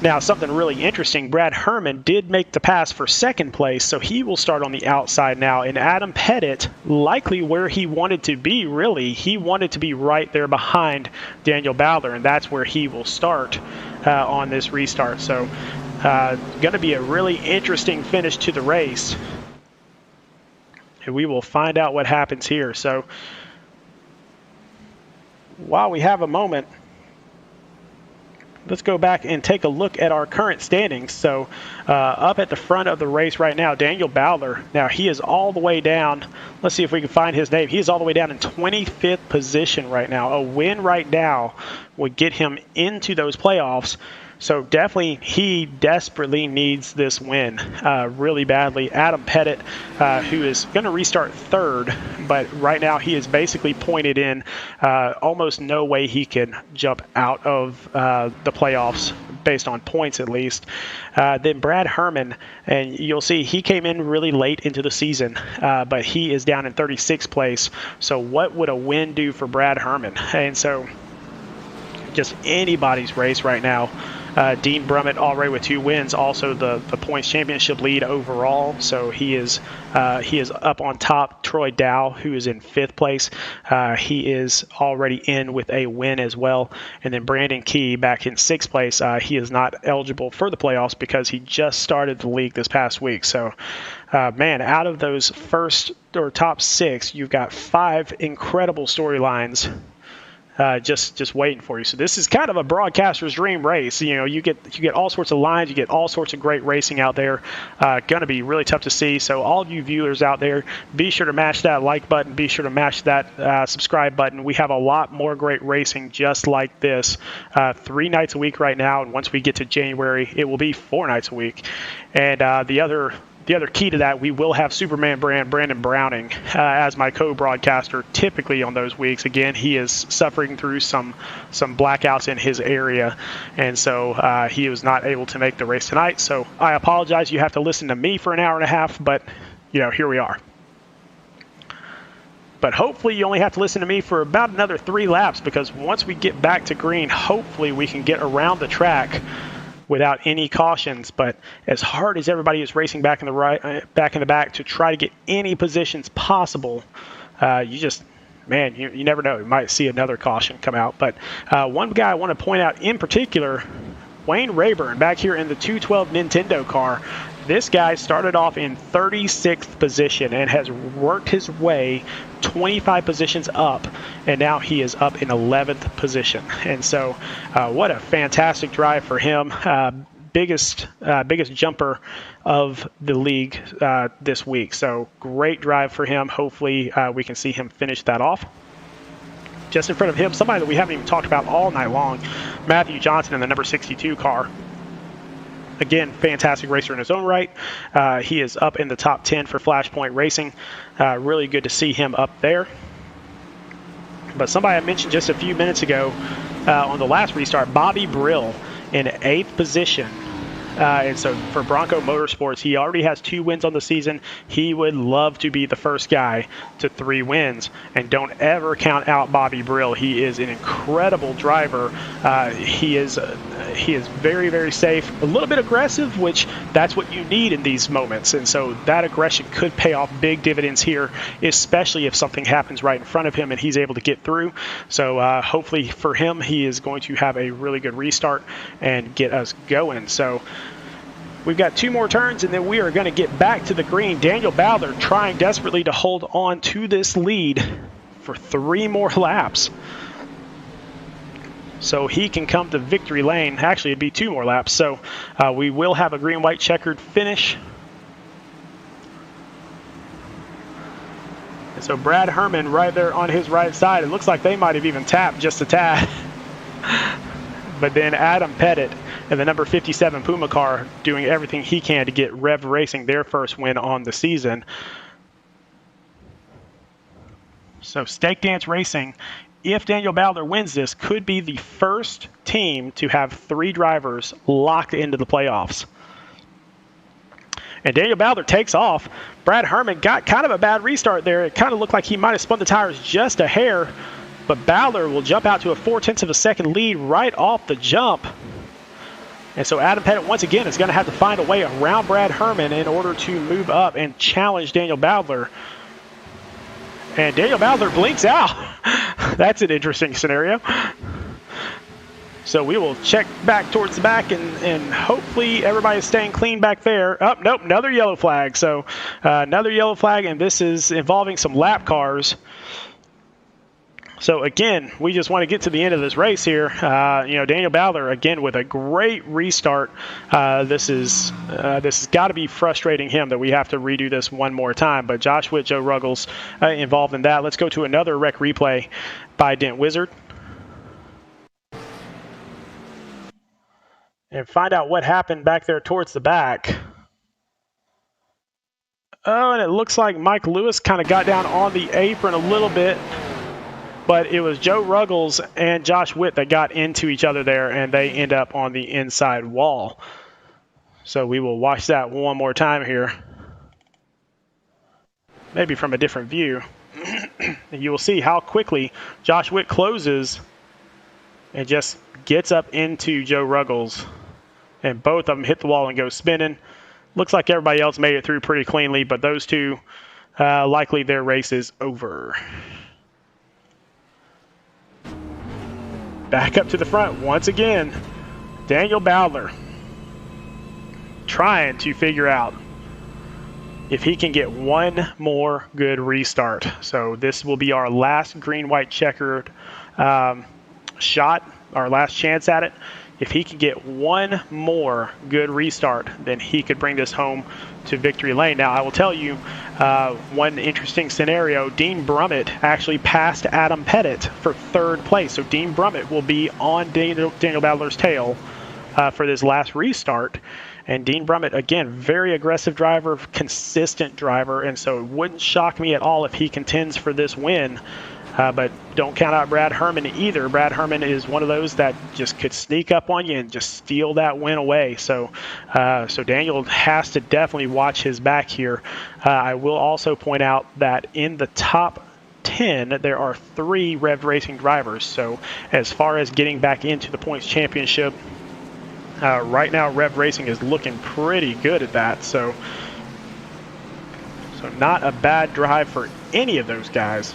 Now, something really interesting, Brad Herman did make the pass for 2nd place, so he will start on the outside now. And Adam Pettit, likely where he wanted to be, really. He wanted to be right there behind Daniel Bowdler, and that's where he will start on this restart. So, going to be a really interesting finish to the race. And we will find out what happens here. So, while we have a moment, let's go back and take a look at our current standings. So up at the front of the race right now, Daniel Bowler. Now he is all the way down. Let's see if we can find his name. He is all the way down in 25th position right now. A win right now would get him into those playoffs. So definitely he desperately needs this win really badly. Adam Pettit, who is going to restart third, but right now he is basically pointed in. Almost no way he can jump out of the playoffs based on points at least. Then Brad Herman, and you'll see he came in really late into the season, but he is down in 36th place. So what would a win do for Brad Herman? And so just anybody's race right now. Dean Brummett already with 2 wins, also the points championship lead overall. So he is up on top. Troy Dow, who is in 5th place, he is already in with a win as well. And then Brandon Key back in 6th place. He is not eligible for the playoffs because he just started the league this past week. So, man, out of those first or top 6, you've got 5 incredible storylines. Just waiting for you. So this is kind of a broadcaster's dream race. You know, you get all sorts of lines, you get all sorts of great racing out there. Going to be really tough to see. So all of you viewers out there, be sure to mash that like button. Be sure to mash that subscribe button. We have a lot more great racing just like this. 3 nights a week right now, and once we get to January, it will be 4 nights a week. And the other key to that, we will have Superman Brandon Browning as my co-broadcaster typically on those weeks. Again, he is suffering through some blackouts in his area, and so he was not able to make the race tonight. So I apologize. You have to listen to me for an hour and a half, but here we are. But hopefully you only have to listen to me for about another 3 laps, because once we get back to green, hopefully we can get around the track without any cautions. But as hard as everybody is racing back in the back to try to get any positions possible, you never know. You might see another caution come out. But one guy I want to point out in particular, Wayne Rayburn, back here in the 212 Nintendo car. This guy started off in 36th position and has worked his way 25 positions up, and now he is up in 11th position. And so what a fantastic drive for him. Biggest jumper of the league this week. So great drive for him. Hopefully we can see him finish that off. Just in front of him, somebody that we haven't even talked about all night long, Matthew Johnson in the number 62 car. Again, fantastic racer in his own right. He is up in the top 10 for Flashpoint Racing. Really good to see him up there. But somebody I mentioned just a few minutes ago on the last restart, Bobby Brill in 8th position. And so for Bronco Motorsports, he already has 2 wins on the season. He would love to be the first guy to 3 wins. And don't ever count out Bobby Brill. He is an incredible driver. He is very, very safe. A little bit aggressive, which that's what you need in these moments. And so that aggression could pay off big dividends here, especially if something happens right in front of him and he's able to get through. So hopefully for him, he is going to have a really good restart and get us going. So we've got 2 more turns, and then we are going to get back to the green. Daniel Bowler trying desperately to hold on to this lead for 3 more laps, so he can come to victory lane. Actually, it'd be 2 more laps, so we will have a green-white checkered finish. And so Brad Herman right there on his right side. It looks like they might have even tapped just a tad. But then Adam Pettit and the number 57 Puma car doing everything he can to get Revved Racing their first win on the season. So Stake Dance Racing, if Daniel Bowler wins this, could be the first team to have 3 drivers locked into the playoffs. And Daniel Bowler takes off. Brad Herman got kind of a bad restart there. It kind of looked like he might have spun the tires just a hair, but Bowler will jump out to a 0.4 of a second lead right off the jump. And so Adam Pettit, once again, is going to have to find a way around Brad Herman in order to move up and challenge Daniel Bowler. And Daniel Bowler blinks out. That's an interesting scenario. So we will check back towards the back, and hopefully everybody is staying clean back there. Oh, nope, another yellow flag. So another yellow flag, and this is involving some lap cars. So again, we just want to get to the end of this race here. Daniel Bowler again with a great restart. This has got to be frustrating him that we have to redo this one more time. But Josh Witt, Joe Ruggles involved in that. Let's go to another rec replay by Dent Wizard and find out what happened back there towards the back. Oh, and it looks like Mike Lewis kind of got down on the apron a little bit. But it was Joe Ruggles and Josh Witt that got into each other there, and they end up on the inside wall. So we will watch that one more time here, maybe from a different view. And you will see how quickly Josh Witt closes and just gets up into Joe Ruggles. And both of them hit the wall and go spinning. Looks like everybody else made it through pretty cleanly, but those two, likely their race is over. Back up to the front once again. Daniel Bowler trying to figure out if he can get one more good restart. So this will be our last green-white checkered shot, our last chance at it. If he can get one more good restart, then he could bring this home to victory lane. Now, I will tell you one interesting scenario. Dean Brummett actually passed Adam Pettit for third place. So Dean Brummett will be on Daniel Bowler's tail for this last restart. And Dean Brummett, again, very aggressive driver, consistent driver. And so it wouldn't shock me at all if he contends for this win. But don't count out Brad Herman either. Brad Herman is one of those that just could sneak up on you and just steal that win away. So Daniel has to definitely watch his back here. I will also point out that in the top 10, there are 3 Revved Racing drivers. So as far as getting back into the points championship, right now Revved Racing is looking pretty good at that. So not a bad drive for any of those guys.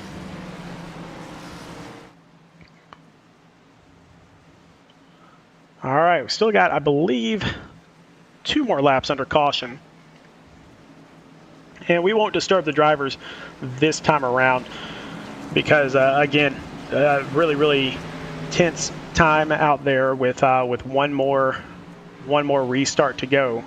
All right, we still got, I believe, 2 more laps under caution. And we won't disturb the drivers this time around because, again, really, really tense time out there with one more restart to go.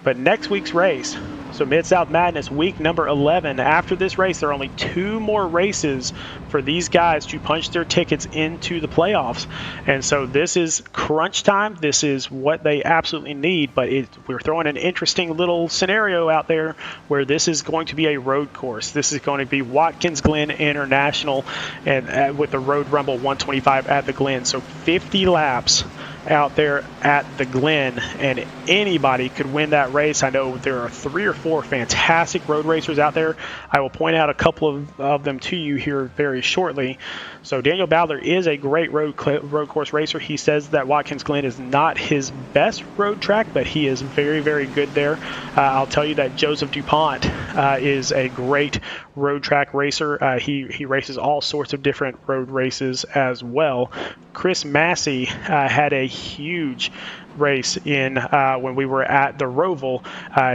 But next week's race, so MidSouth Madness week number 11, after this race, there are only 2 more races for these guys to punch their tickets into the playoffs. And so this is crunch time. This is what they absolutely need. But we're throwing an interesting little scenario out there where this is going to be a road course. This is going to be Watkins Glen International and with the Road Rumble 125 at the Glen. So 50 laps out there at the Glen, and anybody could win that race. I know there are 3 or 4 fantastic road racers out there. I will point out a couple of them to you here very shortly. So Daniel Bowler is a great road course racer. He says that Watkins Glen is not his best road track, but he is very, very good there. I'll tell you that Joseph DuPont is a great road track racer. He races all sorts of different road races as well. Chris Massey had a huge race in when we were at the Roval.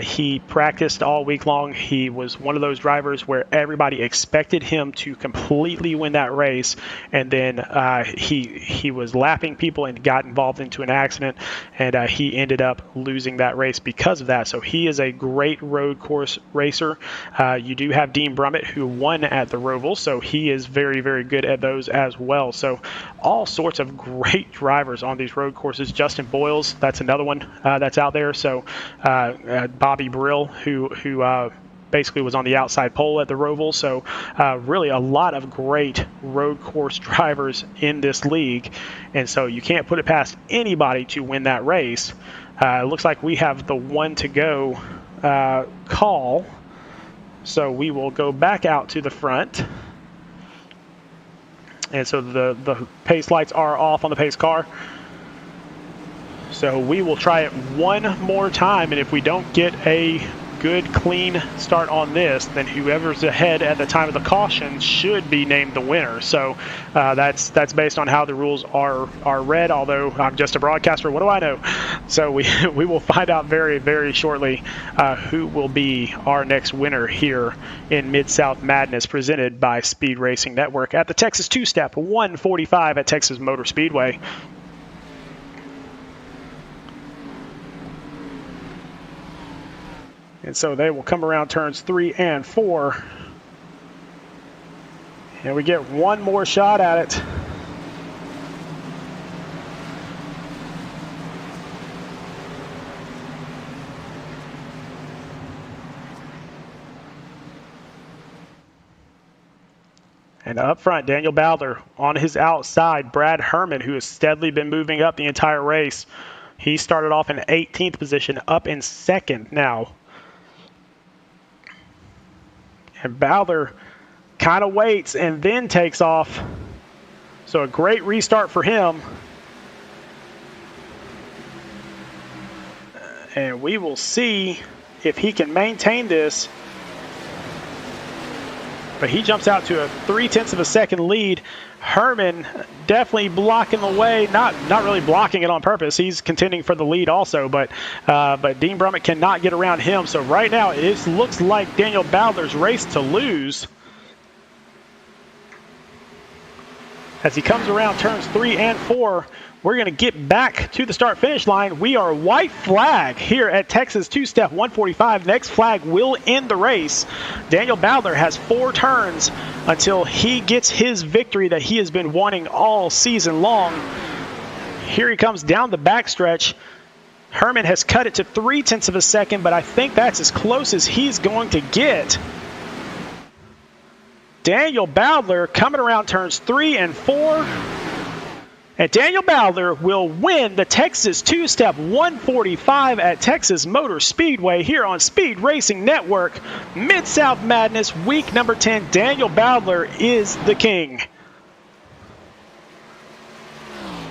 He practiced all week long. He was one of those drivers where everybody expected him to completely win that race, and then he was lapping people and got involved into an accident, and he ended up losing that race because of that. So he is a great road course racer. You do have Dean Brummett, who won at the Roval, so he is very, very good at those as well. So all sorts of great drivers on these road courses. Justin Boyles, that's another one that's out there. So Bobby Brill, who basically was on the outside pole at the Roval. So really a lot of great road course drivers in this league. And so you can't put it past anybody to win that race. It looks like we have the 1 to go call. So we will go back out to the front. And so the pace lights are off on the pace car. So we will try it one more time, and if we don't get a good, clean start on this, then whoever's ahead at the time of the caution should be named the winner. So that's based on how the rules are read, although I'm just a broadcaster. What do I know? So we will find out very, very shortly who will be our next winner here in Mid-South Madness, presented by Speed Racing Network at the Texas Two-Step 145 at Texas Motor Speedway. And so they will come around turns 3 and 4. And we get one more shot at it. And up front, Daniel Bowler on his outside. Brad Herman, who has steadily been moving up the entire race. He started off in 18th position, up in 2nd now. And Bowler kind of waits and then takes off. So a great restart for him. And we will see if he can maintain this. But he jumps out to a 0.3 of a second lead. Herman definitely blocking the way, not really blocking it on purpose. He's contending for the lead also, but Dean Brummett cannot get around him. So right now it looks like Daniel Bowler's race to lose. As he comes around turns 3 and 4, we're going to get back to the start-finish line. We are white flag here at Texas Two-Step 145. Next flag will end the race. Daniel Bowler has 4 turns until he gets his victory that he has been wanting all season long. Here he comes down the backstretch. Herman has cut it to 0.3 of a second, but I think that's as close as he's going to get. Daniel Bowler coming around turns 3 and 4. And Daniel Bowler will win the Texas Two-Step 145 at Texas Motor Speedway here on Speed Racing Network. Mid-South Madness, week number 10. Daniel Bowler is the king.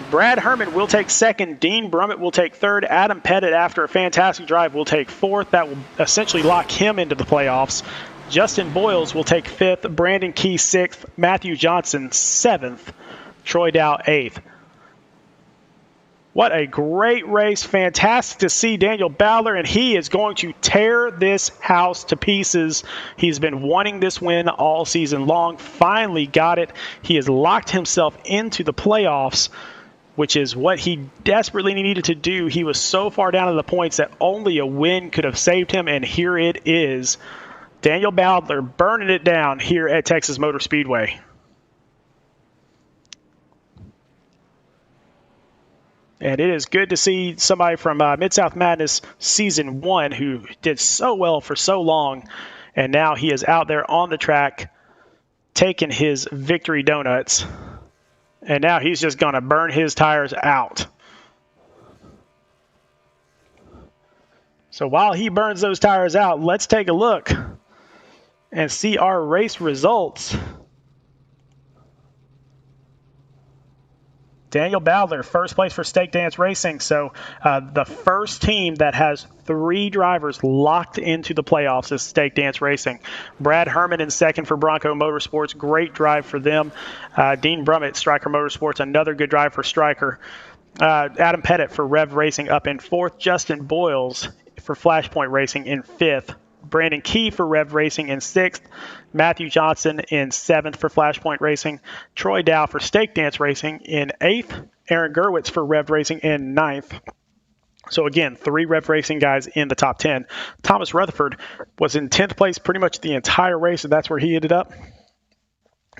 Brad Herman will take 2nd. Dean Brummett will take 3rd. Adam Pettit, after a fantastic drive, will take 4th. That will essentially lock him into the playoffs. Justin Boyles will take 5th. Brandon Key 6th. Matthew Johnson 7th. Troy Dow 8th. What a great race. Fantastic to see Daniel Bowler, and he is going to tear this house to pieces. He's been wanting this win all season long. Finally got it. He has locked himself into the playoffs, which is what he desperately needed to do. He was so far down in the points that only a win could have saved him, and here it is. Daniel Bowler burning it down here at Texas Motor Speedway. And it is good to see somebody from Mid-South Madness Season 1 who did so well for so long, and now he is out there on the track taking his victory donuts, and now he's just going to burn his tires out. So while he burns those tires out, let's take a look and see our race results. Daniel Bowler, first place for Stake Dance Racing. So the first team that has 3 drivers locked into the playoffs is Stake Dance Racing. Brad Herman in 2nd for Bronco Motorsports. Great drive for them. Dean Brummett, Stryker Motorsports, another good drive for Stryker. Adam Pettit for Revved Racing up in 4th. Justin Boyles for Flashpoint Racing in 5th. Brandon Key for Revved Racing in 6th. Matthew Johnson in 7th for Flashpoint Racing. Troy Dow for Stake Dance Racing in 8th. Aaron Gerwitz for Revved Racing in 9th. So again, 3 Revved Racing guys in the top 10. Thomas Rutherford was in 10th place pretty much the entire race, and that's where he ended up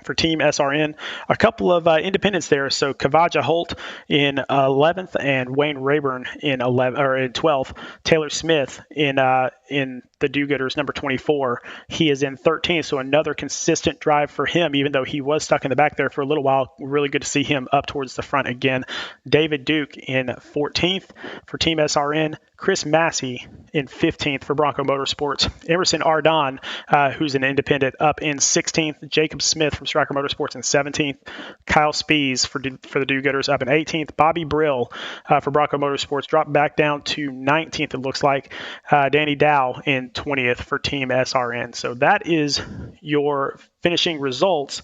for Team SRN. A couple of independents there. So Kavaja Holt in 11th and Wayne Rayburn in 12th. Taylor Smith in the do-gooders, number 24. He is in 13th, so another consistent drive for him, even though he was stuck in the back there for a little while. Really good to see him up towards the front again. David Duke in 14th for Team SRN. Chris Massey in 15th for Bronco Motorsports. Emerson Ardon, who's an independent, up in 16th. Jacob Smith from Striker Motorsports in 17th. Kyle Spees for the do-gooders up in 18th. Bobby Brill for Bronco Motorsports dropped back down to 19th, it looks like. Danny Dow in 20th for Team SRN. So that is your finishing results.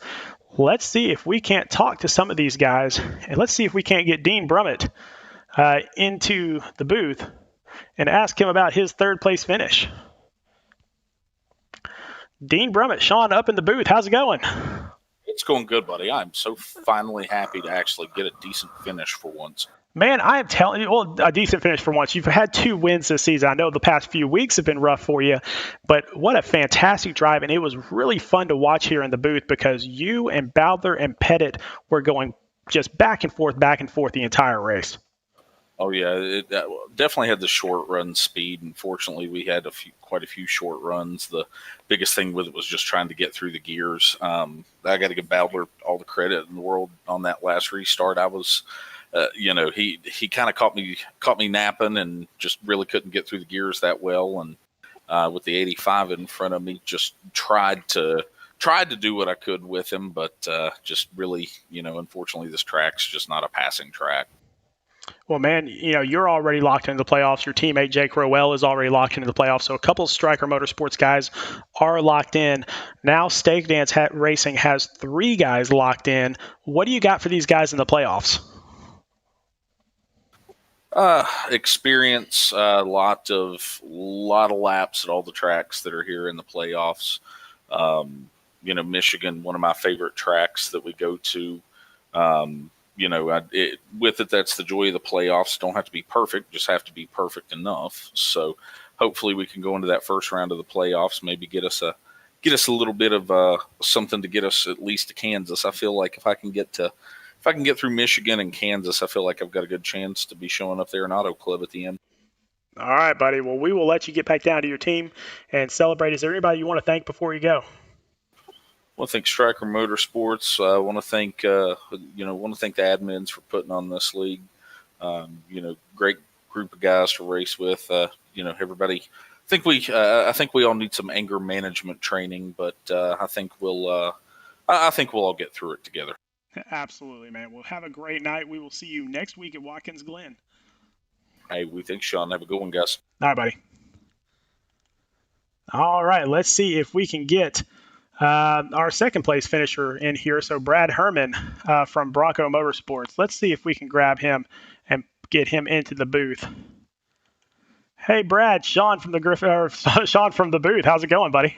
Let's see if we can't talk to some of these guys, and let's see if we can't get Dean Brummett into the booth and ask him about his third place finish. Dean Brummett, Sean, up in the booth. How's it going? It's going good, buddy. I'm so finally happy to actually get a decent finish for once. Man, I am telling you, well, a decent finish for once. You've had 2 wins this season. I know the past few weeks have been rough for you, but what a fantastic drive. And it was really fun to watch here in the booth because you and Bowdler and Pettit were going just back and forth the entire race. Oh, yeah. It definitely had the short run speed. Unfortunately, we had quite a few short runs. The biggest thing with it was just trying to get through the gears. I got to give Bowdler all the credit in the world on that last restart. I was... he kind of caught me napping and just really couldn't get through the gears that well. And with the 85 in front of me, just tried to do what I could with him, but just really, unfortunately, this track's just not a passing track. Well, man, you're already locked into the playoffs. Your teammate Jake Roell is already locked into the playoffs. So a couple of Striker Motorsports guys are locked in. Now Stake Dance Racing has 3 guys locked in. What do you got for these guys in the playoffs? Experience, a lot of laps at all the tracks that are here in the playoffs. Michigan, one of my favorite tracks that we go to. With it, that's the joy of the playoffs. Don't have to be perfect, just have to be perfect enough. So hopefully we can go into that first round of the playoffs, maybe get us a little bit of something to get us at least to Kansas. I feel like if I can get through Michigan and Kansas, I feel like I've got a good chance to be showing up there in Auto Club at the end. All right, buddy. Well, we will let you get back down to your team and celebrate. Is there anybody you want to thank before you go? I want to thank Striker Motorsports. I want to thank the admins for putting on this league. Great group of guys to race with. Everybody. I think we all need some anger management training, but I think we'll all get through it together. Absolutely, man. Well, have a great night. We will see you next week at Watkins Glen. Hey, we think, Sean. Have a good one, guys. All right, buddy. All right, let's see if we can get our second place finisher in here. So Brad Herman from Bronco Motorsports. Let's see if we can grab him and get him into the booth. Hey, Brad, Sean from the booth. How's it going, buddy?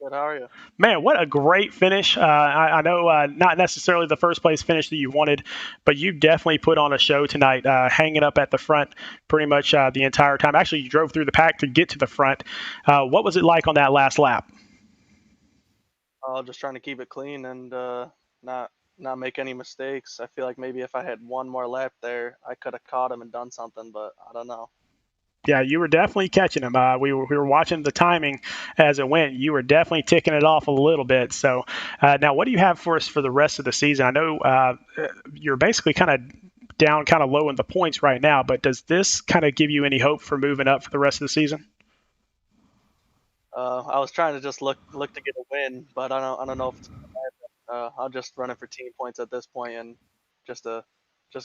Good, how are you? Man, what a great finish. I know not necessarily the first place finish that you wanted, but you definitely put on a show tonight, hanging up at the front pretty much the entire time. Actually, you drove through the pack to get to the front. What was it like on that last lap? Just trying to keep it clean and not make any mistakes. I feel like maybe if I had one more lap there, I could have caught him and done something, but I don't know. Yeah, you were definitely catching him. We were watching the timing as it went. You were definitely ticking it off a little bit. So now what do you have for us for the rest of the season? I know you're basically kind of down kind of low in the points right now, but does this kind of give you any hope for moving up for the rest of the season? I was trying to just look to get a win, but I don't know if it's going to happen. I'm just running for team points at this point and just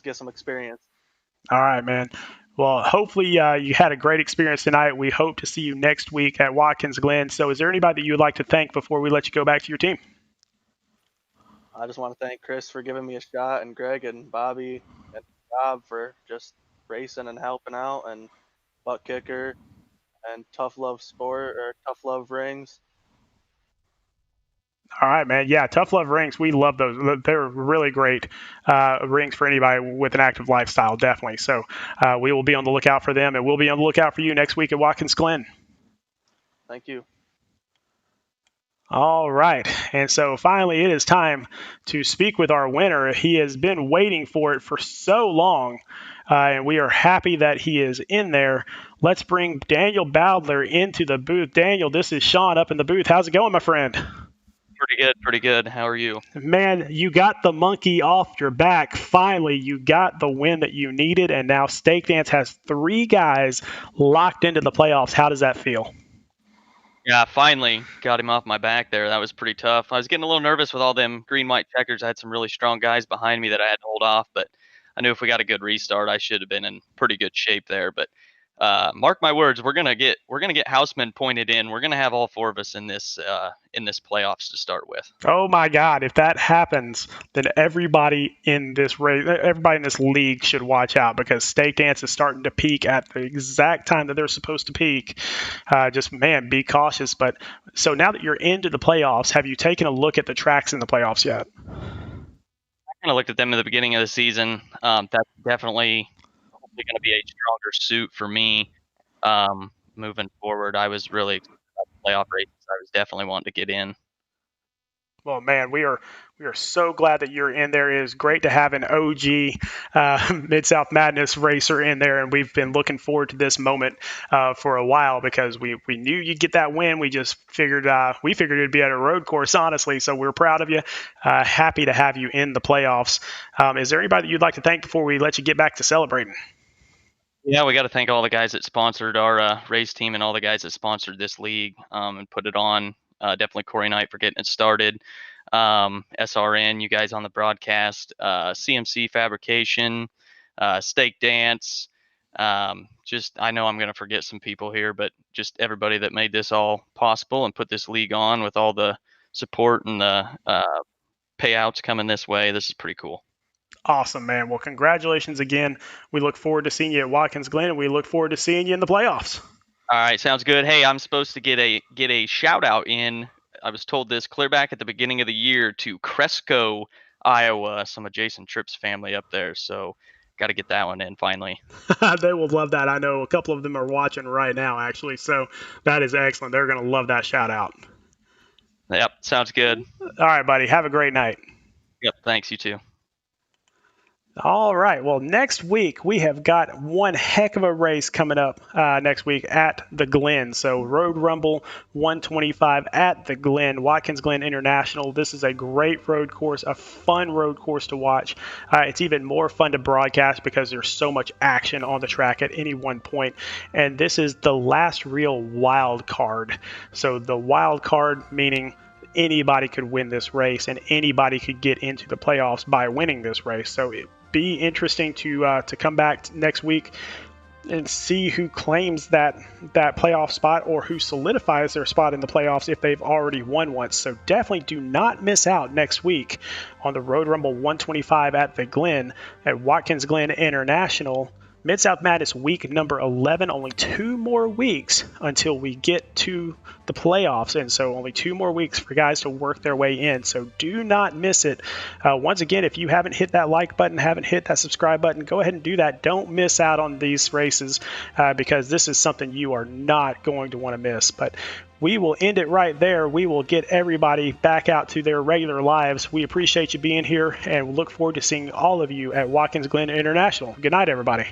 get some experience. All right, man. Well, hopefully you had a great experience tonight. We hope to see you next week at Watkins Glen. So is there anybody that you would like to thank before we let you go back to your team? I just want to thank Chris for giving me a shot, and Greg and Bobby and Rob for just racing and helping out, and Butt Kicker and Tough Love Rings. All right, man. Yeah, Tough Love Rings. We love those. They're really great rings for anybody with an active lifestyle, definitely. So we will be on the lookout for them, and we'll be on the lookout for you next week at Watkins Glen. Thank you. All right. And so finally, it is time to speak with our winner. He has been waiting for it for so long, and we are happy that he is in there. Let's bring Daniel Bowdler into the booth. Daniel, this is Sean up in the booth. How's it going, my friend? Pretty good. How are you? Man, you got the monkey off your back. Finally, you got the win that you needed, and now Stake Dance has 3 guys locked into the playoffs. How does that feel? Yeah, finally got him off my back there. That was pretty tough. I was getting a little nervous with all them green-white checkers. I had some really strong guys behind me that I had to hold off, but I knew if we got a good restart, I should have been in pretty good shape there. But mark my words, we're gonna get Houseman pointed in. We're gonna have all 4 of us in this playoffs to start with. Oh my God! If that happens, then everybody in this race, everybody in this league should watch out, because Stake Dance is starting to peak at the exact time that they're supposed to peak. Just man, be cautious. But so now that you're into the playoffs, have you taken a look at the tracks in the playoffs yet? I kind of looked at them at the beginning of the season. That's definitely going to be a stronger suit for me moving forward. I was really excited about the playoff races. I was definitely wanting to get in. Well, man, we are so glad that you're in there. It is great to have an OG MidSouth Madness racer in there, and we've been looking forward to this moment for a while, because we knew you'd get that win. We just figured it'd be at a road course, honestly. So we're proud of you. Happy to have you in the playoffs. Is there anybody that you'd like to thank before we let you get back to celebrating? Yeah, we got to thank all the guys that sponsored our race team and all the guys that sponsored this league and put it on. Definitely Corey Knight for getting it started. SRN, you guys on the broadcast, CMC Fabrication, Stake Dance. Just, I know I'm going to forget some people here, but just everybody that made this all possible and put this league on with all the support and the payouts coming this way. This is pretty cool. Awesome, man. Well, congratulations again. We look forward to seeing you at Watkins Glen, and we look forward to seeing you in the playoffs. All right, sounds good. Hey, I'm supposed to get a shout out in. I was told this clear back at the beginning of the year to Cresco, Iowa, some of Jason Tripp's family up there. So got to get that one in finally. They will love that. I know a couple of them are watching right now, actually. So that is excellent. They're going to love that shout out. Yep, sounds good. All right, buddy. Have a great night. Yep, thanks. You too. All right. Well, next week we have got one heck of a race coming up next week at the Glen. So Road Rumble 125 at the Glen, Watkins Glen International. This is a great road course, a fun road course to watch. It's even more fun to broadcast because there's so much action on the track at any one point. And this is the last real wild card. So the wild card meaning anybody could win this race and anybody could get into the playoffs by winning this race. So it'd be interesting to come back next week and see who claims that playoff spot or who solidifies their spot in the playoffs if they've already won once. So definitely do not miss out next week on the Road Rumble 125 at the Glen at Watkins Glen International. MidSouth Madness week number 11, only 2 more weeks until we get to the playoffs, and so only 2 more weeks for guys to work their way in, so do not miss it. Once again, if you haven't hit that like button, haven't hit that subscribe button, go ahead and do that. Don't miss out on these races because this is something you are not going to want to miss. But we will end it right there. We will get everybody back out to their regular lives. We appreciate you being here and look forward to seeing all of you at Watkins Glen International. Good night, everybody.